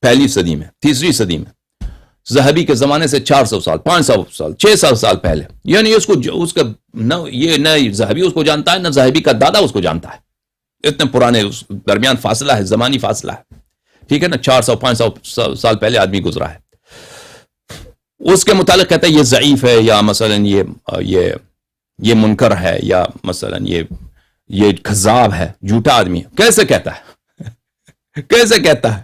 Speaker 1: 1 صدی میں، 3 صدی میں، ذہبی کے زمانے سے 400 سال، 500 سال، 600 سال پہلے. یعنی اس کا یہ نہ ذہبی اس کو جانتا ہے، نہ ذہبی کا دادا اس کو جانتا ہے. اتنے پرانے اس درمیان فاصلہ ہے، زمانی فاصلہ ہے. ٹھیک ہے نا، 400-500 سال پہلے آدمی گزرا ہے. اس کے متعلق کہتا ہے یہ ضعیف ہے، یا مثلا یہ منکر ہے، یا مثلا یہ کذاب ہے، جھوٹا آدمی ہے. کیسے کہتا ہے کیسے کہتا ہے؟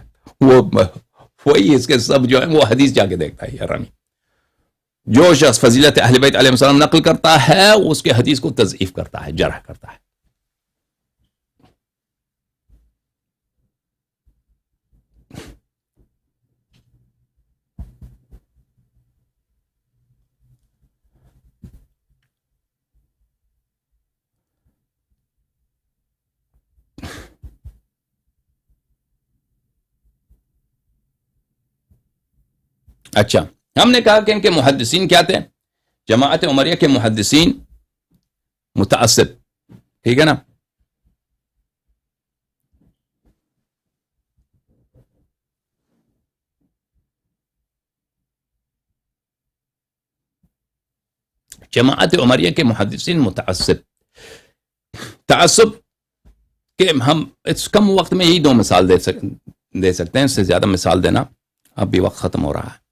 Speaker 1: وہی اس کے سب جو ہے وہ حدیث جا کے دیکھتا ہے. حیرانی، جو شخص فضیلت اہل بیت علیہ السلام نقل کرتا ہے اس کے حدیث کو تضعیف کرتا ہے، جرح کرتا ہے. اچھا، ہم نے کہا کہ ان کے محدثین کیا تھے؟ جماعت عمریہ کے محدثین متعصب، ٹھیک ہے نا. جماعت عمریہ کے محدثین متعصب، تعصب کہ ہم اس کم وقت میں یہی 2 مثال دے سکتے ہیں، اس سے زیادہ مثال دینا اب بھی وقت ختم ہو رہا ہے.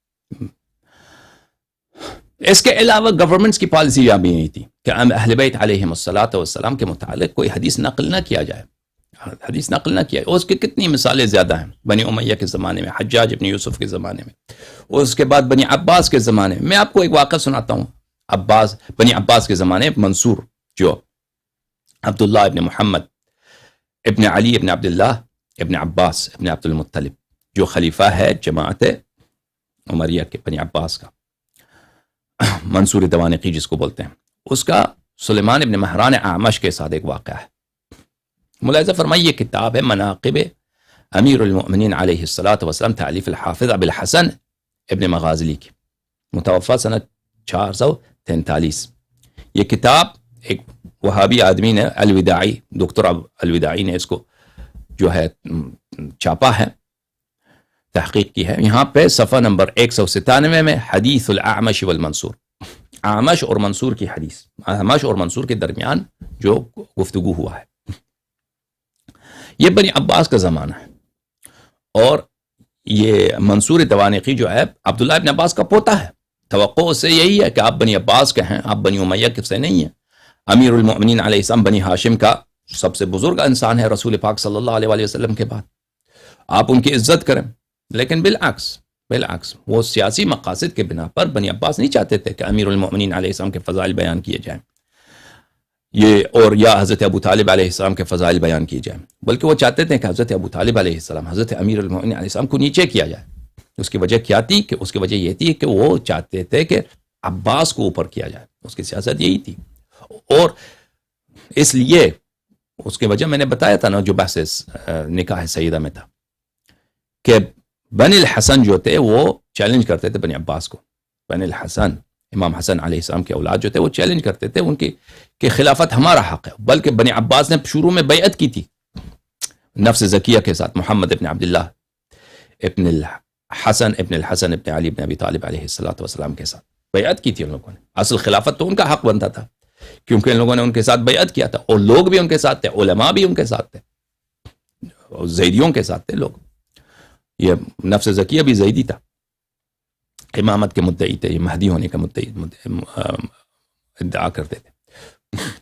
Speaker 1: اس کے علاوہ گورنمنٹس کی پالیسی بھی یہی تھی کہ اہل بیت علیہم الصلاۃ والسلام کے متعلق کوئی حدیث نقل نہ کیا جائے، حدیث نقل نہ کیا. اس کی کتنی مثالیں زیادہ ہیں، بنی امیہ کے زمانے میں، حجاج ابن یوسف کے زمانے میں، اس کے بعد بنی عباس کے زمانے میں. میں آپ کو ایک واقعہ سناتا ہوں. بنی عباس کے زمانے منصور جو عبداللہ ابن محمد ابن علی ابن عبداللہ ابن عباس ابن عبد المطلب، جو خلیفہ ہے جماعت عمریہ کے بنی عباس کا، منصور دوانقی جس کو بولتے ہیں، اس کا سلیمان ابن مہران اعمش کے ساتھ ایک واقعہ ہے۔ ملاحظہ فرمائیے، یہ کتاب ہے مناقب امیر المؤمنین علیہ الصلاۃ والسلام، تالیف الحافظ ابو الحسن ابن مغازلی کی، متوفہ سنت 443۔ یہ کتاب ایک وہابی آدمی نے، الوداعی، دکتر الوداعی نے اس کو جو ہے چھاپا ہے، تحقیق کی ہے۔ یہاں پہ صفحہ نمبر 197 میں حدیث الاعمش والمنصور، اعمش اور منصور کی حدیث، اعمش اور منصور کے درمیان جو گفتگو ہوا ہے۔ یہ بنی عباس کا زمانہ ہے، اور یہ منصور دوانقی جو ہے عبداللہ ابن عباس کا پوتا ہے۔ توقع اس سے یہی ہے کہ آپ بنی عباس کے ہیں، آپ بنی امیہ کے سے نہیں ہیں۔ امیر المؤمنین علیہ السلام بنی ہاشم کا سب سے بزرگ انسان ہے رسول پاک صلی اللہ علیہ وآلہ وسلم کے بعد، آپ ان کی عزت کریں۔ لیکن بالعکس وہ سیاسی مقاصد کے بنا پر بنی عباس نہیں چاہتے تھے کہ امیر المؤمنین علیہ السلام کے فضائل بیان کیے جائیں، اور یا حضرت ابو طالب علیہ السلام کے فضائل بیان کیے جائیں، بلکہ وہ چاہتے تھے کہ حضرت ابو طالب علیہ السلام، حضرت امیر المؤمنین علیہ السلام کو نیچے کیا جائے۔ اس کی وجہ کیا تھی؟ کہ اس کی وجہ یہ تھی کہ وہ چاہتے تھے کہ عباس کو اوپر کیا جائے، اس کی سیاست یہی تھی۔ اور اس لیے اس کی وجہ میں نے بتایا تھا نا، جو بحث نکاح سیدہ میں تھا، کہ بن الحسن جو تھے وہ چیلنج کرتے تھے بنی عباس کو۔ بن الحسن، امام حسن علیہ السلام کے اولاد جو تھے، وہ چیلنج کرتے تھے ان کی کہ خلافت ہمارا حق ہے، بلکہ بنی عباس نے شروع میں بیعت کی تھی نفس زکیہ کے ساتھ، محمد ابن عبداللہ ابن الحسن ابن علی ابن ابی طالب علیہ السلام کے ساتھ بیعت کی تھی ان لوگوں نے۔ اصل خلافت تو ان کا حق بنتا تھا، کیونکہ ان لوگوں نے ان کے ساتھ بیعت کیا تھا، اور لوگ بھی ان کے ساتھ تھے، علماء بھی ان کے ساتھ تھے، اور زیدیوں کے ساتھ تھے لوگ۔ یہ نفس زکیہ بھی زیدی تھا، امامت کے مدعی تھے، یہ مہدی ہونے کا مدعی ادعا کرتے تھے۔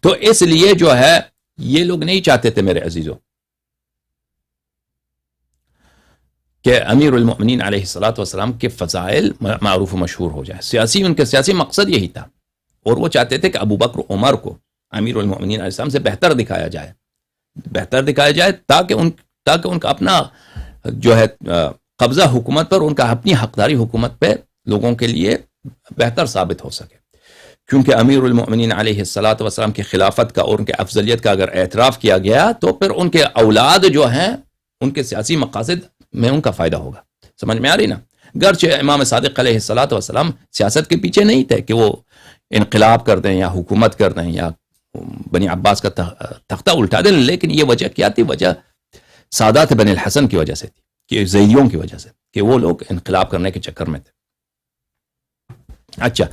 Speaker 1: تو اس لیے جو ہے یہ لوگ نہیں چاہتے تھے میرے عزیزوں کہ امیر المؤمنین علیہ الصلاۃ والسلام کے فضائل معروف و مشہور ہو جائے۔ ان کے سیاسی مقصد یہی تھا، اور وہ چاہتے تھے کہ ابو بکر عمر کو امیر المؤمنین علیہ السلام سے بہتر دکھایا جائے، تاکہ ان کا اپنا جو ہے قبضہ حکومت پر، ان کا اپنی حقداری حکومت پہ لوگوں کے لیے بہتر ثابت ہو سکے۔ کیونکہ امیر المؤمنین علیہ الصلاۃ والسلام کی خلافت کا اور ان کے افضلیت کا اگر اعتراف کیا گیا تو پھر ان کے اولاد جو ہیں ان کے سیاسی مقاصد میں ان کا فائدہ ہوگا۔ سمجھ میں آ رہی نا؟ گرچہ امام صادق علیہ الصلاۃ والسلام سیاست کے پیچھے نہیں تھے کہ وہ انقلاب کر دیں یا حکومت کر دیں یا بنی عباس کا تختہ الٹا دیں، لیکن یہ وجہ کیا تھی؟ وجہ سادات بن الحسن کی وجہ سے تھی، کہ زیدیوں کی وجہ سے، کہ وہ لوگ انقلاب کرنے کے چکر میں تھے۔ اچھا،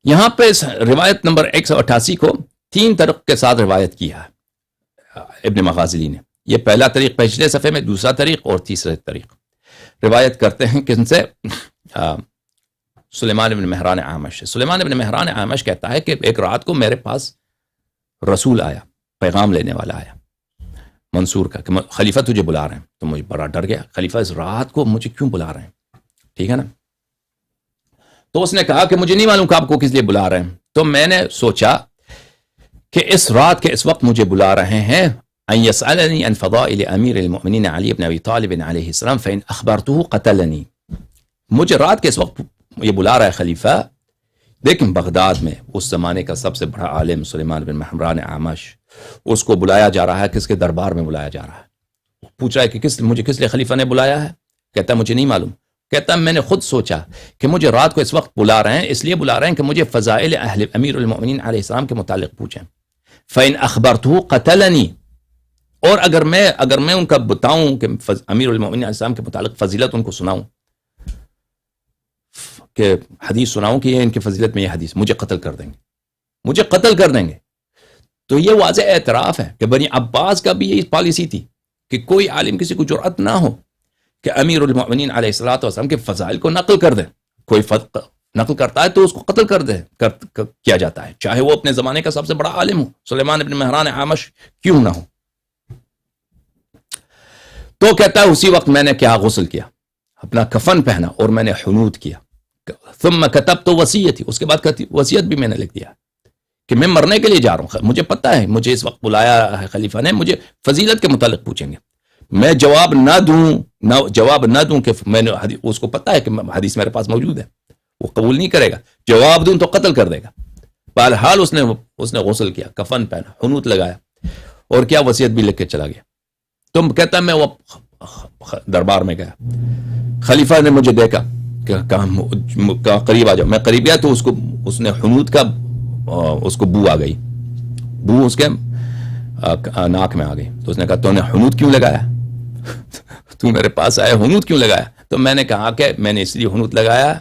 Speaker 1: یہاں پہ روایت نمبر 188 کو 3 طرق کے ساتھ روایت کیا ہے ابن مغازلی نے۔ یہ پہلا طریق پچھلے صفحے میں، دوسرا طریق اور تیسرا طریق۔ روایت کرتے ہیں کن سے؟ سلیمان ابن مہران اعمش۔ سلیمان ابن مہران اعمش کہتا ہے کہ ایک رات کو میرے پاس رسول آیا، پیغام لینے والا آیا منصور کا، کہ خلیفہ تجھے بلا رہے ہیں۔ تو مجھے بڑا ڈر گیا، خلیفہ اس رات کو مجھے کیوں بلا رہے ہیں؟ ٹھیک ہے نا؟ تو اس نے کہا کہ مجھے نہیں معلوم کہ آپ کو کس لیے بلا رہے ہیں۔ تو میں نے سوچا کہ اس رات کے اس وقت مجھے بلا رہے ہیں ان يسألني عن فضائل امیر المؤمنین علی بن ابی طالب علیہ السلام فإن اخبرته قتلنی۔ مجھے رات کے اس وقت یہ بلا رہا ہے خلیفہ، لیکن بغداد میں اس زمانے کا سب سے بڑا عالم سلیمان بن مہران اعمش، اس کو بلایا جا رہا ہے، کس کے دربار میں بلایا جا رہا ہے۔ پوچھ رہا ہے کہ مجھے کس لیے خلیفہ نے بلایا ہے؟ کہتا مجھے نہیں معلوم۔ کہتا میں نے خود سوچا کہ مجھے رات کو اس وقت بلا رہے ہیں، اس لیے بلا رہے ہیں کہ مجھے فضائل امیر المؤمنین علیہ السلام کے متعلق پوچھیں۔ فإن اخبرته قتلنی، اور اگر میں ان کا بتاؤں کہ امیر المؤمنین علیہ السلام کے متعلق فضیلت ان کو سناؤں، کہ حدیث سناؤں کہ یہ ان کی فضیلت میں یہ حدیث، مجھے قتل کر دیں گے۔ تو یہ واضح اعتراف ہے کہ بنی عباس کا بھی یہی پالیسی تھی کہ کوئی عالم کسی کو جرأت نہ ہو کہ امیر المؤمنین علیہ الصلوۃ والسلام کے فضائل کو نقل کر دے۔ کوئی نقل کرتا ہے تو اس کو قتل کیا جاتا ہے، چاہے وہ اپنے زمانے کا سب سے بڑا عالم ہو، سلیمان ابن مہران اعمش کیوں نہ ہو۔ تو کہتا ہے اسی وقت میں نے کیا غسل کیا، اپنا کفن پہنا اور میں نے حنوت کیا، ثم کتبت وصیتی، اس کے بعد وصیت بھی میں نے لکھ دیا کہ میں مرنے کے لیے جا رہا ہوں، مجھے پتہ ہے مجھے اس وقت بلایا ہے خلیفہ نے، مجھے فضیلت کے متعلق پوچھیں گے، میں جواب نہ دوں کہ میں نے اس کو پتہ ہے کہ حدیث میرے پاس موجود ہے، وہ قبول نہیں کرے گا، جواب دوں تو قتل کر دے گا۔ بہرحال اس نے غسل کیا، کفن پہنا، حنوط لگایا، اور کیا وصیت بھی لکھ کے چلا گیا۔ تم کہتا میں وہ دربار میں گیا، خلیفہ نے مجھے دیکھا کہ کہاں قریب آ جاؤ، میں قریب گیا تو اس نے حنوط کا اس کو بو آ گئی، بو اس کے ناک میں آ گئی، تو اس نے کہا تو نے حنوط کیوں لگایا؟ تو میرے پاس آیا حنوط کیوں لگایا؟ تو میں نے کہا کہ میں نے اس لیے حنوط لگایا،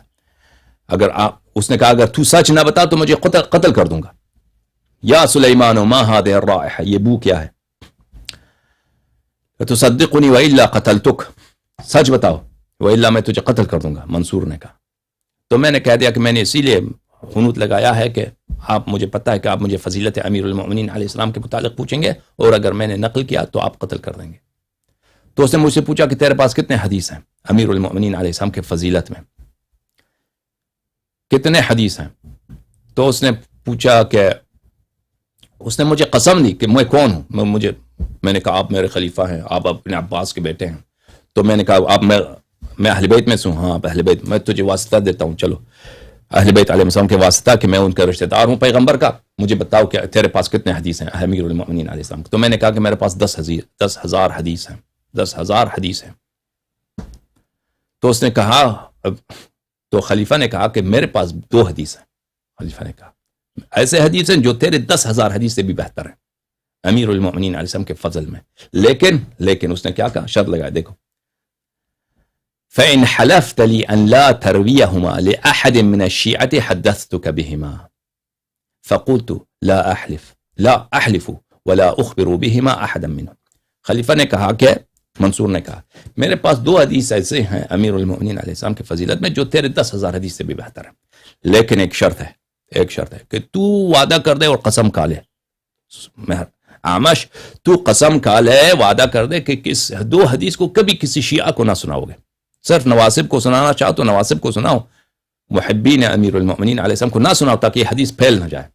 Speaker 1: اس نے کہا اگر تو سچ نہ بتا تو مجھے قتل کر دوں گا۔ یا سلیمان ما هذه الرائحة، یہ بو کیا ہے؟ تصدقنی والا قتلتک، سچ بتاؤ والا میں تجھے قتل کر دوں گا، منصور نے کہا۔ تو میں نے کہہ دیا کہ میں نے اسی لیے حنوط لگایا ہے کہ آپ مجھے پتہ ہے کہ آپ مجھے فضیلت امیر المؤمنین علیہ السلام کے متعلق پوچھیں گے، اور اگر میں نے نقل کیا تو آپ قتل کر دیں گے۔ تو اس نے مجھ سے پوچھا کہ تیرے پاس کتنے حدیث ہیں امیر المؤمنین علیہ السلام کے فضیلت میں، کتنے حدیث ہیں؟ تو اس نے پوچھا کہ اس نے مجھے قسم دی کہ میں کون ہوں، میں نے کہا آپ میرے خلیفہ ہیں، آپ اپنے عباس کے بیٹے ہیں۔ تو میں نے کہا آپ میں اہل بیت میں سے ہوں، ہاں آپ اہل بیت، میں تجھے واسطہ دیتا ہوں، چلو اہل بیت علیہ السلام کے واسطہ کہ میں ان کا رشتہ دار ہوں پیغمبر کا، مجھے بتاؤ کہ تیرے پاس کتنے حدیث ہیں امیر المؤمنین علیہ السلام۔ تو میں نے کہا کہ میرے پاس 10,000 حدیث ہیں، 10,000 حدیث ہیں۔ تو اس نے کہا، تو خلیفہ نے کہا کہ میرے پاس 2 حدیث ہیں۔ خلیفہ نے کہا ایسے حدیث ہیں جو تیرے 10,000 حدیث سے بھی بہتر ہیں امیر المؤمنین علیہ السلام کے فضل میں، لیکن اس نے کیا کہا، شرط لگایا، دیکھو فَإِنْ حَلَفْتَ لِي أَنْ لَا تَرْوِيَهُمَا لِأَحَدٍ مِنَ الشِّيعَةِ حَدَّثْتُكَ بِهِمَا فَقُلْتُ لَا أَحْلِفُ وَلَا أُخْبِرُ بِهِمَا أَحَدًا مِنْهُمْ۔ خلیفہ نے کہا کہ منصور نے کہا میرے پاس 2 حدیث ایسے ہیں امیر المؤمنین علیہ السلام کی فضیلت میں جو تیرے 10,000 حدیث سے بھی بہتر ہیں، لیکن ایک شرط ہے کہ تو وعدہ کر دے اور قسم کھا لے، آمش تو قسم کھا لے، وعدہ کر دے کہ 2 حدیث کو کبھی کسی شیعہ کو نہ سناؤ گے، صرف نواسب کو سنانا چاہو تو نواسب کو سناؤ، محبین امیر المؤمنین علیہ السلام کو نہ سناؤ تاکہ یہ حدیث پھیل نہ جائے۔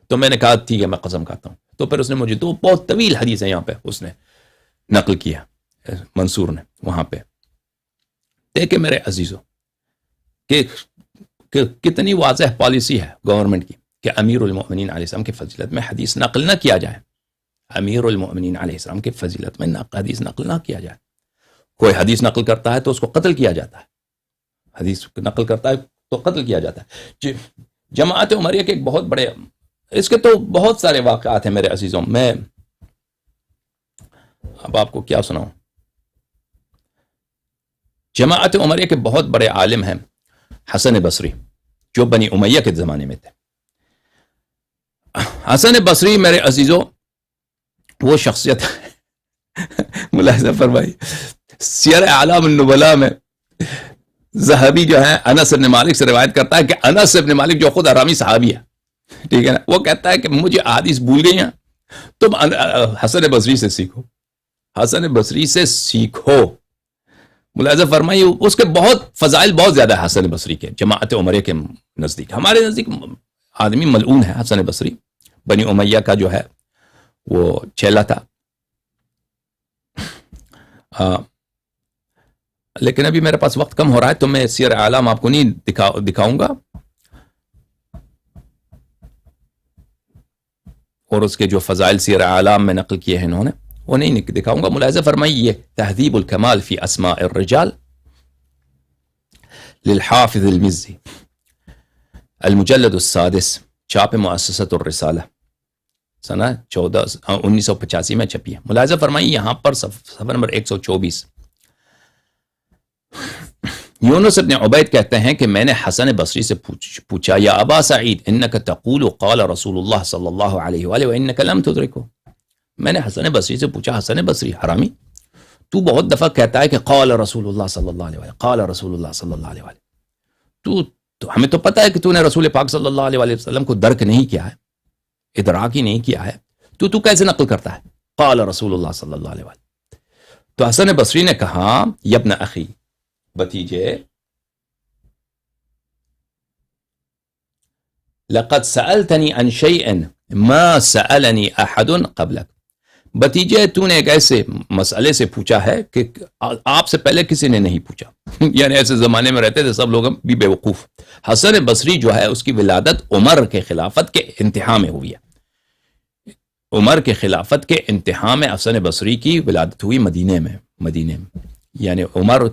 Speaker 1: تو میں نے کہا ٹھیک ہے میں قسم کھاتا ہوں۔ تو پھر اس نے مجھے 2 بہت طویل حدیث ہیں یہاں پہ اس نے نقل کیا، منصور نے وہاں پہ۔ دیکھیں میرے عزیزوں کہ کتنی واضح پالیسی ہے گورنمنٹ کی کہ امیر المؤمنین علیہ السلام کی فضیلت میں حدیث نقل نہ کیا جائے، امیر المؤمنین علیہ السلام کی فضیلت میں حدیث نقل نہ کیا جائے۔ کوئی حدیث نقل کرتا ہے تو اس کو قتل کیا جاتا ہے، حدیث نقل کرتا ہے تو قتل کیا جاتا ہے۔ جماعت عمریہ کے ایک بہت بڑے، اس کے تو بہت سارے واقعات ہیں میرے عزیزوں، میں اب آپ کو کیا سناؤں۔ جماعت عمریہ کے بہت بڑے عالم ہیں حسن بصری، جو بنی امیہ کے زمانے میں تھے۔ حسن بصری میرے عزیزوں وہ شخصیت ملاحظہ فرمائی، سیر اعلام النبلاء میں ذہبی جو ہے انس بن مالک سے روایت کرتا ہے کہ انس بن مالک جو خود حرامی صحابی ہے، ٹھیک ہے نا، وہ کہتا ہے کہ مجھے احادیث بھول گئی ہیں، تم حسن بصری سے سیکھو، حسن بصری سے سیکھو۔ ملاحظہ فرمائیے اس کے بہت فضائل بہت زیادہ ہے حسن بصری کے جماعت عمریہ کے نزدیک۔ ہمارے نزدیک آدمی ملعون ہے حسن بصری، بنی امیہ کا جو ہے وہ چیلا تھا، لیکن ابھی میرے پاس وقت کم ہو رہا ہے تو میں سیر اعلام آپ کو نہیں دکھاؤں گا، اور اس کے جو فضائل سیر اعلام میں نقل کیے ہیں انہوں نے وہ نہیں دکھاؤں گا۔ ملاحظہ فرمائیے تہذیب الکمال فی اسماء الرجال للحافظ المزی، المجلد السادس، چھاپ مؤسسۃ الرسالہ، سنہ 1985 میں چھپی ہے۔ ملاحظہ فرمائیے یہاں پر صفحہ نمبر 124، یونس ابن عبید کہتے ہیں کہ میں نے حسن بصری سے پوچھا یا ابا سعید انک تقول قال رسول اللہ صلی اللہ علیہ وآلہ وانک لم تدرکو، میں نے حسن بصری سے پوچھا حسن بصری حرامی تو بہت دفعہ کہتا ہے کہ قال رسول اللہ صلی اللہ علیہ وآلہ، قال رسول اللہ صلی اللہ علیہ وآلہ، تو ہمیں تو پتہ ہے کہ تو نے رسول پاک صلی اللہ علیہ وسلم کو درک نہیں کیا ہے، ادراک ہی نہیں کیا ہے، تو کیسے نقل کرتا ہے قال رسول اللہ صلی اللہ علیہ وآلہ۔ تو حسن بصری نے کہا یبن اخی، بھتیجے، لقد سألتنی عن شیء ما سألنی احد قبلک، بتیجے تو نے ایک ایسے مسئلے سے پوچھا ہے کہ آپ سے پہلے کسی نے نہیں پوچھا. یعنی ایسے زمانے میں رہتے تھے سب لوگ بھی بے وقوف. حسن بصری جو ہے اس کی ولادت عمر کے خلافت کے انتہا میں ہوئی ہے. عمر کے خلافت کے انتہا میں حسن بصری کی ولادت ہوئی مدینے میں. یعنی عمر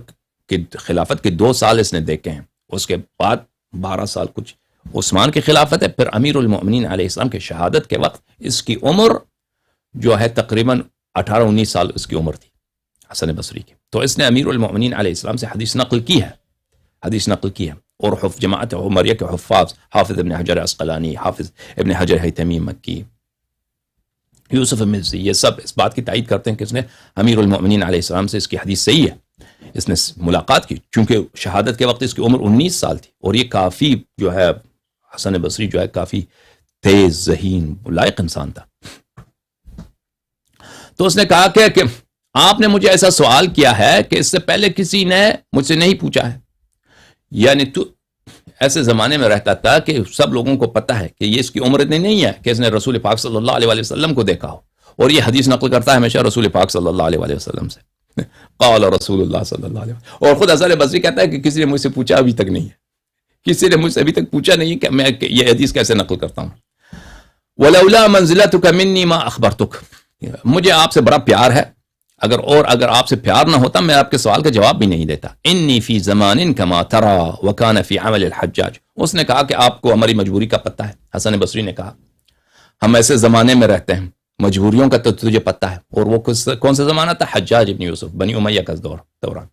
Speaker 1: کی خلافت کے 2 سال اس نے دیکھے ہیں. اس کے بعد 12 سال کچھ عثمان کی خلافت ہے. پھر امیر المؤمنین علیہ السلام کے شہادت کے وقت اس کی عمر جو ہے تقریباً 18-19 سال اس کی عمر تھی حسن بصری کی. تو اس نے امیر المؤمنین علیہ السلام سے حدیث نقل کی ہے. اور جماعت عمریہ کے حفاظ حافظ ابن حجر عسقلانی، حافظ ابن حجر حیتمی مکی، یوسف مزی، یہ سب اس بات کی تائید کرتے ہیں کہ اس نے امیر المؤمنین علیہ السلام سے اس کی حدیث صحیح ہے، اس نے ملاقات کی. چونکہ شہادت کے وقت اس کی عمر 19 سال تھی اور یہ کافی جو ہے حسن بصری جو ہے کافی تیز ذہین لائق انسان تھا. تو اس نے کہا کہ آپ نے مجھے ایسا سوال کیا ہے کہ اس سے پہلے کسی نے مجھ سے نہیں پوچھا ہے. یعنی تو ایسے زمانے میں رہتا تھا کہ سب لوگوں کو پتا ہے کہ یہ اس کی عمر اتنی نہیں ہے کہ اس نے رسول پاک صلی اللہ علیہ وسلم کو دیکھا ہو، اور یہ حدیث نقل کرتا ہے ہمیشہ رسول پاک صلی اللہ علیہ وسلم سے. قال رسول اللہ صلی اللہ علیہ وسلم. اور خود حسن بصری کہتا ہے کہ کسی نے مجھ سے پوچھا ابھی تک نہیں ہے، کسی نے مجھ سے ابھی تک پوچھا نہیں کہ میں یہ حدیث کیسے نقل کرتا ہوں. ولولا منزلتک منی ما اخبرتک، مجھے آپ سے بڑا پیار ہے، اگر آپ سے پیار نہ ہوتا میں آپ کے سوال کا جواب بھی نہیں دیتا. انی فی زمان کما ترى وکان فی عمل الحجاج. اس نے کہا کہ آپ کو ہماری مجبوری کا پتہ ہے. حسن بصری نے کہا ہم ایسے زمانے میں رہتے ہیں، مجبوریوں کا تو تجھے پتہ ہے. اور وہ کون سا زمانہ تھا؟ حجاج ابن یوسف، بنی امیہ کا دوران.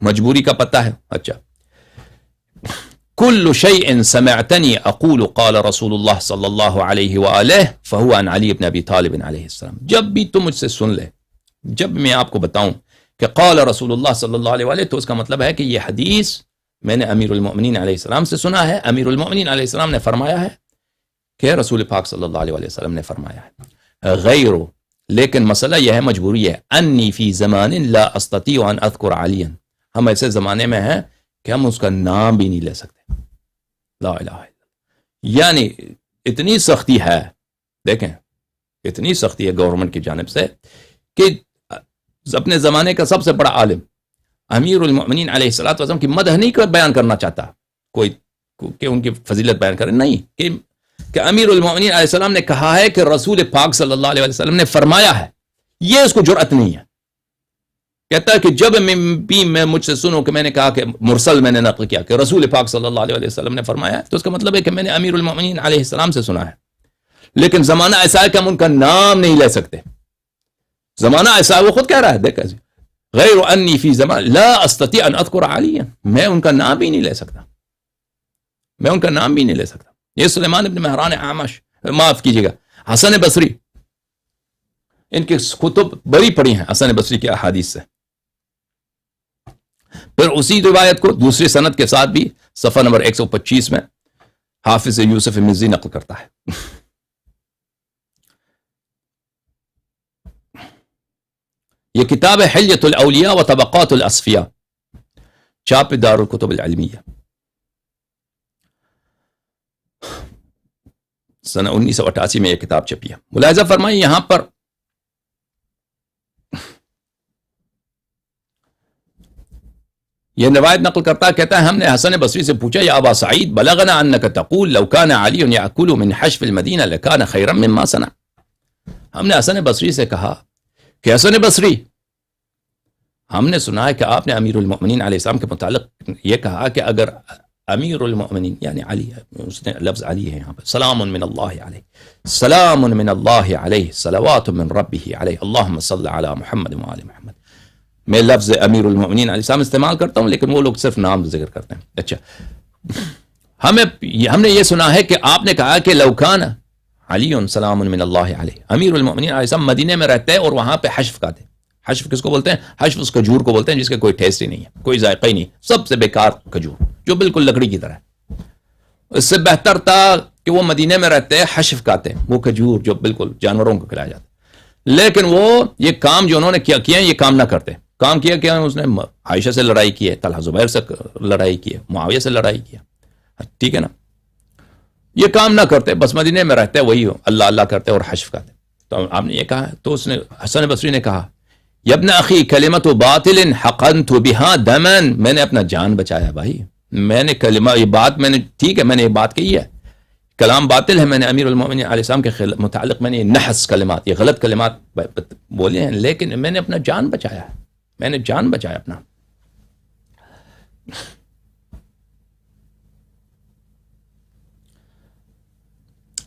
Speaker 1: مجبوری کا پتہ ہے. اچھا، کل شیء سمعتنی اقول قال رسول اللہ صلی اللہ علیہ وآلہ فهو عن علی بن ابی طالب علیہ السلام. جب بھی تم مجھ سے سن لے، جب میں آپ کو بتاؤں کہ قال رسول اللہ صلی اللہ علیہ وآلہ، تو اس کا مطلب ہے کہ یہ حدیث میں نے امیر المؤمنین علیہ السلام سے سنا ہے. امیر المؤمنین علیہ السلام نے فرمایا ہے کہ رسول پاک صلی اللہ علیہ وسلم نے فرمایا ہے. غیر، لیکن مسئلہ یہ ہے، مجبوری ہے، انی فی زمان لا استطیع ان اذکر علیا. ہم ایسے زمانے میں ہیں کہ ہم اس کا نام بھی نہیں لے سکتے. لا الہ الا اللہ. یعنی اتنی سختی ہے، دیکھیں اتنی سختی ہے گورنمنٹ کی جانب سے کہ اپنے زمانے کا سب سے بڑا عالم امیر المؤمنین علیہ السلام کی مدح نہیں بیان کرنا چاہتا کوئی کہ ان کی فضیلت بیان کرے، نہیں، کہ امیر المؤمنین علیہ السلام نے کہا ہے کہ رسول پاک صلی اللہ علیہ وسلم نے فرمایا ہے، یہ اس کو جرأت نہیں ہے. کہتا ہے کہ جب میں مجھ سے سنو کہ میں نے کہا کہ مرسل میں نے نقل کیا کہ رسول پاک صلی اللہ علیہ وسلم نے فرمایا ہے، تو اس کا مطلب ہے کہ میں نے امیر المؤمنین علیہ السلام سے سنا ہے. لیکن زمانہ ایسا ہے کہ ہم ان کا نام نہیں لے سکتے. زمانہ ایسا ہے، وہ خود کہہ رہا ہے، دیکھا جی، غیر انی فی زمان لا استطیع ان اذکر علیا، میں ان کا نام بھی نہیں لے سکتا، میں ان کا نام بھی نہیں لے سکتا. یہ سلیمان ابن مہران اعمش، معاف کیجیے گا، حسن بصری، ان کی کتب بڑی پڑی ہیں حسن بصری کے احادیث سے. پھر اسی روایت کو دوسری سند کے ساتھ بھی صفحہ نمبر 125 میں حافظ یوسف مزی نقل کرتا ہے. یہ کتاب ہے حلیۃ الاولیاء و طبقات الاصفیاء، چاپ دار الکتب العلمیہ، سنہ 1988 میں یہ کتاب چھپی ہے. ملاحظہ فرمائیں یہاں پر یہ روایت نقل کرتا ہے، کہتا ہے ہم نے حسن بصری سے پوچھا یا ابا سعید بلغنا انک تقول لو کان علی یاکل من حشف المدینہ لکان خیرا مما صنع. ہم نے حسن بصری سے کہا کہ حسن بصری، ہم نے سنا ہے کہ آپ نے امیر المؤمنین علیہ السلام کے متعلق یہ کہا کہ اگر امیر المؤمنین یعنی علی، اس نے لفظ علی ہے یہاں پر، سلام من اللہ علیہ، سلام من اللہ علیہ، صلوات من ربہ علیہ، اللہم صل علی محمد وآل محمد. میں لفظ امیر المؤمنین علیہ السلام استعمال کرتا ہوں، لیکن وہ لوگ صرف نام ذکر کرتے ہیں. اچھا، ہم نے یہ سنا ہے کہ آپ نے کہا کہ لو کان علی سلام من اللہ علیہ، امیر المؤمنین علیہ السلام مدینے میں رہتے ہیں اور وہاں پہ حشف کھاتے. حشف کس کو بولتے ہیں؟ حشف اس کھجور کو بولتے ہیں جس کے کوئی ٹیسٹ ہی نہیں ہے، کوئی ذائقہ ہی نہیں، سب سے بیکار کھجور جو بالکل لکڑی کی طرح ہے. اس سے بہتر تھا کہ وہ مدینے میں رہتے ہیں، حشف کھاتے ہیں، وہ کھجور جو بالکل جانوروں کو کھلایا جاتا ہے. لیکن وہ یہ کام جو انہوں نے کیا یہ کام نہ کرتے. کام کیا کہ اس نے عائشہ سے لڑائی کی ہے، طلحہ زبیر سے لڑائی کی ہے، معاویہ سے لڑائی کی ہے، ٹھیک ہے نا. یہ کام نہ کرتے، بس مدینے میں رہتے وہی اللہ اللہ کرتے اور حشف کرتے. تو آپ نے یہ کہا، تو اس نے حسن بصری نے کہا یا ابن اخی کلمۃ باطل حقنت بها دما، میں نے اپنا جان بچایا بھائی، میں نے کلمہ، یہ بات میں نے، ٹھیک ہے میں نے یہ بات کہی ہے، کلام باطل ہے، میں نے امیر المومنین علیہ السلام کے متعلق میں نے نحس کلمات، یہ غلط کلمات بولے ہیں، لیکن میں نے اپنا جان بچایا، میں نے جان بچایا اپنا.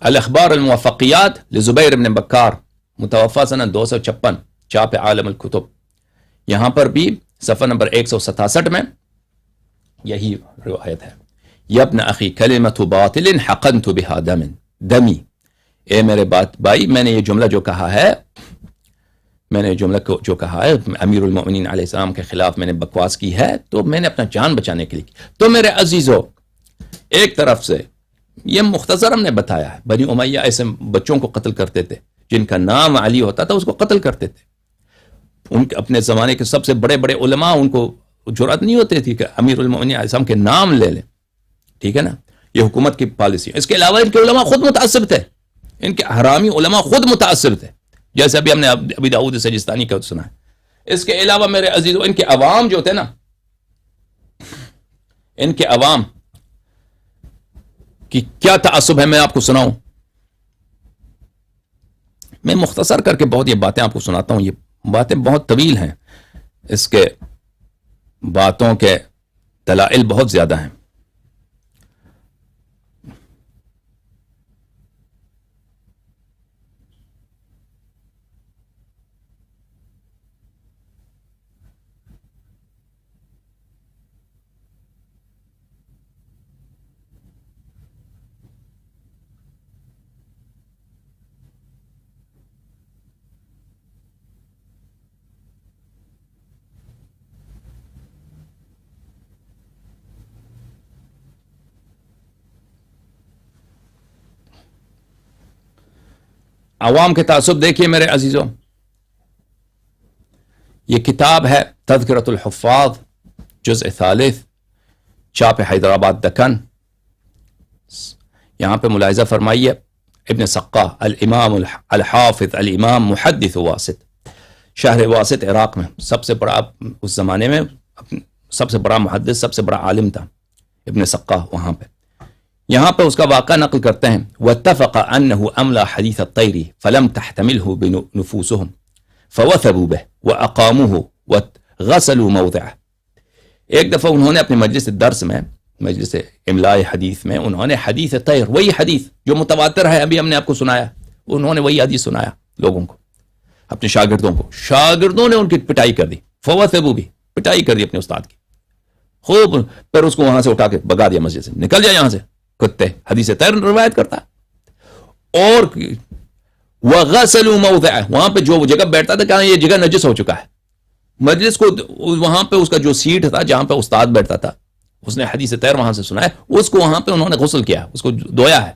Speaker 1: الاخبار الموفقیات لزبیر بن بکار، متوفى سنہ 256، چاپ عالم الکتب. یہاں پر بھی صفحہ نمبر 167 میں یہی روایت ہے. یابن اخی کلمۃ باطل حقنت بها دمی، اے میرے بھائی میں نے یہ جملہ جو کہا ہے، میں نے جملہ جو کہا ہے امیر المؤمنین علیہ السلام کے خلاف میں نے بکواس کی ہے، تو میں نے اپنا جان بچانے کے لیے کی. تو میرے عزیزو، ایک طرف سے یہ مختصر ہم نے بتایا ہے، بنی امیہ ایسے بچوں کو قتل کرتے تھے، جن کا نام علی ہوتا تھا اس کو قتل کرتے تھے. ان کے اپنے زمانے کے سب سے بڑے بڑے علماء، ان کو جرأت نہیں ہوتی تھی کہ امیر المؤمنین علیہ السلام کے نام لے لیں، ٹھیک ہے نا، یہ حکومت کی پالیسی. اس کے علاوہ ان کے علماء خود متعصب تھے، ان کے حرامی علماء خود متعصب تھے، جیسے ابھی ہم نے ابی داؤد سجستانی کا سنا ہے. اس کے علاوہ میرے عزیزو، ان کے عوام جو تھے نا، ان کے عوام کی کیا تعصب ہے میں آپ کو سناؤں. میں مختصر کر کے بہت یہ باتیں آپ کو سناتا ہوں، یہ باتیں بہت طویل ہیں، اس کے باتوں کے دلائل بہت زیادہ ہیں. عوام کے تعصب دیکھیے میرے عزیزوں، یہ کتاب ہے تذکرۃ الحفاظ، جزء ثالث، چاپ حیدرآباد دکن. یہاں پہ ملاحظہ فرمائیے، ابن سقہ الامام الحافظ الامام محدث واسط، شہر واسط عراق میں سب سے بڑا، اس زمانے میں سب سے بڑا محدث، سب سے بڑا عالم تھا ابن سقہ. وہاں پہ یہاں پہ اس کا واقعہ نقل کرتے ہیں، واتفق انه املا حدیث الطیر فلم تحتمله بنفوسهم فوثبوا به واقاموه وغسلوا موضعه. ایک دفعہ انہوں نے اپنے مجلس درس میں، مجلس املاء حدیث میں، انہوں نے حدیث طیر، وہی حدیث جو متواتر ہے، ابھی ہم نے آپ کو سنایا، انہوں نے وہی حدیث سنایا لوگوں کو، اپنے شاگردوں کو. شاگردوں نے ان کی پٹائی کر دی، فوثبوا به، پٹائی کر دی اپنے استاد کی خوب. پھر اس کو وہاں سے اٹھا کے بگا دیا مسجد سے، نکل جا یہاں سے کتے. حدیث طیر روایت کرتا ہے. اور وغسلوا موضعه، وہاں پہ جو جگہ بیٹھتا تھا، کہاں یہ جگہ نجس ہو چکا ہے. مجلس کو وہاں پہ اس کا جو سیٹ تھا جہاں پہ استاد بیٹھتا تھا، اس نے حدیث طیر وہاں سے سنا ہے، اس کو وہاں پہ انہوں نے غسل کیا، اس کو دھویا ہے.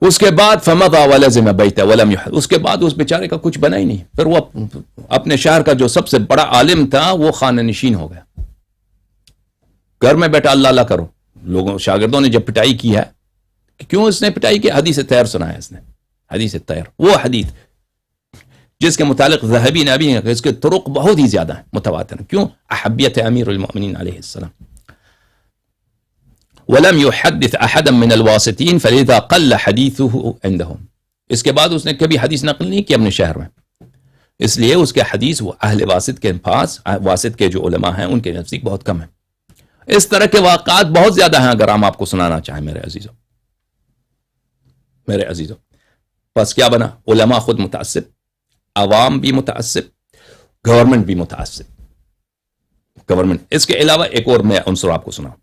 Speaker 1: اس کے بعد فمضى ولزم بیتہ ولم يحد، اس کے بعد اس بیچارے کا کچھ بنا ہی نہیں. پھر وہ اپنے شہر کا جو سب سے بڑا عالم تھا وہ خانہ نشین ہو گیا. گھر میں بیٹھا اللہ اللہ کرو. لوگوں شاگردوں نے جب پٹائی کی ہے، کیوں اس نے پٹائی کی؟ حدیث طیر سنایا اس نے، حدیث طیر، وہ حدیث جس کے متعلق ذہبی نے ابھی اس کے طرق بہت ہی زیادہ ہیں، متواتر ہیں. کیوں؟ احبیت امیر المؤمنین علیہ السلام. ولم يحدث احدا من الواسطین فلذا قل حدیثه عندهم. اس کے بعد اس نے کبھی حدیث نقل نہیں کی اپنے شہر میں، اس لیے اس کے حدیث وہ اہل واسط کے پاس، واسط کے جو علماء ہیں ان کے نزدیک بہت کم ہیں. اس طرح کے واقعات بہت زیادہ ہیں اگر ہم آپ کو سنانا چاہیں میرے عزیزوں، میرے عزیزوں. بس کیا بنا؟ علماء خود متعصب، عوام بھی متعصب، گورنمنٹ بھی متعصب. گورنمنٹ. اس کے علاوہ ایک اور میں عنصر آپ کو سناؤں.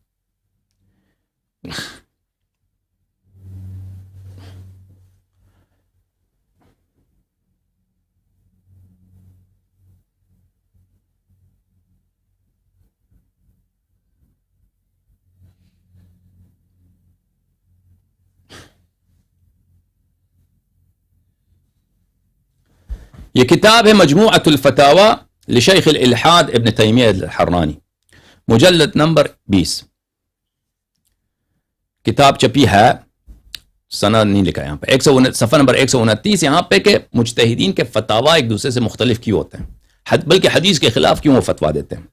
Speaker 1: یہ کتاب ہے مجموعۃ الفتاوی لشیخ الالحاد ابن تیمیہ الحرانی، مجلد نمبر 20. کتاب چھپی ہے، سند نہیں لکھا یہاں پہ، صفحہ نمبر 129 یہاں پہ کہ مجتہدین کے فتاوا ایک دوسرے سے مختلف کیوں ہوتے ہیں، بلکہ حدیث کے خلاف کیوں وہ فتوا دیتے ہیں.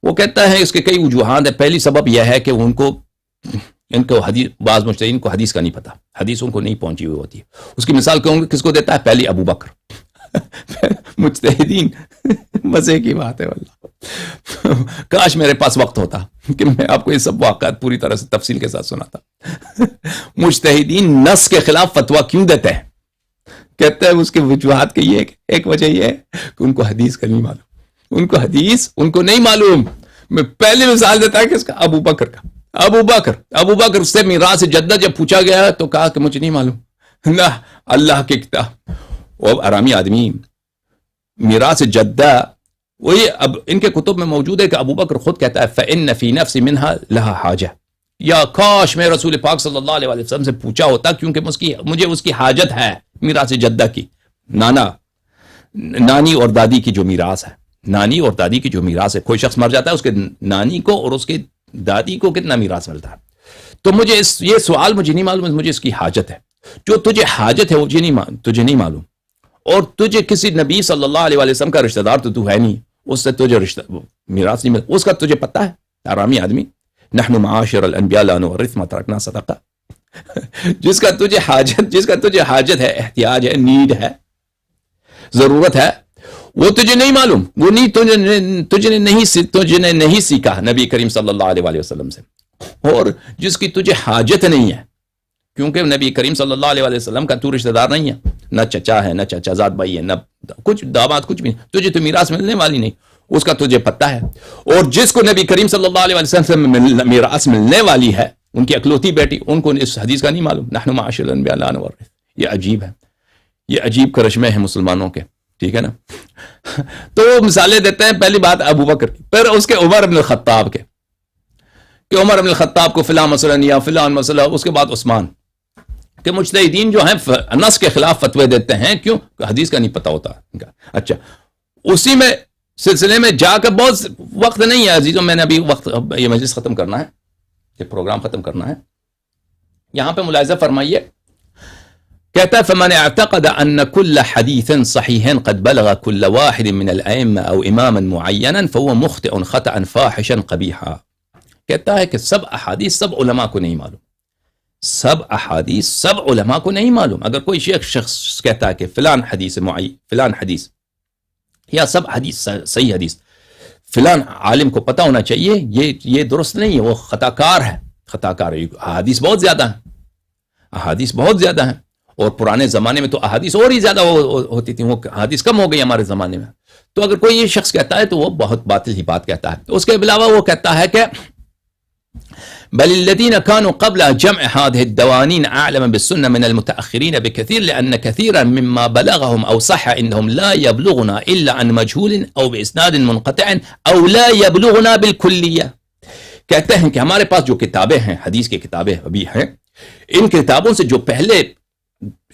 Speaker 1: وہ کہتا ہے اس کے کئی وجوہات ہیں. پہلی سبب یہ ہے کہ ان کو حدیث، بعض مجتہدین کو حدیث کا نہیں پتہ، حدیث ان کو نہیں پہنچی ہوئی ہوتی ہے. اس کی مثال کس کو دیتا ہے؟ پہلی ابو بکر. مجتہدین، مزے کی بات ہے واللہ، کاش میرے پاس وقت ہوتا کہ میں آپ کو یہ سب واقعات پوری طرح سے تفصیل کے ساتھ سناتا. مجتہدین نص کے خلاف فتوا کیوں دیتے ہیں؟ کہتے ہیں اس کے وجوہات کے یہ ایک وجہ یہ ہے کہ ان کو حدیث کا نہیں معلوم، ان کو حدیث ان کو نہیں معلوم. میں پہلی مثال دیتا ہے کہ اس کا ابو بکر کا. ابو بکر سے میراث جدہ جب پوچھا گیا تو کہا کہ مجھے نہیں معلوم، نہ اللہ کی کتاب. وہ آرامی آدمی، میراث جدہ وہی اب ان کے کتب میں موجود ہے کہ ابو بکر خود کہتا ہے فَإِنَّ فِي نَفْسِ مِنْهَا لَهَا حَاجَةٌ، یا کاش میں رسول پاک صلی اللہ علیہ وسلم سے پوچھا ہوتا، کیونکہ مجھے اس کی حاجت ہے میراث جدہ کی. نانی اور دادی کی جو میراث ہے، نانی اور دادی کی جو میراث ہے، کوئی شخص مر جاتا ہے اس کے نانی کو اور اس کے دادی کو کتنا میراث ملتا ہے. تو مجھے یہ سوال مجھے نہیں معلوم، مجھے اس کی حاجت ہے. جو تجھے حاجت ہے وہ تجھے نہیں معلوم، اور تجھے کسی نبی صلی اللہ علیہ وسلم کا رشتہ دار تو ہے نہیں، اس سے تجھے میراث نہیں ملتا، اس کا تجھے پتہ ہے. آرامی آدمی، نحن معاشر الانبیاء لا نورث ما ترکنا صدقہ. جس کا تجھے حاجت ہے، احتیاج ہے، نیڈ ہے، ضرورت ہے، وہ تجھے نہیں معلوم، وہ تجھے نہیں سیکھا نبی کریم صلی اللہ علیہ وسلم سے. اور جس کی تجھے حاجت نہیں ہے، کیونکہ نبی کریم صلی اللہ علیہ وسلم کا تو رشتہ دار نہیں ہے، نہ چچا ہے، نہ چچا زاد بھائی ہے، نہ کچھ داماد، کچھ بھی نہیں، تجھے تو میراث ملنے والی نہیں، اس کا تجھے پتہ ہے. اور جس کو نبی کریم صلی اللہ علیہ وسلم سے میراث ملنے والی ہے، ان کی اکلوتی بیٹی، ان کو اس حدیث کا نہیں معلوم. نحن معاشر الانبیاء لا نورث. یہ عجیب ہے، یہ عجیب کرشمے ہیں مسلمانوں کے، ٹھیک ہے نا. تو وہ مثالیں دیتے ہیں، پہلی بات ابو بکر کی، پھر اس کے عمر بن الخطاب کے، کہ عمر بن الخطاب کو فلاں مسئلہ یا فلاں مسئلہ. اس کے بعد عثمان، کہ مجتہدین جو ہیں نص کے خلاف فتوے دیتے ہیں، کیوں؟ حدیث کا نہیں پتہ ہوتا ان کا. اچھا، اسی میں سلسلے میں جا کر بہت وقت نہیں ہے عزیزوں، میں نے ابھی یہ مجلس ختم کرنا ہے، یہ پروگرام ختم کرنا ہے. یہاں پہ ملاحظہ فرمائیے، کہتا ہے فَمَنْ اعْتَقَدَ أَنَّ كُلَّ حَدِيثٍ صَحِيحٍ قَدْ بَلَغَ كُلَّ وَاحِدٍ مِنَ الْأَئِمَّةِ أَوْ إِمَامًا مُعَيَّنًا فَهُوَ مُخْطِئٌ خَطَأً فَاحِشًا قَبِيحًا. کہتا ہے کہ سب احادیث سب علماء کو نہیں معلوم، سب احادیث سب علماء کو نہیں معلوم. اگر کوئی شخص کہتا ہے کہ فلان حدیث یا سب حدیث صحیح حدیث فلان عالم کو پتہ ہونا چاہیے، یہ درست نہیں ہے، وہ خطا کار ہے. احادیث بہت زیادہ ہیں، اور پرانے زمانے میں تو احادیث اور ہی زیادہ ہوتی تھی، وہ احادیث کم ہو گئی ہمارے زمانے میں. تو اگر کوئی یہ شخص کہتا ہے تو وہ بہت باطل ہی بات کہتا ہے. تو اس کے علاوہ وہ کہتا ہے کہ بل الذين كانوا قبل جمع هذه الدوانين أعلم بالسنة من المتأخرين بكثير لأن كثيرا مما بلغهم أو صح إنهم لا يبلغنا إلا عن مجهول أو بإسناد منقطع أو لا يبلغنا بالكلية. کہتے ہیں کہ ہمارے پاس جو کتابیں ہیں، حدیث کی کتابیں ابھی ہیں، ان کتابوں سے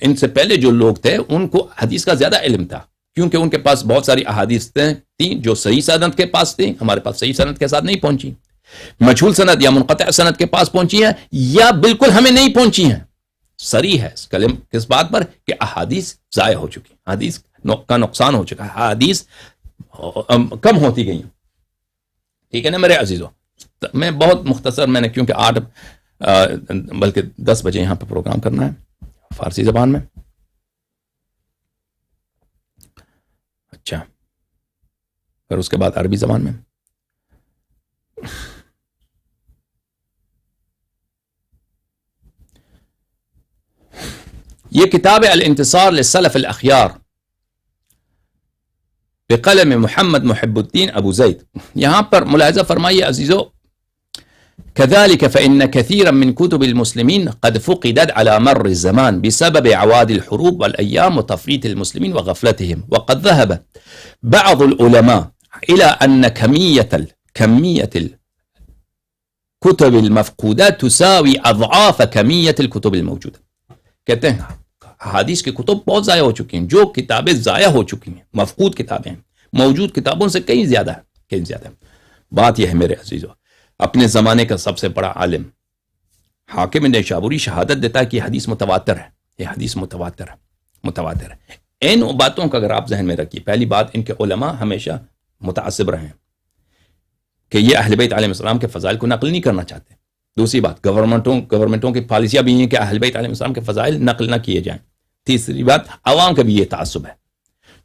Speaker 1: ان سے پہلے جو لوگ تھے ان کو حدیث کا زیادہ علم تھا، کیونکہ ان کے پاس بہت ساری احادیث تھیں جو صحیح سند کے پاس تھیں، ہمارے پاس صحیح سند کے ساتھ نہیں پہنچی، مجھول سند یا منقطع سند کے پاس پہنچی ہیں، یا بالکل ہمیں نہیں پہنچی ہیں. صریح ہے اس کلم کس بات پر کہ احادیث ضائع ہو چکی، حدیث کا نقصان ہو چکا ہے، حدیث کم ہوتی گئی. ٹھیک ہے نا میرے عزیزو. میں بہت مختصر، میں نے کیونکہ 8 بلکہ 10 بجے یہاں پہ پروگرام کرنا ہے فارسی زبان میں. اچھا، پھر اس کے بعد عربی زبان میں. یہ کتاب الانتصار للسلف الاخیار بقلم محمد محب الدین ابو زید. یہاں پر ملاحظہ فرمائیے عزیزو، كذلك فإن كثيرا من كتب المسلمين قد فقدت على مر الزمان بسبب عواد الحروب والأيام وتفريط المسلمين وغفلتهم. وقد ذهب بعض العلماء إلى أن كمية الكتب المفقودة تساوي أضعاف كمية الكتب الموجودة. کہتے ہیں حدیث کی کتب بہت ضائع ہو چکی ہیں، جو کتابیں ضائع ہو چکی ہیں، مفقود کتابیں موجود کتابوں سے کہیں زیادہ ہے. بات یہ ہے میرے عزیزو، اپنے زمانے کا سب سے بڑا عالم حاکم نیشابوری شہادت دیتا ہے کہ یہ حدیث متواتر ہے، یہ حدیث متواتر ہے۔ ان باتوں کا اگر آپ ذہن میں رکھیے، پہلی بات ان کے علماء ہمیشہ متعصب رہے ہیں کہ یہ اہل بیت علیہ السلام کے فضائل کو نقل نہیں کرنا چاہتے۔ دوسری بات، گورنمنٹوں کی پالیسیاں بھی ہیں کہ اہل بیت علیہ السلام کے فضائل نقل نہ کیے جائیں۔ تیسری بات، عوام کا بھی یہ تعصب ہے۔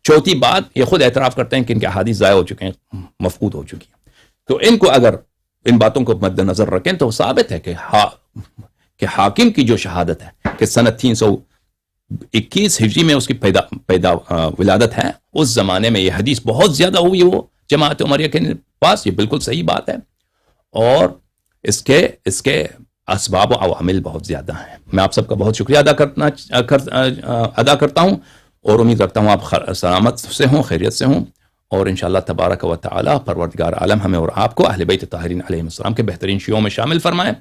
Speaker 1: چوتھی بات، یہ خود اعتراف کرتے ہیں کہ ان کے احادیث ضائع ہو چکے ہیں، مفقود ہو چکی ہیں۔ تو ان کو اگر ان باتوں کو مد نظر رکھیں تو ثابت ہے کہ حاکم کی جو شہادت ہے کہ سنت 321 ہجری میں اس کی پیدا ولادت ہے، اس زمانے میں یہ حدیث بہت زیادہ ہوئی وہ جماعت عمریہ کے پاس، یہ بالکل صحیح بات ہے، اور اس کے اسباب و عوامل بہت زیادہ ہیں۔ میں آپ سب کا بہت شکریہ ادا کرتا ہوں، اور امید رکھتا ہوں آپ سلامت سے ہوں، خیریت سے ہوں، اور انشاءاللہ تبارک و تعالی پروردگار عالم ہمیں اور آپ کو اہل بیت طاہرین علیہ السلام کے بہترین شیوعوں میں شامل فرمائے،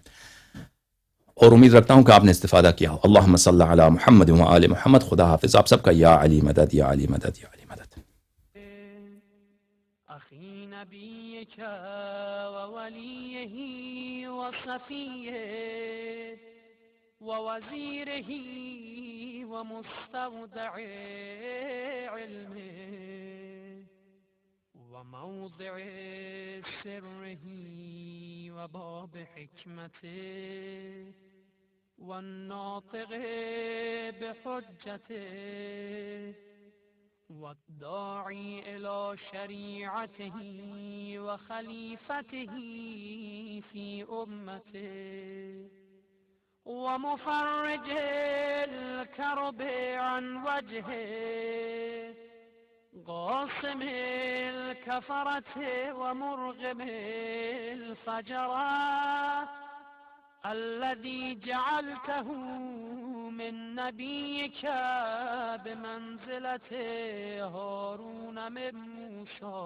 Speaker 1: اور امید رکھتا ہوں کہ آپ نے استفادہ کیا ہو۔ اللہم صلی علی محمد و آل محمد۔ خدا حافظ آپ سب کا۔ یا علی مدد، یا علی مدد، یا علی مدد۔
Speaker 2: اخی نبیک و ولیہ و صفیہ و وزیرہ و مستودع علمہ و موضع سرہ و باب حکمتہ والناطق بحجتہ والداعی الی شریعتہ وخلیفتہ فی امتہ ومفرج الكرب عن وجهه قاسم الكفرة ومرغم الفجرة الذي جعلته من نبيك بمنزلة هارون من موسى